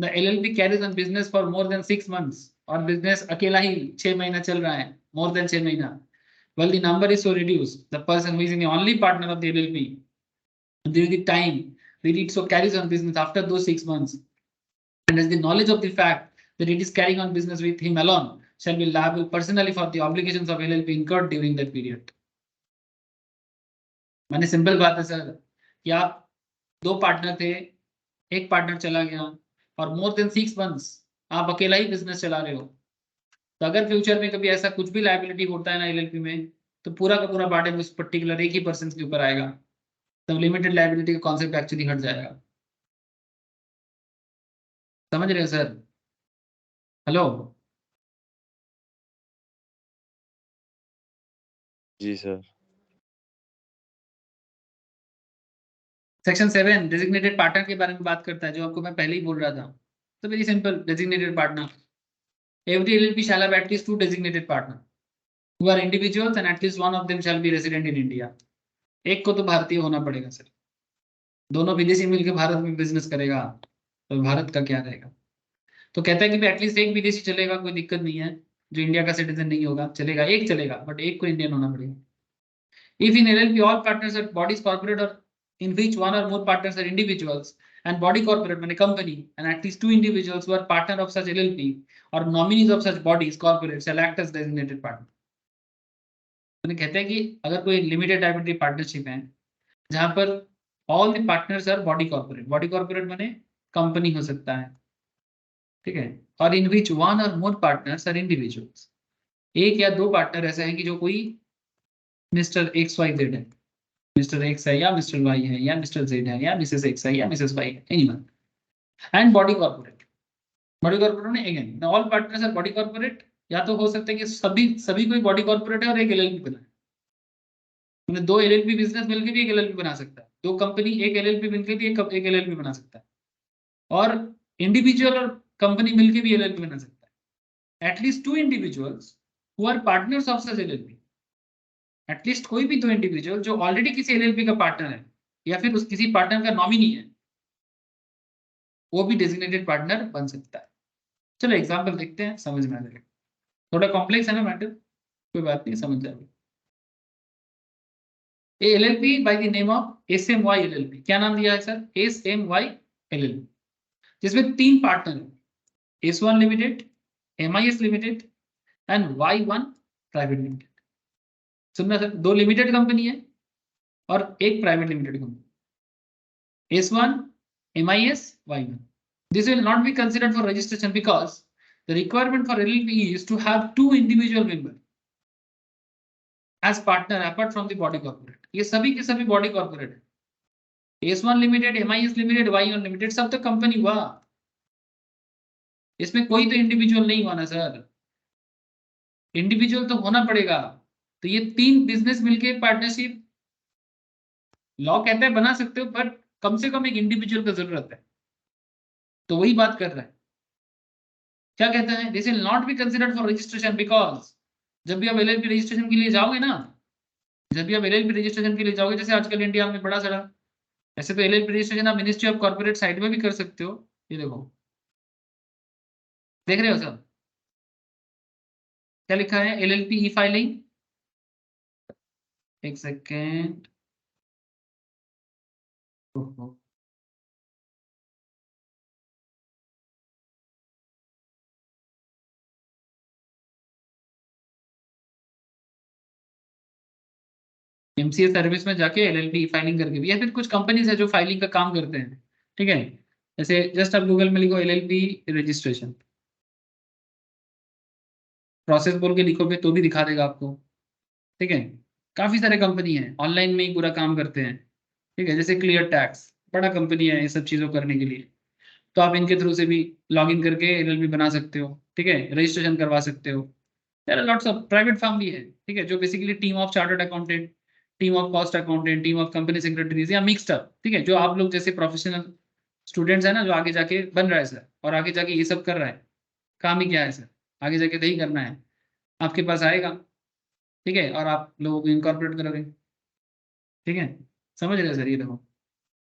the LLP carries on business for more than 6 months, और बिजनेस अकेला ही 6 महीना चल रहा है, more than 6 महीना, well the number is so reduced, the person who is the only partner of the LLP during the time that it so carries on business after those 6 months and has the knowledge of the fact that it is carrying on business with him alone shall be liable personally for the obligations of LLP incurred during that period। मैंने simple बात है sir कि आप 2 partner थे, एक partner चला गया और मोर देन 6 मंथ्स आप अकेला ही बिजनेस चला रहे हो, तो अगर फ्यूचर में कभी ऐसा कुछ भी लायबिलिटी होता है ना एलएलपी में, तो पूरा का पूरा बर्डन उस पर्टिकुलर एक ही पर्सन के ऊपर आएगा, तब लिमिटेड लायबिलिटी का कॉन्सेप्ट एक्चुअली हट जाएगा। समझ रहे हो सर? हेलो, जी सर। सेक्शन 7 डेजिग्नेटेड पार्टनर के बारे में बात करता है, जो आपको मैं पहले ही बोल रहा था। तो very simple, designated partner, every LLP shall have at least 2 designated partner who are individuals and at least one of them shall be resident in India। एक को तो भारतीय होना पड़ेगा सर, दोनों विदेशी मिलकर भारत में बिजनेस करेगा तो भारत का क्या रहेगा। तो कहता है कि एटलीस्ट एक विदेशी चलेगा, कोई दिक्कत नहीं है, जो इंडिया का सिटीजन नहीं होगा चलेगा, एक चलेगा, बट एक को इंडियन होना पड़ेगा। If in LLP all partners are bodies corporate or in which one or more partners are individuals and body corporate means a company and at least two individuals who are partner of such LLP or nominees of such bodies corporate shall act as designated partner. तो कहते हैं कि अगर कोई limited liability partnership है जहां पर all the partners our body corporate माने कंपनी हो सकता है, ठीक है, और इन विच वन और मोर पार्टनर्स आर इंडिविजुअल्स, एक या दो पार्टनर ऐसे हैं कि जो कोई मिस्टर एक्स वाई जेड है, मिस्टर एक्स है या मिस्टर वाई है या मिस्टर जेड है या मिसेस एक्स है या मिसेस वाई है, एनीवन, एंड बॉडी कॉर्पोरेट में again all partners our body corporate, या तो हो सकता है कि सभी कोई बॉडी कॉर्पोरेट है और एक एलएलपी बना है, मतलब दो एलएलपी बिजनेस मिलकर भी एक एलएलपी बना सकता है, दो कंपनी एक एलएलपी मिलकर भी एक एलएलपी बना सकता है, और इंडिविजुअल और कंपनी मिलकर भी एलएलपी बना सकता है। At least two individuals who are partners of such LLP, at least कोई भी दो इंडिविजुअल जो ऑलरेडी किसी एलएलपी का पार्टनर है या फिर उस किसी पार्टनर का नॉमिनी है, वो भी डेजिग्नेटेड पार्टनर बन सकता है। चलो एग्जांपल देखते हैं, समझ में आ जाएगा, थोड़ा कॉम्प्लेक्स है ना मैटर, कोई बात नहीं, समझ जाएगा। LLP by the name of SMY LLP, क्या नाम दिया है सर, एसएमवाई एलएलपी, जिसमें तीन पार्टनर है, S one limited, MIS limited and Y one private limited. सुनना सर, दो लिमिटेड कंपनी है और एक private limited company, S1, MIS, Y1. This will not be considered for registration because the requirement for LLP is to have two individual members as partner apart from the body corporate. ये सभी के सभी body corporate है, S1 limited, MIS limited, Y1 limited, सब तो company हुआ, इसमें कोई तो इंडिविजुअल नहीं हुआ ना सर, इंडिविजुअल तो होना पड़ेगा। तो ये तीन बिजनेस मिलके पार्टनरशिप लॉ कहता है बना सकते हो, बट कम से कम एक इंडिविजुअल का जरूरत है। तो वही बात कर रहा है, क्या कहता है, this will not be considered for registration because जब भी आप एलएलपी रजिस्ट्रेशन के लिए जाओगे ना, जब भी आप एलएलपी रजिस्ट्रेशन के लिए जाओगे, जैसे आजकल इंडिया में बड़ा सारा, ऐसे तो एलएलपी रजिस्ट्रेशन आप मिनिस्ट्री ऑफ कॉर्पोरेट साइट में भी कर सकते हो, ये देखो देख रहे हो सब, क्या लिखा है, एलएलपी ई फाइलिंग, एक सेकेंड, एमसीए सर्विस में जाके एलएलपी फाइलिंग करके भी, या फिर कुछ कंपनीज है जो फाइलिंग का काम करते हैं, ठीक है, जैसे जस्ट आप गूगल में लिखो एलएलपी रजिस्ट्रेशन, प्रोसेस बोल के लिखोगे तो भी दिखा देगा आपको, ठीक है, काफी सारे कंपनी है ऑनलाइन में ही पूरा काम करते हैं, ठीक है, जैसे क्लियर टैक्स बड़ा कंपनी है ये सब चीजों करने के लिए, तो आप इनके थ्रू से भी लॉग इन करके एलएलपी बना सकते हो, ठीक है, रजिस्ट्रेशन करवा सकते हो। There are lots of private firm भी है, ठीक है, जो basically team of chartered accountant, team of cost accountant, team of company secretaries या मिक्स्ड अप, ठीक है, जो आप लोग जैसे प्रोफेशनल स्टूडेंट्स है ना, जो आगे जाके बन रहा है सर, और आगे जाके ये सब कर रहा है, काम ही क्या है सर, आगे जाके तो ही करना है, आपके पास आएगा, ठीक है, और आप लोगों को इनकॉर्पोरेट करोगे, ठीक है, समझ रहे सर, ये देखो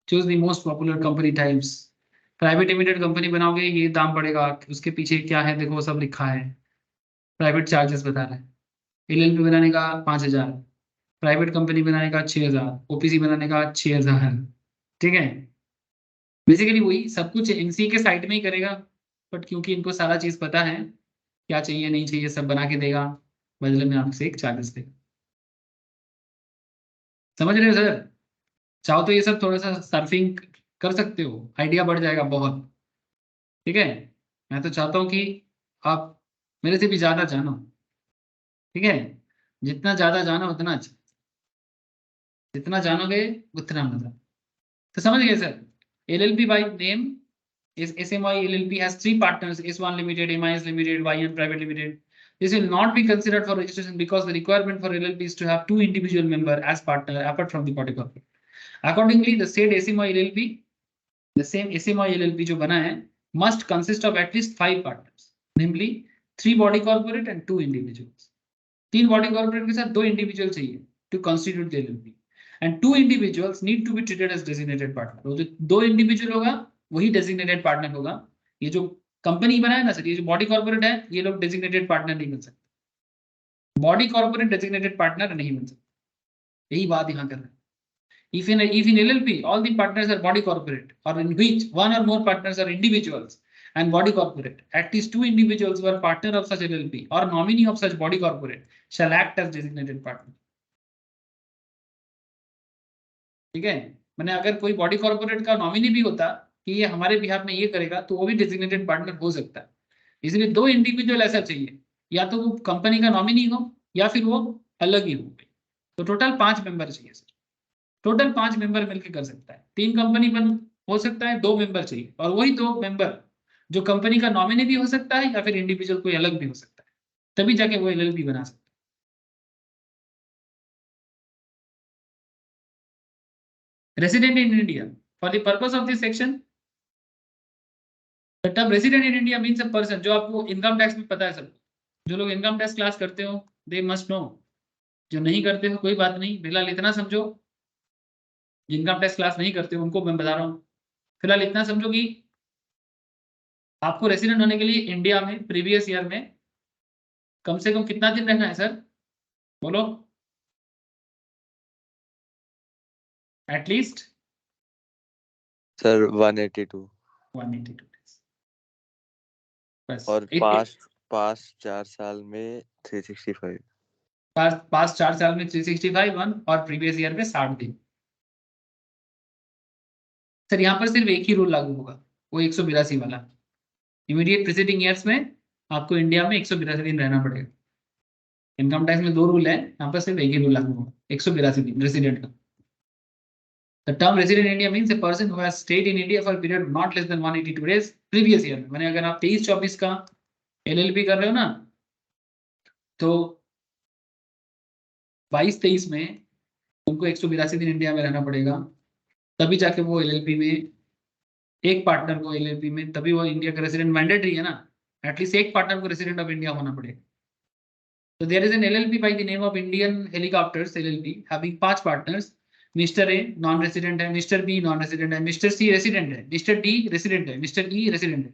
choose the most popular company types, private limited company बनाओगे ये दाम पड़ेगा, उसके पीछे क्या है देखो सब लिखा है, प्राइवेट चार्जेस बता रहा है, एलएलपी बनाने का 5,000, प्राइवेट कंपनी बनाने का 6,000, ओपीसी बनाने का 6,000, ठीक है, बेसिकली वही सब कुछ एमसीए के साइड में ही करेगा, बट क्योंकि इनको सारा चीज पता है क्या चाहिए नहीं चाहिए सब बना के देगा, बदले में आपसे एक चार्जेस देगा, समझ रहे हो सर, चाहो तो ये सब थोड़ा सा सर्फिंग कर सकते हो, आइडिया बढ़ जाएगा बहुत, ठीक है, मैं तो चाहता हूँ कि आप मेरे से भी ज्यादा जानो, ठीक है, जितना ज्यादा जानो उतना अच्छा, जितना जानोगे उतना मजा, तो समझ गए sir, LLP by name is SMY LLP has three partners, S1 Limited, MIS Limited, YN Private Limited. This will not be considered for registration because the requirement for LLP is to have two individual members as partner apart from the body corporate. Accordingly, the said SMY LLP, the same SMY LLP जो बना है, must consist of at least 5 partners, namely 3 body corporate and 2 individuals. 3 body corporate के साथ 2 individual चाहिए to constitute the LLP. And 2 individuals need to be treated as designated partner. वो जो 2 individual होगा वही डेजिग्नेटेड पार्टनर होगा। ये जो कंपनी बनाया ना सर, ये जो बॉडी कॉर्पोरेट है, ये लोग डेजिग्नेटेड पार्टनर नहीं बन सकते। बॉडी कॉर्पोरेट डेजिग्नेटेड पार्टनर नहीं बन सकते, यही बात यहाँ कर रहे हैं। If in LLP all the partners are body corporate, or in which one or more partners are individuals and body corporate, at least 2 individuals who are partner of such LLP or nominee of such body corporate shall act as designated partner. ठीक है, मैंने अगर कोई body corporate का nominee भी होता कि ये हमारे बिहाफ में ये करेगा, तो वो भी डेजिग्नेटेड पार्टनर हो सकता है। इसलिए 2 इंडिविजुअल ऐसा चाहिए, या तो वो कंपनी का नॉमिनी हो या फिर वो अलग ही हो। तो टोटल 5 मेंबर चाहिए सर, टोटल 5 मेंबर मिलकर कर सकता है। 3 कंपनी बन हो सकता है, 2 मेंबर चाहिए, और वही 2 मेंबर जो कंपनी का नॉमिनी भी हो सकता है या फिर इंडिविजुअल कोई अलग भी हो सकता है, तभी जाके वो एलएलपी बना सकता है। Resident in India, for the purpose of this section, the term resident in India means a person, जो आपको इनकम टैक्स में पता है सब, जो लोग इनकम टैक्स क्लास करते हो दे मस्ट नो, जो नहीं करते हो कोई बात नहीं, फिलहाल इतना समझो, इनकम टैक्स क्लास नहीं करते हो उनको मैं बता रहा हूँ, फिलहाल इतना समझो कि आपको रेसिडेंट होने के लिए इंडिया में प्रीवियस ईयर में कम से कम कितना दिन रहना है सर, बोलो, एटलीस्ट सर 182 days बस। और पास्ट 4 साल में 365। पास्ट 4 साल में 365 वन, और प्रीवियस ईयर में 60 दिन। सर यहाँ पर सिर्फ एक ही रूल लागू होगा, वो 182 वाला। इमीडिएट प्रीसीडिंग ईयर्स में आपको इंडिया में 182 दिन रहना पड़ेगा। इनकम टैक्स में 2 रूल है, यहाँ पर सिर्फ एक ही रूल लागू होगा, 182 दिन रेसिडेंट का। The term resident in India means a person who has stayed in India for a period not less than 182 days previous year में। मैंने अगर आप 23-24 का LLP कर रहे हो ना, तो 22-23 में उनको 182 दिन इंडिया में रहना पड़ेगा, तभी जाके वो LLP में एक पार्टनर को LLP में, तभी वो इंडिया का रेसिडेंट मैंडेटरी है ना, एटलीस्ट एक पार्टनर को रेसिडेंट ऑफ इंडिया होना पड़ेगा। तो there is an LLP by the name of Indian Helicopters LLP having 5 partners। Mister A non resident है, मिस्टर बी नॉन रेसिडेंट है, मिस्टर सी रेसिडेंट है, मिस्टर डी रेसिडेंट है, mister E resident है।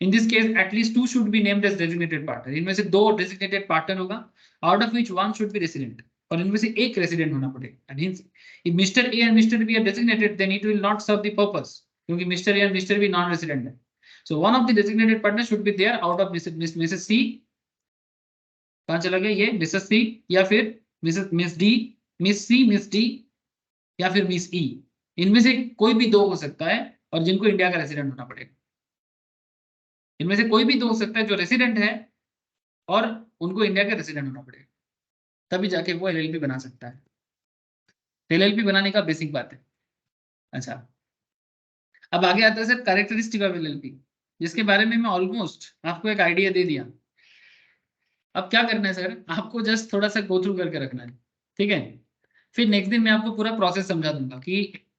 In this case at least 2 should be named as designated partner. इनमें से 2 designated partner होगा, out of which 1 should be resident, और इनमें से एक रेसिडेंट होना पड़ेगा। Means if mister A and mister B are designated then it will not serve the purpose, क्योंकि Mr A and mister B non resident है। So one of the designated partner should be there out of Mrs C, कहां चला गया ये, Mrs C, या फिर miss D, miss C, miss D, या फिर मिस ई। इनमें से कोई भी 2 हो सकता है, और जिनको इंडिया का रेसिडेंट होना पड़ेगा। इनमें से कोई भी 2 हो सकता है जो रेसिडेंट है और उनको इंडिया का रेसिडेंट होना पड़ेगा, तभी जाके वो LLP बना सकता है। LLP बनाने का बेसिक बात है। अच्छा, अब आगे आता है सर कैरेक्टरिस्टिक ऑफ LLP, जिसके बारे में मैं ऑलमोस्ट आपको एक आइडिया दे दिया। अब क्या करना है सर, आपको जस्ट थोड़ा सा गो थ्रू करके रखना है, ठीक है। फिर नेक्स्ट दिन मैं आपको पूरा प्रोसेस समझा दूंगा कि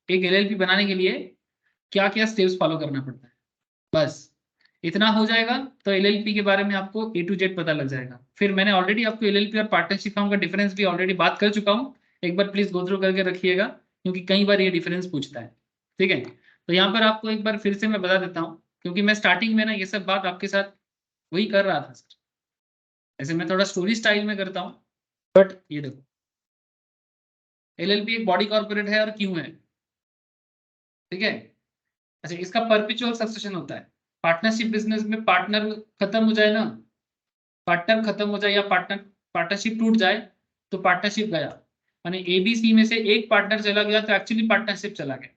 एक LLP बनाने के लिए क्या क्या स्टेप्स फॉलो करना पड़ता है। बस इतना हो जाएगा तो LLP के बारे में आपको A to Z पता लग जाएगा। फिर मैंने ऑलरेडी आपको LLP और पार्टनरशिप फॉर्म का डिफरेंस भी ऑलरेडी बात कर चुका हूँ, एक बार प्लीज गो थ्रू करके रखिएगा, क्योंकि कई बार ये डिफरेंस पूछता है, ठीक है। तो यहाँ पर आपको एक बार फिर से मैं बता देता हूँ, क्योंकि मैं स्टार्टिंग में ना ये सब बात आपके साथ वही कर रहा था सर, ऐसे मैं थोड़ा स्टोरी स्टाइल में करता हूँ। बट ये देखो, LLP एक बॉडी कॉर्पोरेट है, और क्यों है, ठीक है। अच्छा, इसका परपेचुअल सक्सेशन होता है। पार्टनरशिप बिजनेस में पार्टनर खत्म हो जाए ना, पार्टनर खत्म हो जाए या पार्टनरशिप टूट जाए, तो पार्टनरशिप गया, यानी ABC में से एक पार्टनर चला गया तो एक्चुअली पार्टनरशिप चला गया।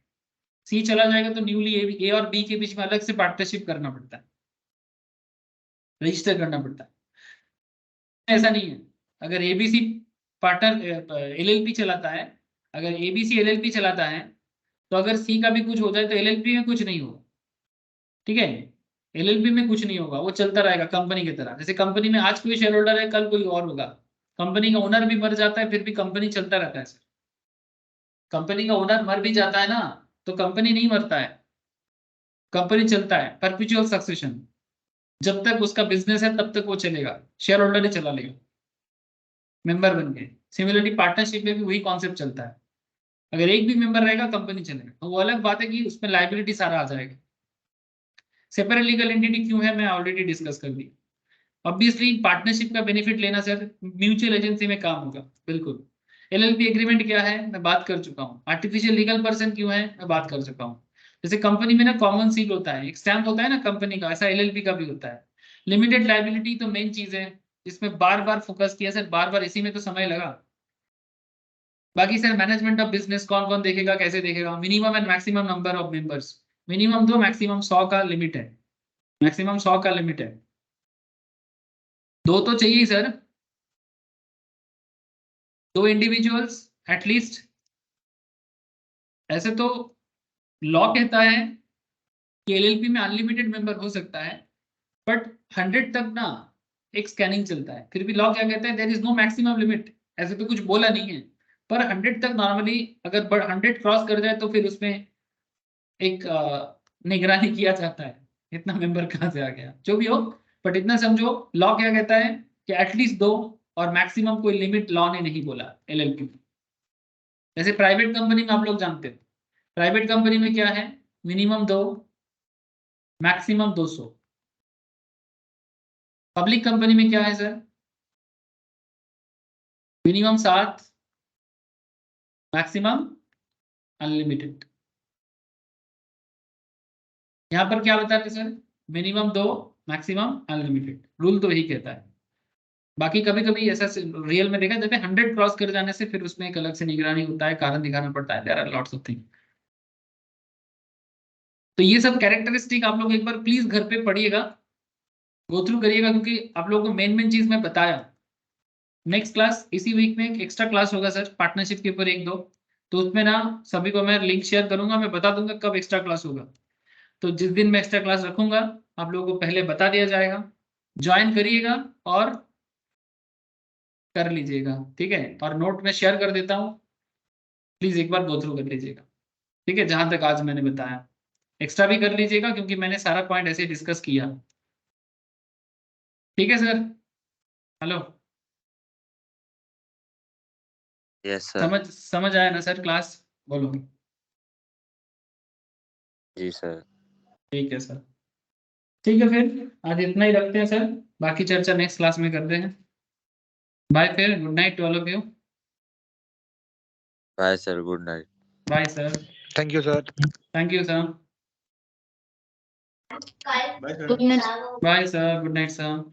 C चला जाएगा तो न्यूली A और B के बीच में अलग से पार्टनरशिप करना पड़ता है, रजिस्टर करना पड़ता है। ऐसा नहीं है, अगर ABC पार्टनर LLP चलाता है, अगर ABC LLP चलाता है, तो अगर C का भी कुछ हो जाए तो LLP में कुछ नहीं होगा, ठीक है। LLP में कुछ नहीं होगा, वो चलता रहेगा कंपनी की तरह। जैसे कंपनी में आज कोई शेयर होल्डर है, कल कोई और होगा, कंपनी का ओनर भी मर जाता है, फिर भी कंपनी चलता रहता है सर। कंपनी का ओनर मर भी जाता है ना, तो कंपनी नहीं मरता है, कंपनी चलता है, परपेचुअल सक्सेशन। जब तक उसका बिजनेस है तब तक वो चलेगा, शेयर होल्डर ही चला लेगा, मेंबर बन के। सिमिलरली पार्टनरशिप में भी वही कॉन्सेप्ट चलता है। अगर एक भी मेंबर रहेगा कंपनी चलेगा। वो अलग बात है कि उसमें लाइबिलिटी सारा आ जाएगा। सेपरेट लीगल एंटिटी क्यों है, मैं ऑलरेडी डिस्कस कर दी। ऑब्वियसली पार्टनरशिप का बेनिफिट लेना सर, म्यूचुअल एजेंसी में काम होगा, बिल्कुल। एलएलपी एग्रीमेंट क्या है, मैं बात कर चुका हूँ। आर्टिफिशियल लीगल पर्सन क्यों है, मैं बात कर चुका हूँ। जैसे कंपनी में ना कॉमन सील होता है, एक स्टैम्प होता है ना कंपनी का, ऐसा एलएलपी का भी होता है। लिमिटेड लाइबिलिटी तो मेन चीज है जिसमें बार बार फोकस किया सर, बार बार इसी में तो समय लगा। बाकी सर मैनेजमेंट ऑफ बिजनेस कौन कौन देखेगा, कैसे देखेगा, minimum and maximum number of members. Minimum 2, maximum 100 का लिमिट है। मैक्सिमम 100 का लिमिट है, 2 तो चाहिए ही सर, 2 इंडिविजुअल्स एटलीस्ट। ऐसे तो लॉ कहता है कि एलएलपी में अनलिमिटेड मेंबर हो सकता है, बट 100 तक ना एक स्कैनिंग चलता है। फिर भी लॉ क्या कहता है, there is no maximum limit, ऐसे तो कुछ बोला नहीं है। पर 100 तक नॉर्मली, अगर 100 क्रॉस कर जाए तो फिर उसमें एक निगरानी किया जाता है, इतना मेंबर कहाँ से आ गया, जो भी हो। बट इतना समझो, लॉ क्या कहता है कि एटलीस्ट 2, और मैक्सिमम कोई लिमिट लॉ ने नहीं बोला एलएलपी में। जैसे प्राइवेट कंपनी में आप लोग जानते हो, प्राइवेट कंपनी में क्या है, मिनिमम 2, मैक्सिमम 200। पब्लिक कंपनी में क्या है सर, मिनिमम 7, मैक्सिमम अनलिमिटेड। यहाँ पर क्या बताते हैं sir, minimum 2, maximum unlimited, rule तो यही कहता है। बाकी कभी कभी ऐसा रियल में देखा जाता है 100 क्रॉस कर जाने से फिर उसमें एक अलग से निगरानी होता है, कारण दिखाना पड़ता है, there are lots of thing. तो ये सब कैरेक्टरिस्टिक आप लोग एक बार प्लीज घर पे पढ़िएगा, गो थ्रू करिएगा, क्योंकि आप लोगों को मेन चीज मैं बताया। नेक्स्ट क्लास इसी वीक में एक एक्स्ट्रा क्लास होगा सर, पार्टनरशिप के ऊपर 1-2, तो उसमें ना सभी को मैं लिंक शेयर करूंगा, मैं बता दूंगा कब एक्स्ट्रा क्लास होगा। तो जिस दिन मैं एक्स्ट्रा क्लास रखूंगा आप लोगों को पहले बता दिया जाएगा, ज्वाइन करिएगा और कर लीजिएगा, ठीक है। और नोट में शेयर कर देता हूँ, प्लीज एक बार गो थ्रू कर लीजिएगा, ठीक है, जहां तक आज मैंने बताया। एक्स्ट्रा भी कर लीजिएगा क्योंकि मैंने सारा पॉइंट ऐसे डिस्कस किया, ठीक है सर। Hello, yes sir. समझ आया ना सर क्लास, बोलो। जी सर। ठीक है सर, ठीक है फिर आज इतना ही रखते हैं सर, बाकी चर्चा नेक्स्ट क्लास में करते हैं। बाय फिर, good night to all of you. Bye sir, good night. Bye sir. Thank you sir. Thank you sir. Good night. Bye sir, good night sir.